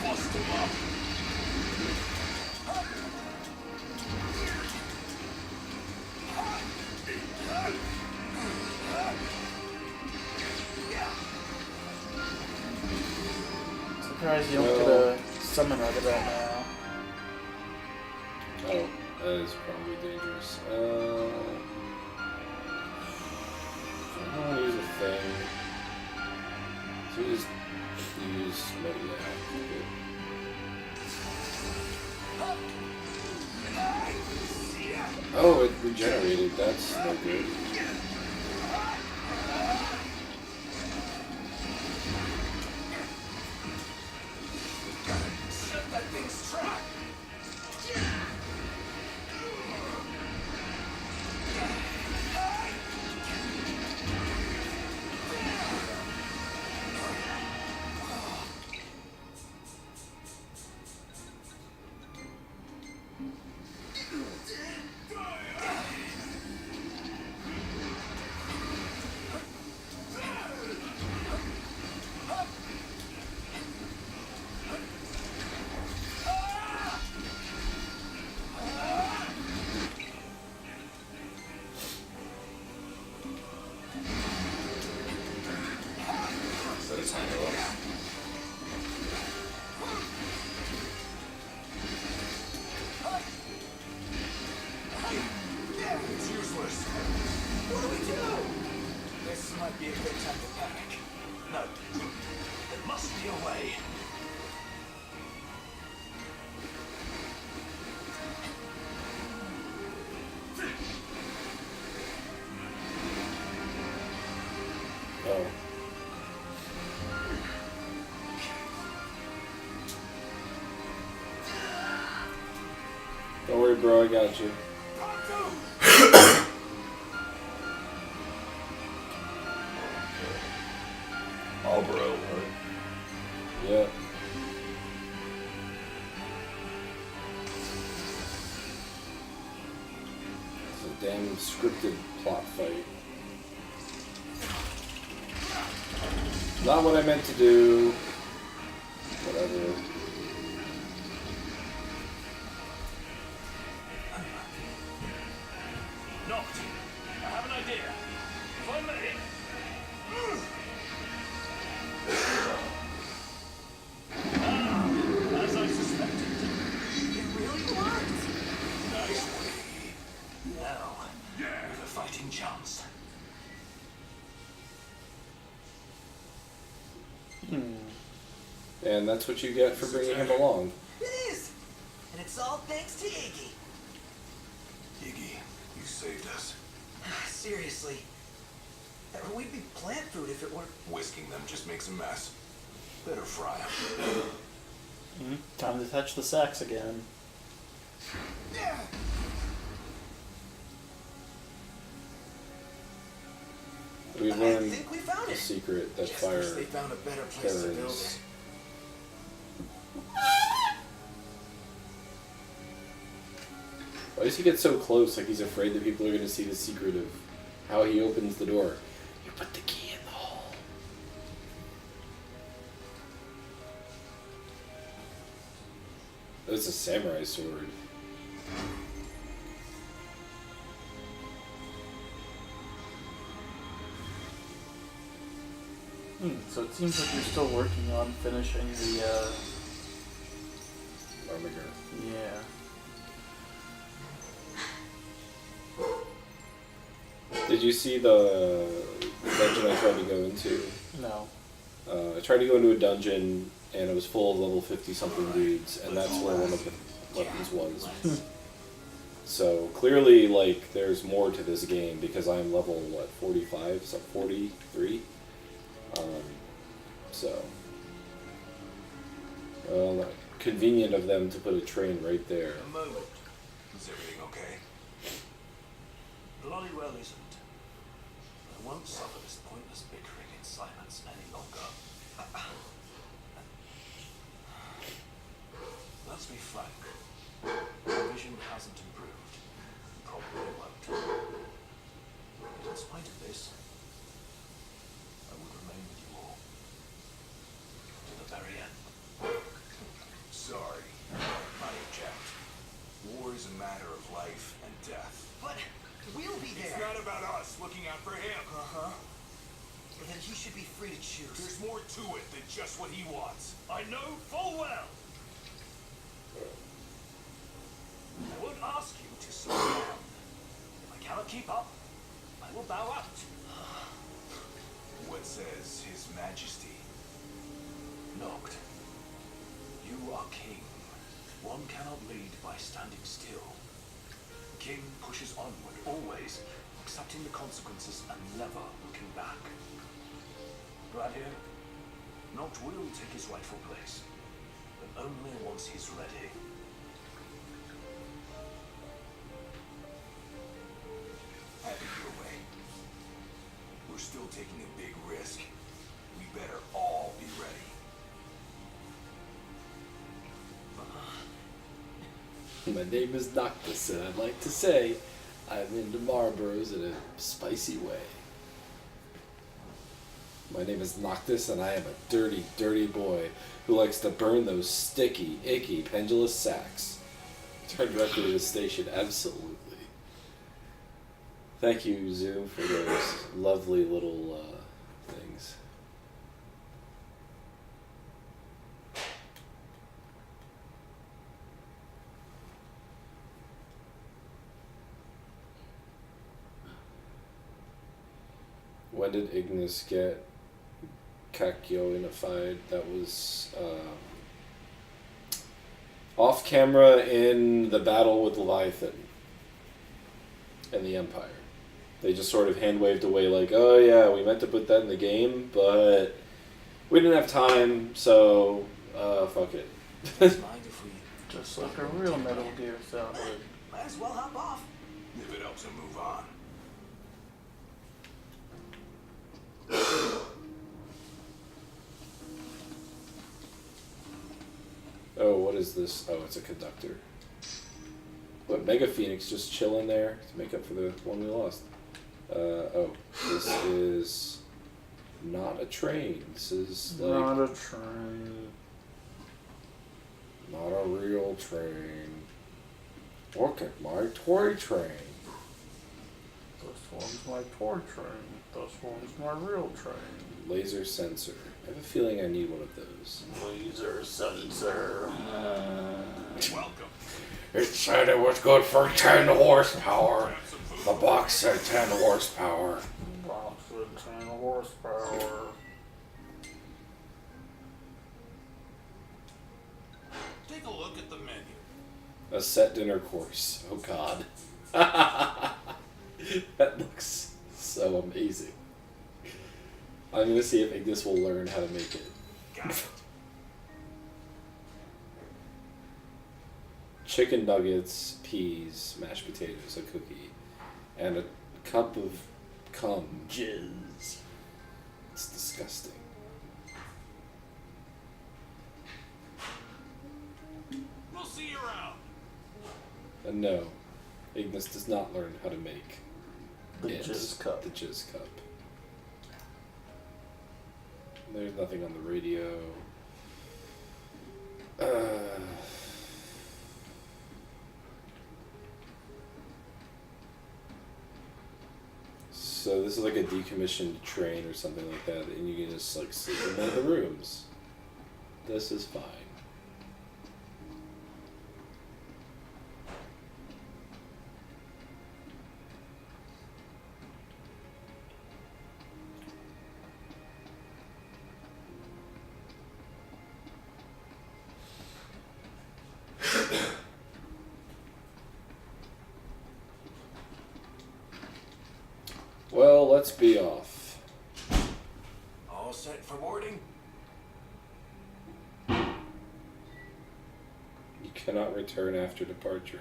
Bust him up. Surprised you don't get a summon out of that now. Oh, that is probably dangerous. I don't want to use a thing. So we just use Oh, it regenerated. That's no good. Set that thing's trap. It's useless. What do we do? This might be a good time to panic. No, there must be a way. Oh. Don't worry, bro. I got you. Oh, bro. Yeah. It's a damn scripted plot fight. Not what I meant to do. Whatever. Knocked. I have an idea. If I may. As I suspected. It really worked! Nicely. Now, with a fighting chance. And that's what you get for bringing him along. It is! And it's all thanks to Iggy. Iggy, you saved us. Seriously. We'd be plant food if it weren't. Whisking them just makes a mess. Better fry them. Time to touch the sacks again. We've I learned think we found the it. secret that Just fire wish they found a better place to build burns. it. Why does he get so close? Like he's afraid that people are going to see the secret of how he opens the door. You put the key in the hole. It's a samurai sword. So it seems like you're still working on finishing the, Armiger. yeah. Did you see the dungeon I tried to go into? No. I tried to go into a dungeon, and it was full of level 50-something dudes, and that's where one of the weapons was. So clearly, like, there's more to this game because I'm level, what, 45? So 43? So, well, convenient of them to put a train right there. A moment. Is everything okay? Bloody well isn't. I won't suffer this pointless bickering in silence any longer. Let's be frank. My vision hasn't improved. Probably won't. But in spite of this, I would remain with you all. To the very end. Sorry, I object. War is a matter of life and death. But we'll be It's there. not about us looking out for him. Uh-huh. Well, then he should be free to choose. There's more to it than just what he wants. I know full well. I won't ask you to slow down. If I cannot keep up, I will bow out. What says His Majesty? Noct, you are king. One cannot lead by standing still. King pushes onward, always accepting the consequences and never looking back. Right here, Noct will take his rightful place, but only once he's ready. Have it your way. We're still taking a big risk. We better all be ready. My name is Noctis, and I'd like to say I'm into Marlboros in a spicy way. My name is Noctis, and I am a dirty, dirty boy who likes to burn those sticky, icky, pendulous sacks. Turn directly to the station, absolutely. Thank you, Zoom, for those lovely little things. When did Ignis get Kakyoinified? That was off camera in the battle with Leviathan and the Empire. They just sort of hand waved away like, oh yeah, we meant to put that in the game, but we didn't have time, so fuck it. Mind if we Just like a real Metal Gear Solid. Might as well hop off. If it helps him move on. Oh, what is this? Oh, it's a conductor. What, Mega Phoenix just chilling there to make up for the one we lost? Oh, this is not a train. This is like Not a train. not a real train. Look at my toy train. This one's my toy train. This one's my real train. Laser sensor. I have a feeling I need one of those. Laser sensor. Welcome. It said it was good for 10 horsepower. The box said 10 horsepower. Box with 10 horsepower. take a look at the menu? A set dinner course. Oh god. That looks so amazing. I'm gonna see if Ignis will learn how to make it. Got it. Chicken nuggets, peas, mashed potatoes, a cookie, and a cup of cum. Jizz. It's disgusting. We'll see you around. And no, Ignis does not learn how to make The it, jizz cup. The jizz cup. There's nothing on the radio. So this is like a decommissioned train or something like that, and you can just like sleep in one of the rooms. This is fine. let's be off. All set for boarding? You cannot return after departure.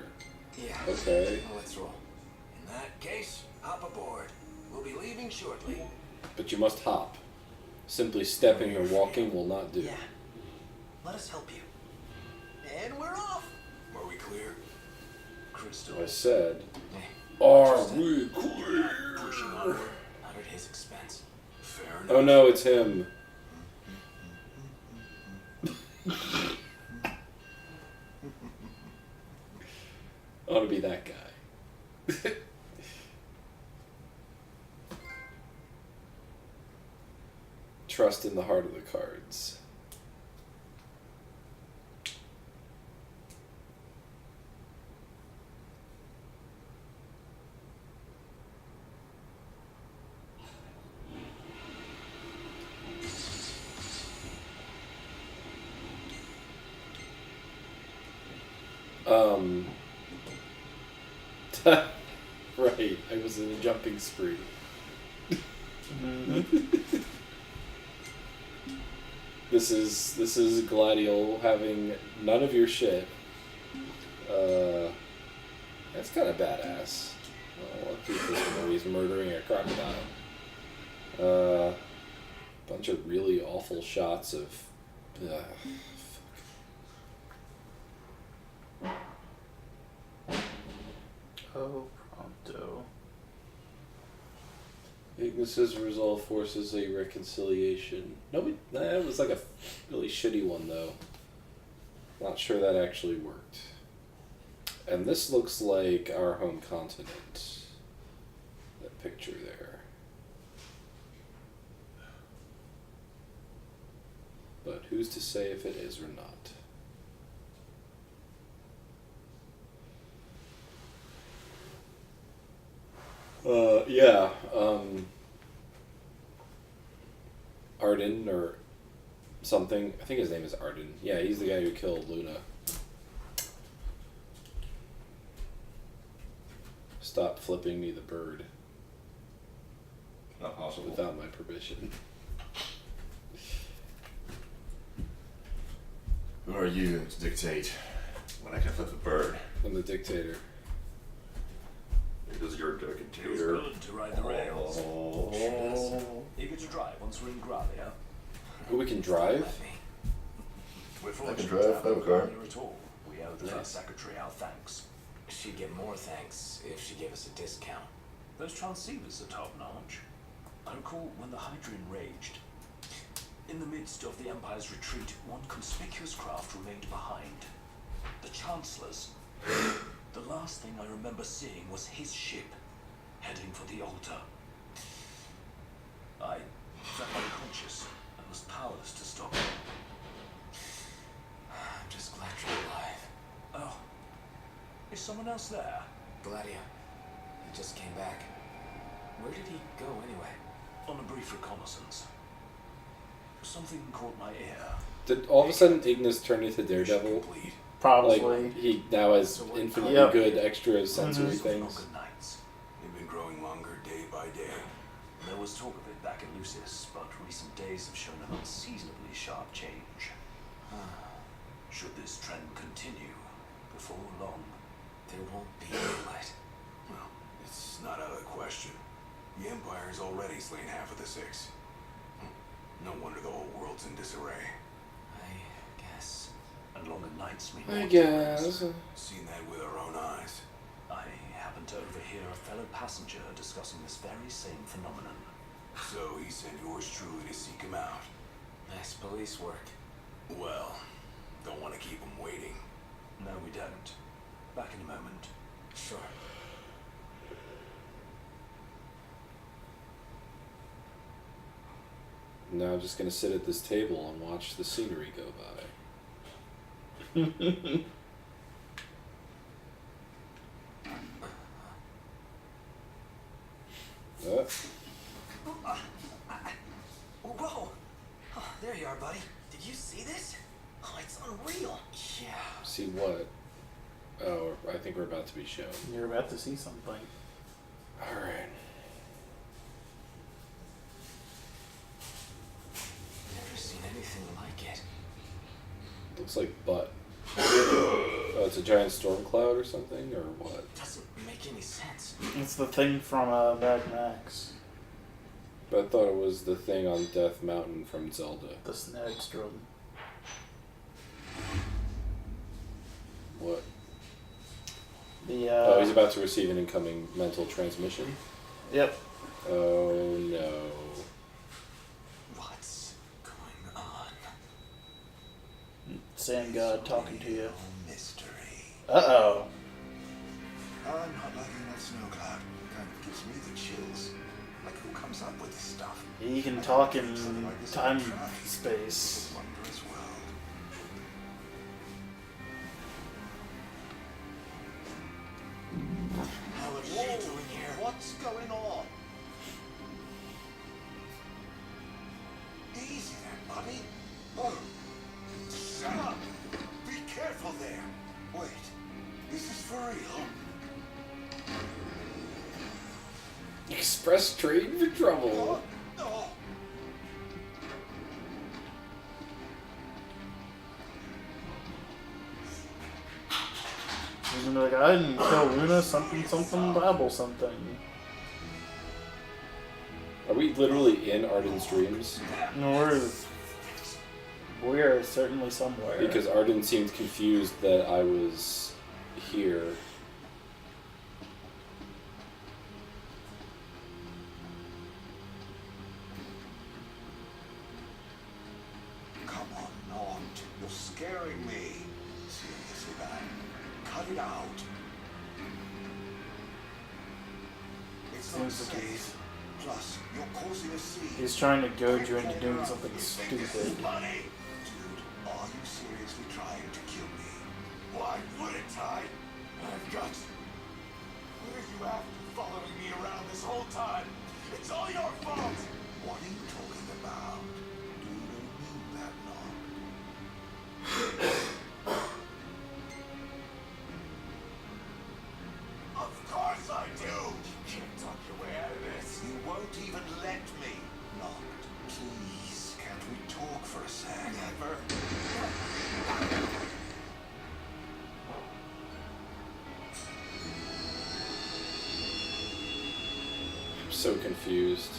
Yeah. Okay. Well, let's roll. In that case, hop aboard. We'll be leaving shortly. But you must hop. Simply stepping or walking will not do. Yeah. Let us help you. And we're off. Are we clear? Crystal. I said, Hey, are just we clear? pushing onward, not at his expense. Fair enough. Oh no, it's him. I want to be that guy. Trust in the heart of the cards. Right, I was in a jumping spree. This is Gladiol having none of your shit. That's kind of badass. I'll keep this one where he's murdering a crocodile. Bunch of really awful shots of. Oh, pronto. Ignis's resolve forces a reconciliation. No, that was like a really shitty one though. Not sure that actually worked. And this looks like our home continent. That picture there. But who's to say if it is or not? Yeah, Arden or something. I think his name is Arden. Yeah, he's the guy who killed Luna. Stop flipping me the bird. Not possible. Without my permission. Who are you to dictate when I can flip the bird? I'm the dictator. Because you're a Feels dictator. good to ride the rails. Yes. Eager to drive once we're in Gralia. Oh, we can drive? We're I fortunate can to drive, have I have a car. here at all. We owe the first secretary our thanks. She'd get more thanks if she gave us a discount. Those transceivers are top-notch. I recall when the Hydrian raged. In the midst of the Empire's retreat, one conspicuous craft remained behind. The Chancellor's. The last thing I remember seeing was his ship, heading for the altar. I felt unconscious and was powerless to stop him. I'm just glad you're alive. Oh, is someone else there? Gladia. He just came back. Where did he go anyway? On a brief reconnaissance. Something caught my ear. Did all of a sudden Ignis turn into Daredevil? Complete. Probably. Like, he now has infinitely Yep. good extra sensory things. Longer nights. They've been growing longer day by day. There was talk of it back in Lucis, but recent days have shown an unseasonably sharp change. Should this trend continue, before long, There won't be daylight. Well, it's not out of the question. The Empire's already slain half of the Six. No wonder the whole world's in disarray. I guess. and longer nights mean I more guess. terrors. Seen that with our own eyes. I happened to overhear a fellow passenger discussing this very same phenomenon. So he sent yours truly to seek him out. Nice police work. Well, don't want to keep him waiting. No, we don't. Back in a moment. Sure. Now I'm just gonna sit at this table and watch the scenery go by. Whoa! Oh, there you are, buddy. Did you see this? Oh, it's unreal. Yeah. See what? Oh, I think we're about to be shown. You're about to see something. Alright. Looks like butt. Oh, it's a giant storm cloud or something, or what? Doesn't make any sense. It's the thing from Mad Max. But I thought it was the thing on Death Mountain from Zelda. The Snagstrom. What? The Oh, he's about to receive an incoming mental transmission? Yep. Oh no. What's going on? Sand God talking to you. Mystery. Uh-oh. I'm not liking that snow cloud. Kind of gives me the chills. Like, who comes up with this stuff? He can talk in time space. Wondrous world. How is she doing here? What's going on? Easy there, buddy. Oh, shut up. Be careful there. Wait, is this for real? Express trade for trouble. No. He's gonna be like, I didn't kill Luna, something, Bible something. Are we literally in Arden's dreams? No, we're certainly somewhere. Because Arden seemed confused that I was here. Come on, Nort. You're scaring me. Seriously, man. Cut it out. It's not Seems like safe. Plus, you're causing a scene. He's trying to goad you into doing something stupid. Dude, are you seriously trying to kill me? Why wouldn't I? I've got... What are you after, following me around this whole time? It's all your fault! What are you talking about? Do you mean that, Of course I do! You can't talk your way out of this. You won't even let me. Noct, please, can't we talk for a sec? Never. I'm so confused.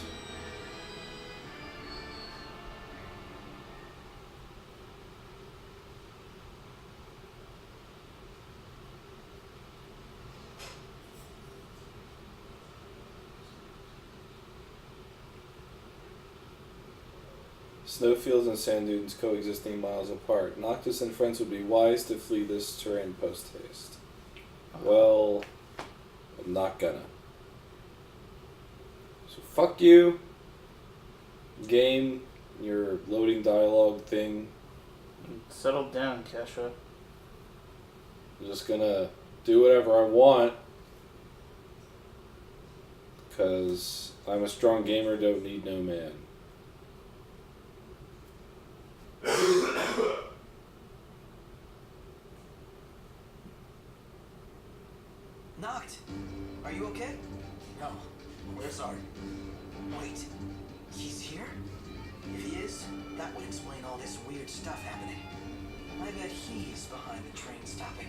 Snowfields and sand dunes coexisting miles apart. Noctis and friends would be wise to flee this terrain post-haste. Well, I'm not gonna. So fuck you, game, your loading dialogue thing. Settle down, Kesha. I'm just gonna do whatever I want. Because I'm a strong gamer, don't need no man. Noct, are you okay? No. Where's Art? Wait, he's here? If he is, that would explain all this weird stuff happening. I bet he's behind the train stopping.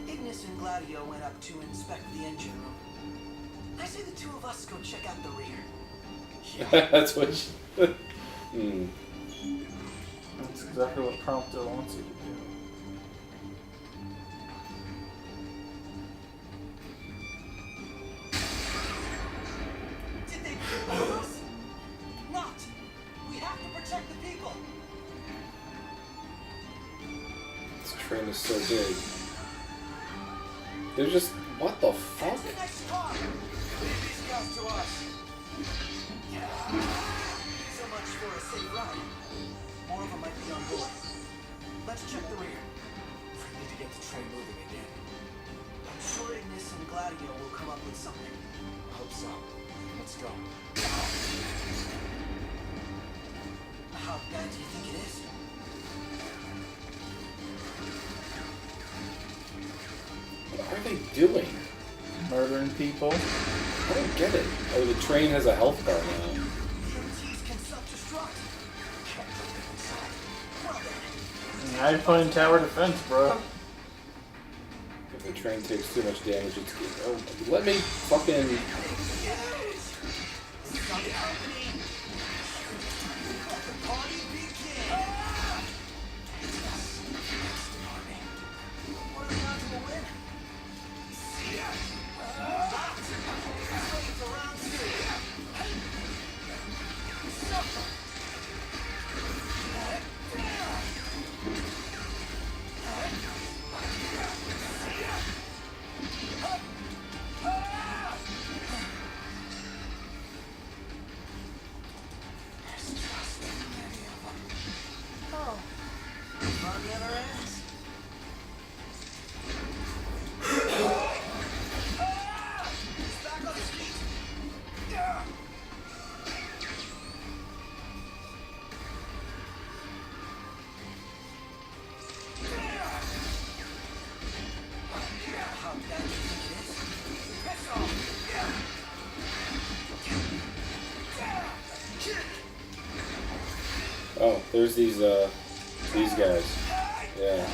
Ignis and Gladio went up to inspect the engine room. I say the two of us go check out the rear. That's what she... That's exactly what Prompto wants you to do. Did they bomb us? Not! We have to protect the people! This train is so big. They're just... What the fuck? That's the next car! Leave these guys to us! So much for a safe ride. More of them might be on board. Let's check the rear. We need to get the train moving again. I'm sure Ignis and Gladio will come up with something. Hope so. Let's go. How bad do you think it is? What are they doing? Murdering people. I don't get it. Oh, the train has a health bar now. EMTs can self-destruct. And Now you're playing tower defense, bro. If the train takes too much damage, it's good. Oh, let me fucking. Oh, there's these guys. Yeah.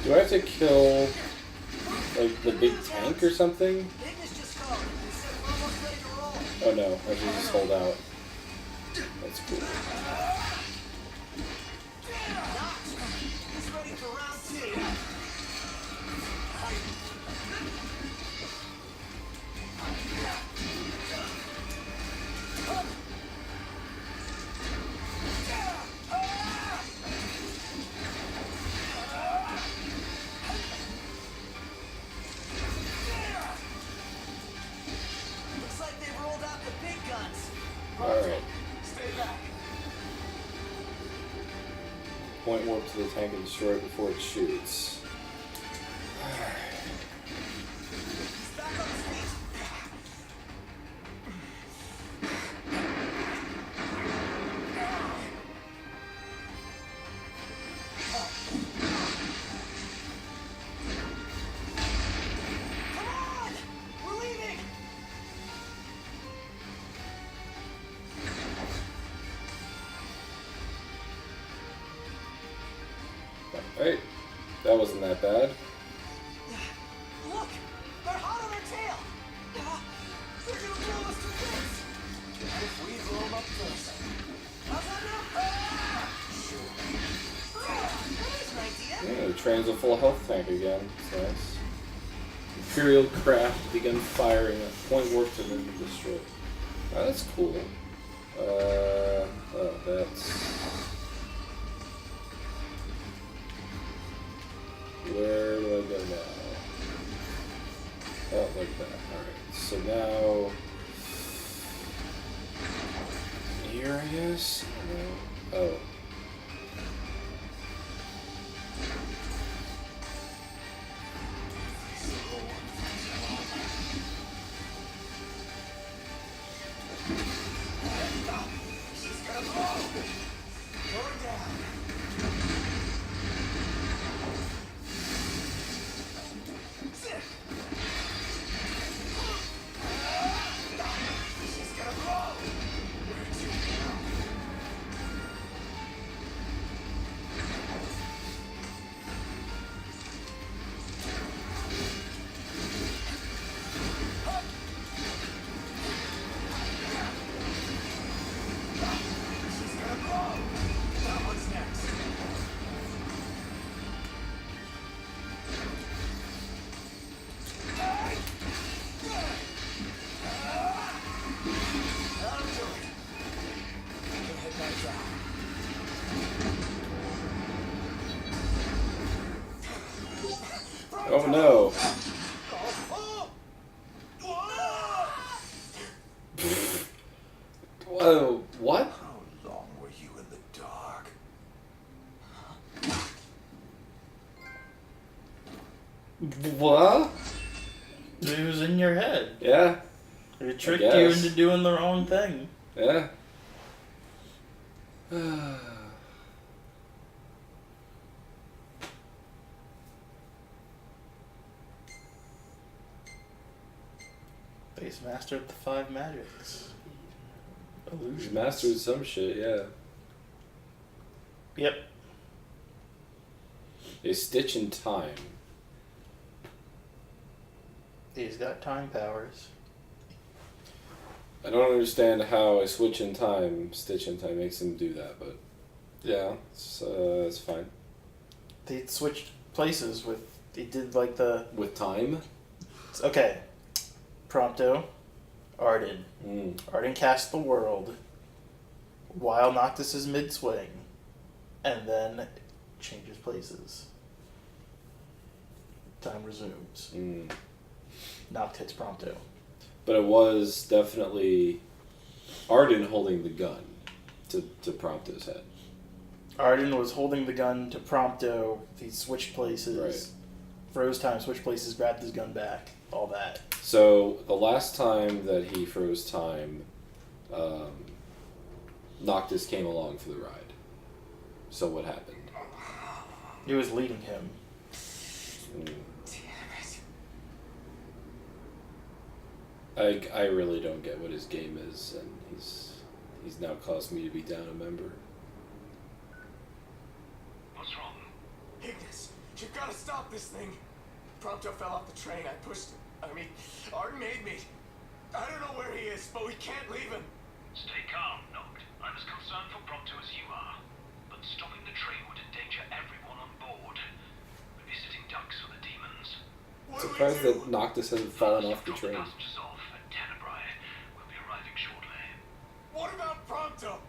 Do I have to kill, like, the big tank or something? Oh no, I should just hold out. That's cool. Alright. Point warp to the tank and destroy it before it shoots. Alright, that wasn't that bad. Look! They're hot on their tail! They're gonna blow us to bits! What if we blow them up first? How's that now? Sure. That is an idea! Yeah, the train's a full health tank again. That's nice. Imperial craft begun firing at point warp to then be destroyed. Oh, that's cool. Oh, that's... Where do I go now? Oh, like that. Alright, so now... Here, I guess? I don't know. Oh. Oh no. Whoa, what? How long were you in the dark? What? It was in your head. Yeah. It tricked you into doing the wrong thing. Yeah. He's mastered the 5 magics. He's Illusion. mastered some shit, yeah. Yep. A stitch in time. He's got time powers. I don't understand how a switch in time, stitch in time, makes him do that, but yeah, it's fine. They switched places with. He did like the. With time? Okay. Prompto. Arden. Mm. Arden cast the world while Noctis is mid swing, and then changes places. Time resumes. Mm. Noct hits Prompto. But it was definitely Arden holding the gun to Prompto's head. Arden was holding the gun to Prompto. He switched places. Right. Froze time, switched places, grabbed his gun back. All that. So the last time that he froze time, Noctis came along for the ride. So what happened? He was leading him. Mm. I really don't get what his game is, and he's now caused me to be down a member. What's wrong? Ignis, you've got to stop this thing. Prompto fell off the train. Arden made me. I don't know where he is, but we can't leave him. Stay calm, Noct. I'm as concerned for Prompto as you are. But stopping the train would endanger everyone on board. We'd be sitting ducks for the demons. Surprised that Noctis hasn't fallen off the Drop the train. passengers off at Tenebrae. We'll be arriving shortly. What about Prompto?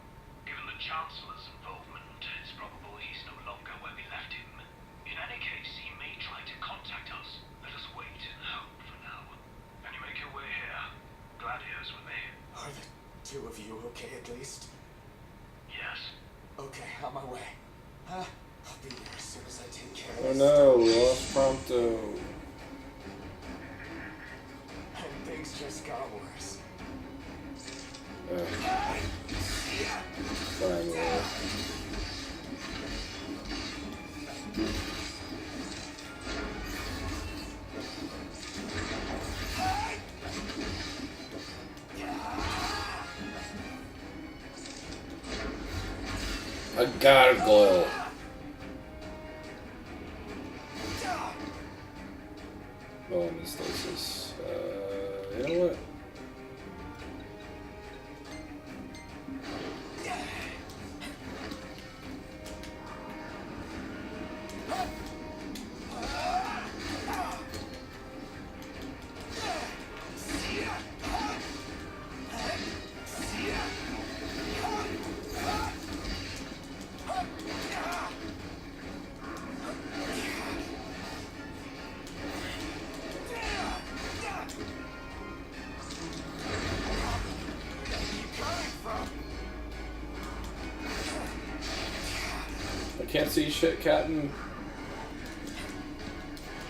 Given the Chancellor's involvement, it's probable he's no longer where we left him. In any case, he may try to contact us. Let us wait and hope for now. Can you make your way here? Gladio's with me. Are the two of you okay at least? Yes. Okay, on my way. I'll be there as soon as I take care of Oh this. no, we lost Prompto. And things just got worse. Fine, well. A gargoyle. Oh, I'm in stasis. You know what? I can't see shit, Captain.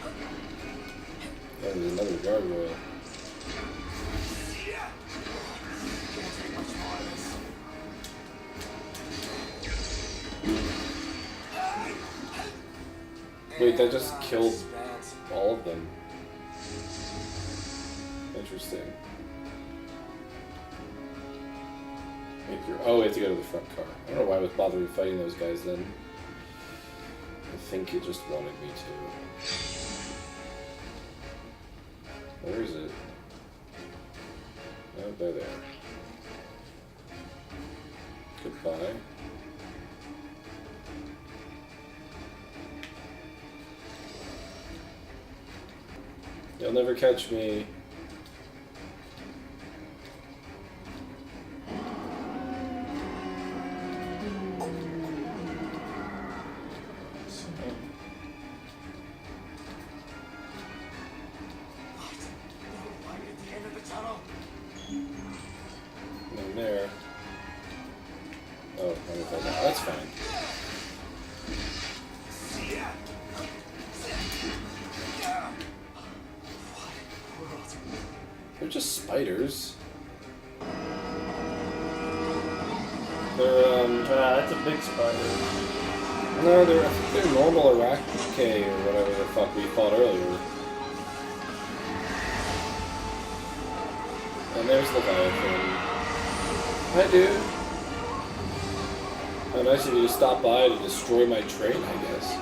Oh, there's another gargoyle. Wait, that just killed all of them. Interesting. Oh, we have to go to the front car. I don't know why I was bothering fighting those guys then. I think it just wanted me to. Where is it? Oh, they're there. Goodbye. You'll never catch me. Oh, let me hold that. That's fine. They're just spiders. They're, That's a big spider. no, I think they're normal Arachne or whatever the fuck we fought earlier. And there's Leviathan. Hi, dude. How nice of you to stop by to destroy my train, I guess.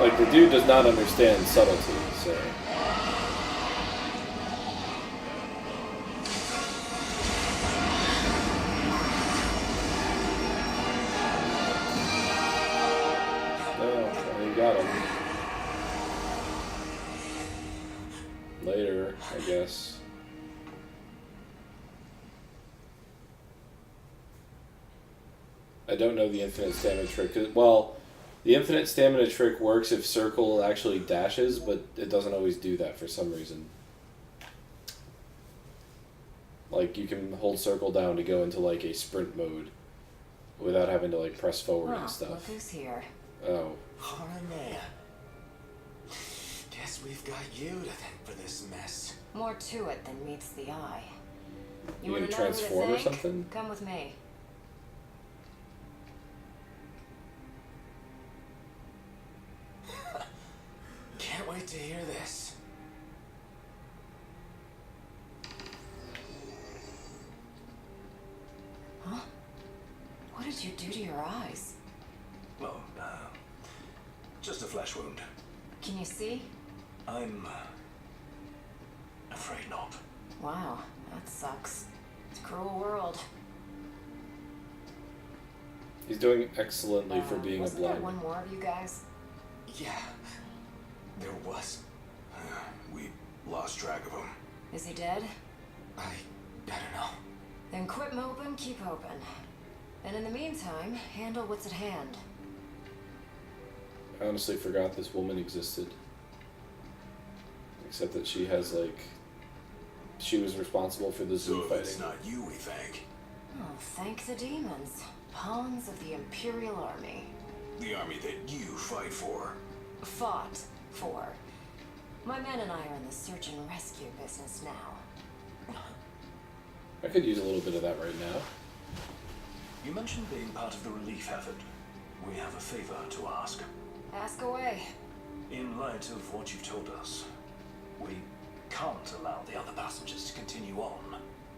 Like, the dude does not understand subtlety, so... Oh, you got him. Later, I guess. I don't know the infinite stamina trick. Well, the infinite stamina trick works if circle actually dashes, but it doesn't always do that for some reason. Like, you can hold circle down to go into, like, a sprint mode without having to, like, press forward and stuff. Look who's here. Oh. Harnea. Guess we've got you to thank for this mess. More to it than meets the eye. You wanna gonna know who to transform or thank? something? Come with me. Can't wait to hear this. Huh? What did you do to your eyes? Well, just a flesh wound. Can you see? I'm afraid not. Wow, that sucks. It's a cruel world. He's doing excellently for being a Wasn't there blind. one more of you guys? Yeah, there was. We lost track of him. Is he dead? I don't know. Then quit moping, keep hoping. And in the meantime, handle what's at hand. I honestly forgot this woman existed. Except that she has, like... She was responsible for the zoo So if fighting. it's not you, we think. Oh, thank the demons. Pawns of the Imperial Army. The army that you fight for. Fought for. My men and I are in the search and rescue business now. I could use a little bit of that right now. You mentioned being part of the relief effort. We have a favor to ask. Ask away. In light of what you've told us, we can't allow the other passengers to continue on.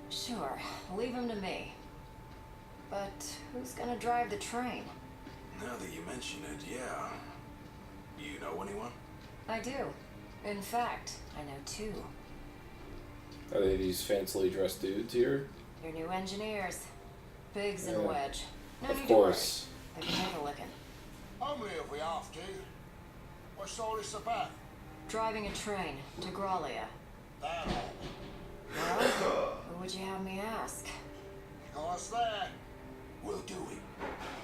Sure, leave him to me. But who's gonna drive the train? Now that you mention it, yeah. You know anyone? I do. In fact, I know two. Are they these fancily dressed dudes here? Your new engineers. Biggs and Yeah. Wedge. No Of need course. to worry. They can take a licking. Only if we have to. What's all this about? Driving a train to Graulia. That all. Well, who would you have me ask? Got us there. We'll do it.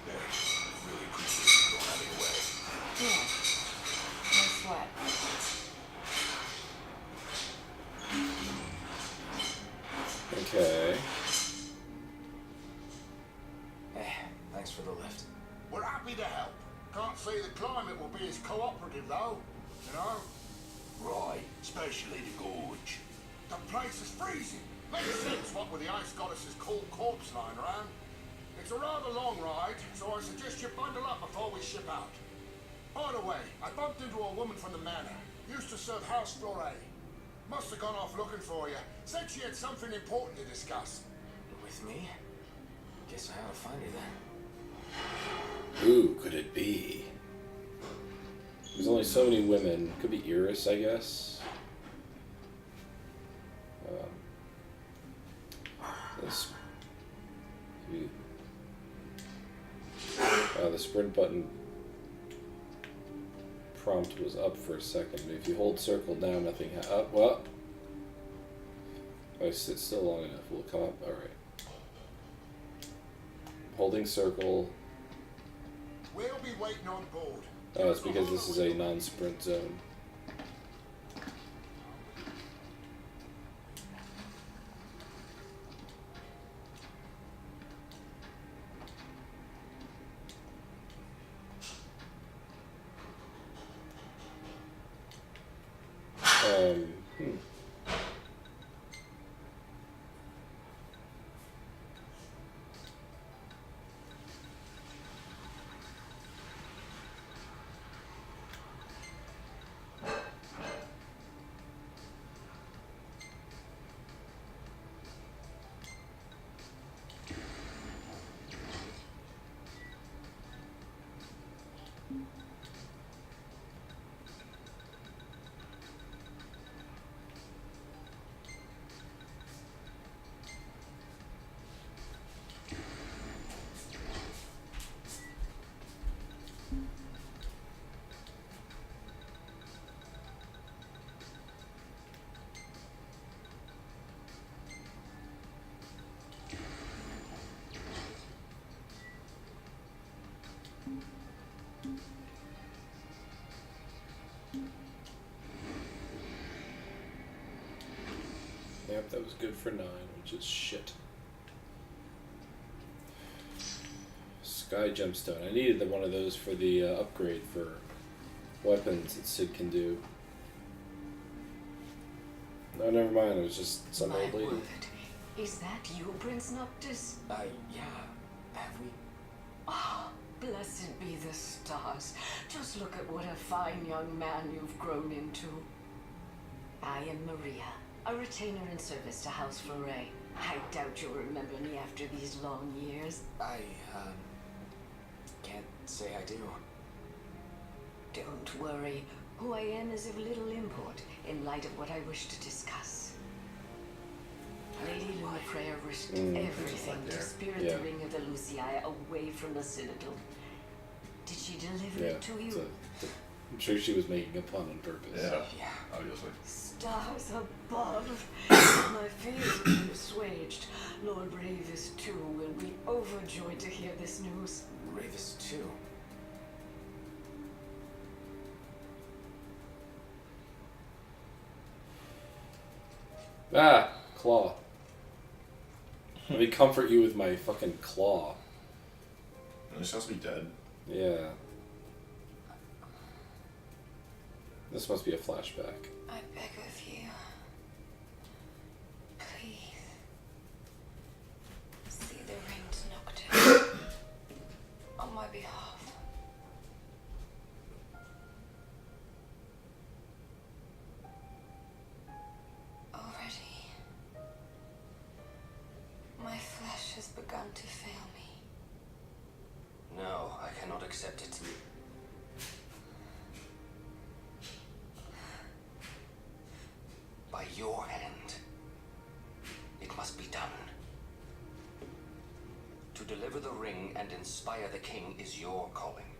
Hey, really appreciate you going out of your way. Yeah. No sweat. Okay. Hey, thanks for the lift. We're happy to help. Can't say the climate will be as cooperative though, you know? Right, especially the gorge. The place is freezing. Makes sense what with the ice goddess's cold corpse lying around. It's a rather long ride, so I suggest you bundle up before we ship out. By the way, I bumped into a woman from the manor. Used to serve House Flore. Must have gone off looking for you. Said she had something important to discuss. With me? Guess I ought to find her then. Who could it be? There's only so many women. Could be Iris, I guess. This. The sprint button prompt was up for a second. If you hold circle down, nothing up. Well, if I sit still long enough, will it come up? All right. Holding circle. We'll be waiting on board. Oh, it's because this is a non-sprint zone. Yep, that was good for 9, which is shit. Sky Gemstone. I needed one of those for the upgrade for weapons that Sid can do. No, never mind. It was just some old lady. Word. Is that you, Prince Noctis? Yeah. Have we? Ah, blessed be the stars. Just look at what a fine young man you've grown into. I am Maria, a retainer in service to House Foray. I doubt you'll remember me after these long years. I, can't say I do. Don't worry. Who I am is of little import in light of what I wish to discuss. Lady Lunafreya risked everything to spirit the ring of the Lucii away from the Citadel. Did she deliver it to you? I'm sure she was making a pun on purpose. Yeah, obviously. Stars above. My fears have been assuaged. Lord Ravis, too, will be overjoyed to hear this news. Ravis, too? Ah, claw. Let me comfort you with my fucking claw. You're supposed to be dead. Yeah. This must be a flashback. I beg of you. Please. See the ring to Noctis. On my behalf. Already. My flesh has begun to fail me. No, I cannot accept it. By your hand. It must be done. To deliver the ring and inspire the king is your calling.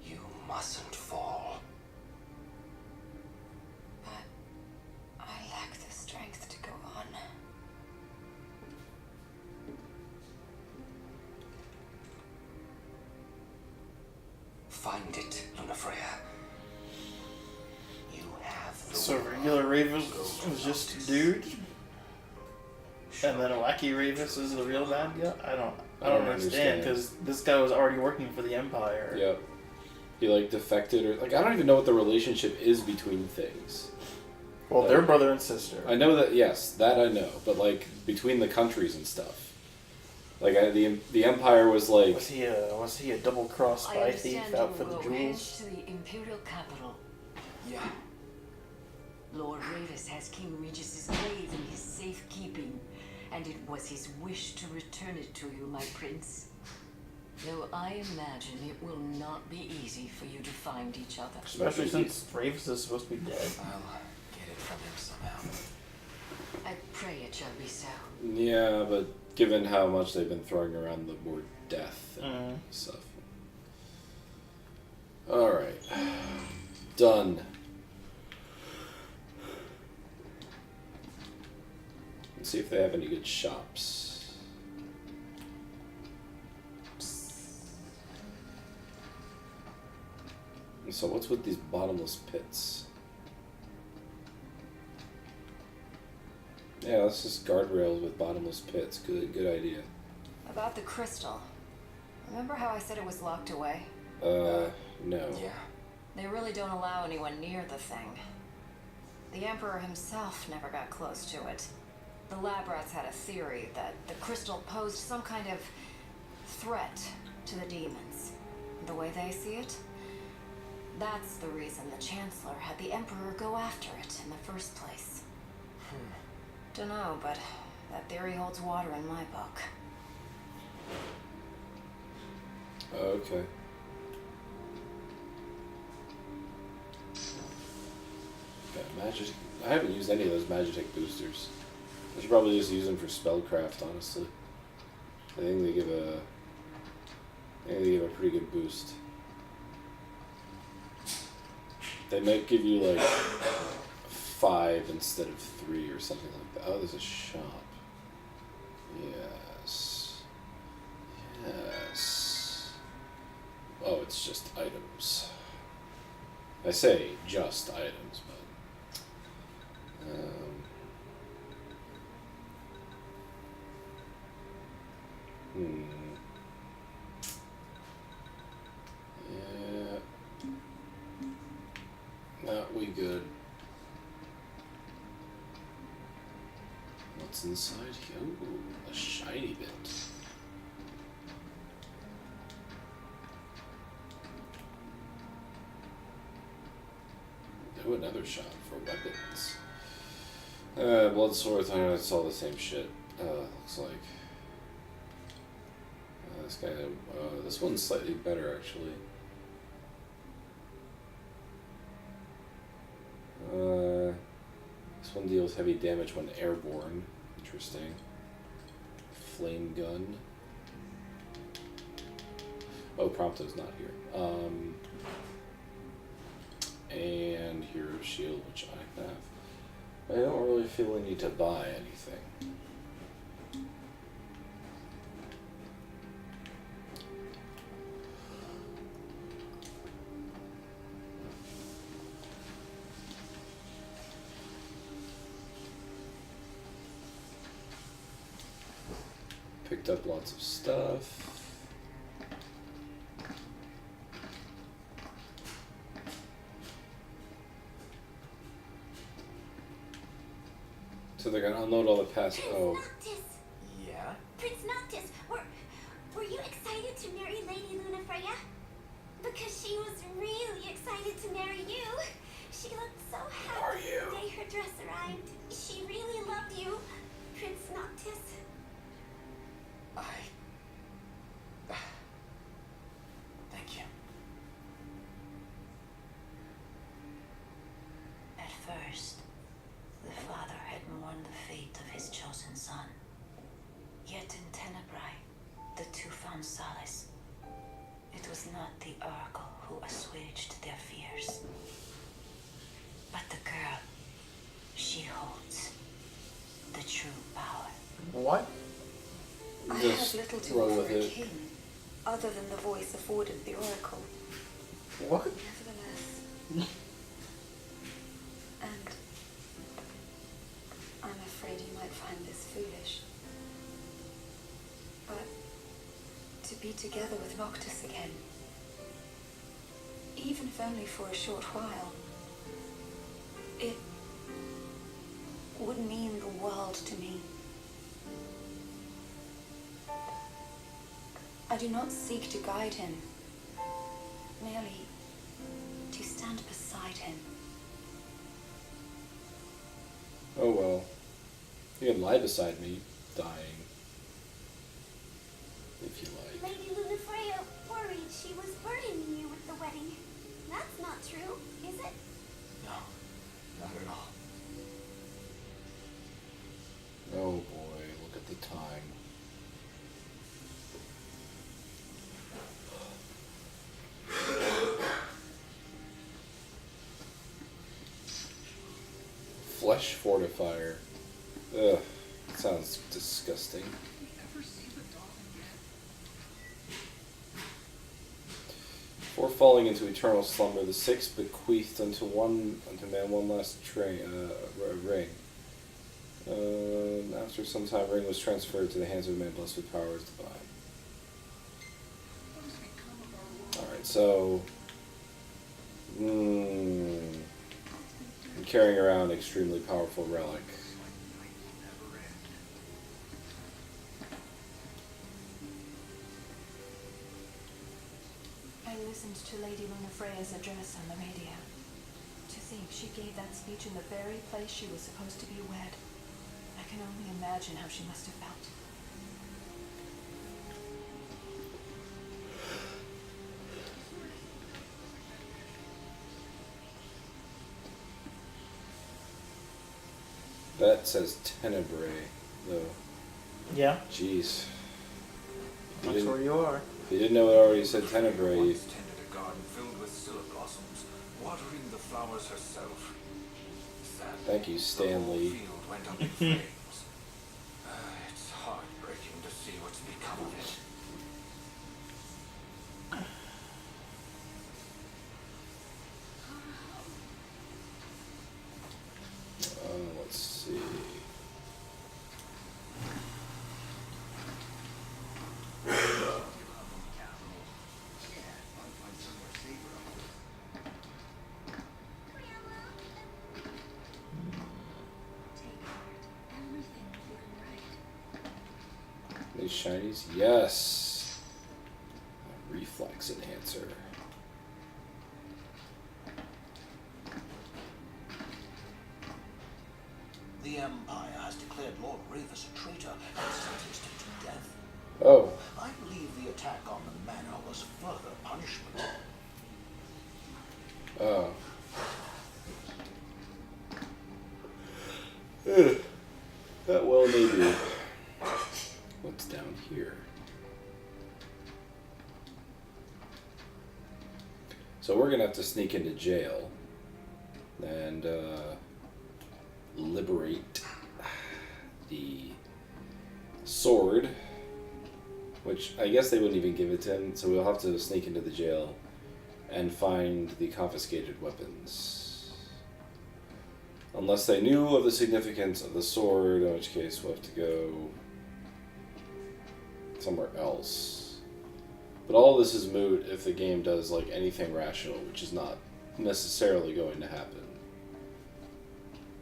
You mustn't fall. But I lack the strength to go on. Find it, Lunafreya. You have the So regular Ravis was just a dude, and then Wacky Ravis is the real bad guy. I don't understand because this guy was already working for the Empire. Yep. He like defected or like I don't even know what the relationship is between things. Well, they're brother and sister. I know that, yes, that I know, but like between the countries and stuff. Like the Empire was like. Was he a double cross spy thief out for the jewels? To the Imperial capital. Yeah. Lord Ravis has King Regis's grave in his safekeeping, and it was his wish to return it to you, my prince. Though I imagine it will not be easy for you to find each other. Especially since Ravis is supposed to be dead. I'll get it from him somehow. I pray it shall be so. Yeah, but given how much they've been throwing around the word death and stuff. Alright. Done. Let's see if they have any good shops. So what's with these bottomless pits? Yeah, let's just guardrails with bottomless pits. Good idea. About the crystal. Remember how I said it was locked away? No. Yeah. They really don't allow anyone near the thing. The Emperor himself never got close to it. The lab rats had a theory that the crystal posed some kind of threat to the demons. The way they see it, that's the reason the Chancellor had the Emperor go after it in the first place. Dunno, but that theory holds water in my book. Okay. Got magic. I haven't used any of those Magitech boosters. I should probably just use them for spellcraft, honestly. I think they give a pretty good boost. They might give you like 5 instead of 3 or something like that. Oh, there's a shop. Yes. Yes. Oh, it's just items. I say just items, but we good? What's inside here? Ooh, a shiny bit. Oh, another shop for weapons. Blood sword, it's all the same shit. Looks like. This guy, this one's slightly better actually. This one deals heavy damage when airborne. Interesting. Flame gun. Oh, Prompto's not here. And Hero Shield, which I have. I don't really feel I need to buy anything. Picked up lots of stuff. So they're gonna unload all the past. Oh. Noctis! Yeah? Prince Noctis, were you excited to marry Lady Lunafreya? Because she was really excited to marry you. She looked so happy the day her dress arrived. She really loved you, Prince Noctis. Thank you. At first, the father had mourned the fate of his chosen son. Yet in Tenebrae, the two found solace. It was not the Oracle who assuaged their fears, but the girl. She holds the true power. What? I have little to offer a king, other than the voice afforded the oracle. What? Nevertheless, and I'm afraid you might find this foolish, but to be together with Noctis again, even if only for a short while, it would mean the world to me. I do not seek to guide him, merely to stand beside him. Oh well. You can lie beside me, dying. If you like. Lady Lunafreya worried she was burdening you with the wedding. That's not true, is it? No, not at all. Oh boy, look at the time. Flesh fortifier. Ugh, sounds disgusting. Before falling into eternal slumber, the six bequeathed unto man one last ring. After some time, ring was transferred to the hands of a man blessed with powers divine. Alright, so I'm carrying around an extremely powerful relic. I listened to Lady Lunafreya's address on the radio. To think she gave that speech in the very place she was supposed to be wed. I can only imagine how she must have felt. That says Tenebrae, though. Yeah. Jeez. That's where you are. If you didn't know it already said Tenebrae. Once tended a garden filled with scilla blossoms, watering the flowers herself. Sadly, Thank you, Stan the whole Lee. field went up in flames. It's heartbreaking to see what's become of it. Let's see. These shinies? Yes! A reflex enhancer. The Empire has declared Lord Revis a traitor and sentenced him to death. Oh. I believe the attack on the manor was further punishment. Oh. That well may be. What's down here? So we're gonna have to sneak into jail and liberate the sword, which I guess they wouldn't even give it to him, so we'll have to sneak into the jail and find the confiscated weapons. Unless they knew of the significance of the sword, in which case we'll have to go somewhere else. But all this is moot if the game does like anything rational, which is not necessarily going to happen.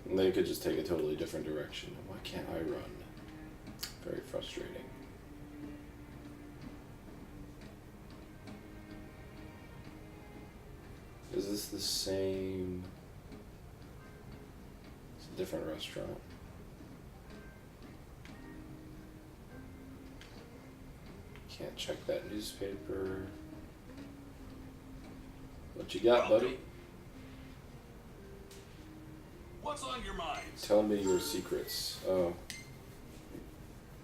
And they could just take a totally different direction. Why can't I run? Very frustrating. Is this the same? It's a different restaurant. Can't check that newspaper. What you got, buddy? What's on your mind? Tell me your secrets. Oh.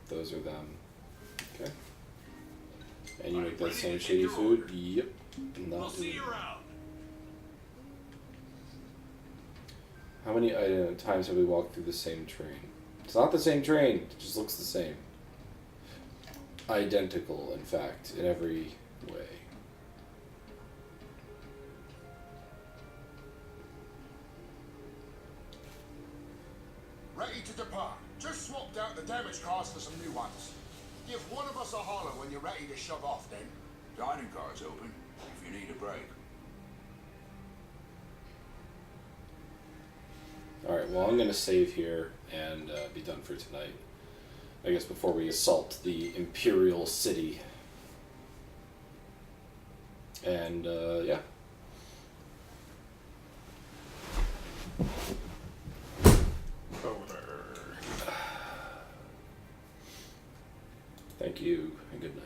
Those are them. Okay. And you make that same shitty food? Yep. We'll see you around. How many times have we walked through the same train? It's not the same train. It just looks the same. Identical, in fact, in every way. Ready to depart. Just swapped out the damaged cars for some new ones. Give one of us a holler when you're ready to shove off then. Dining car's open, if you need a break. Alright, well, I'm going to save here and be done for tonight. I guess before we assault the Imperial City. And, yeah. Thank you.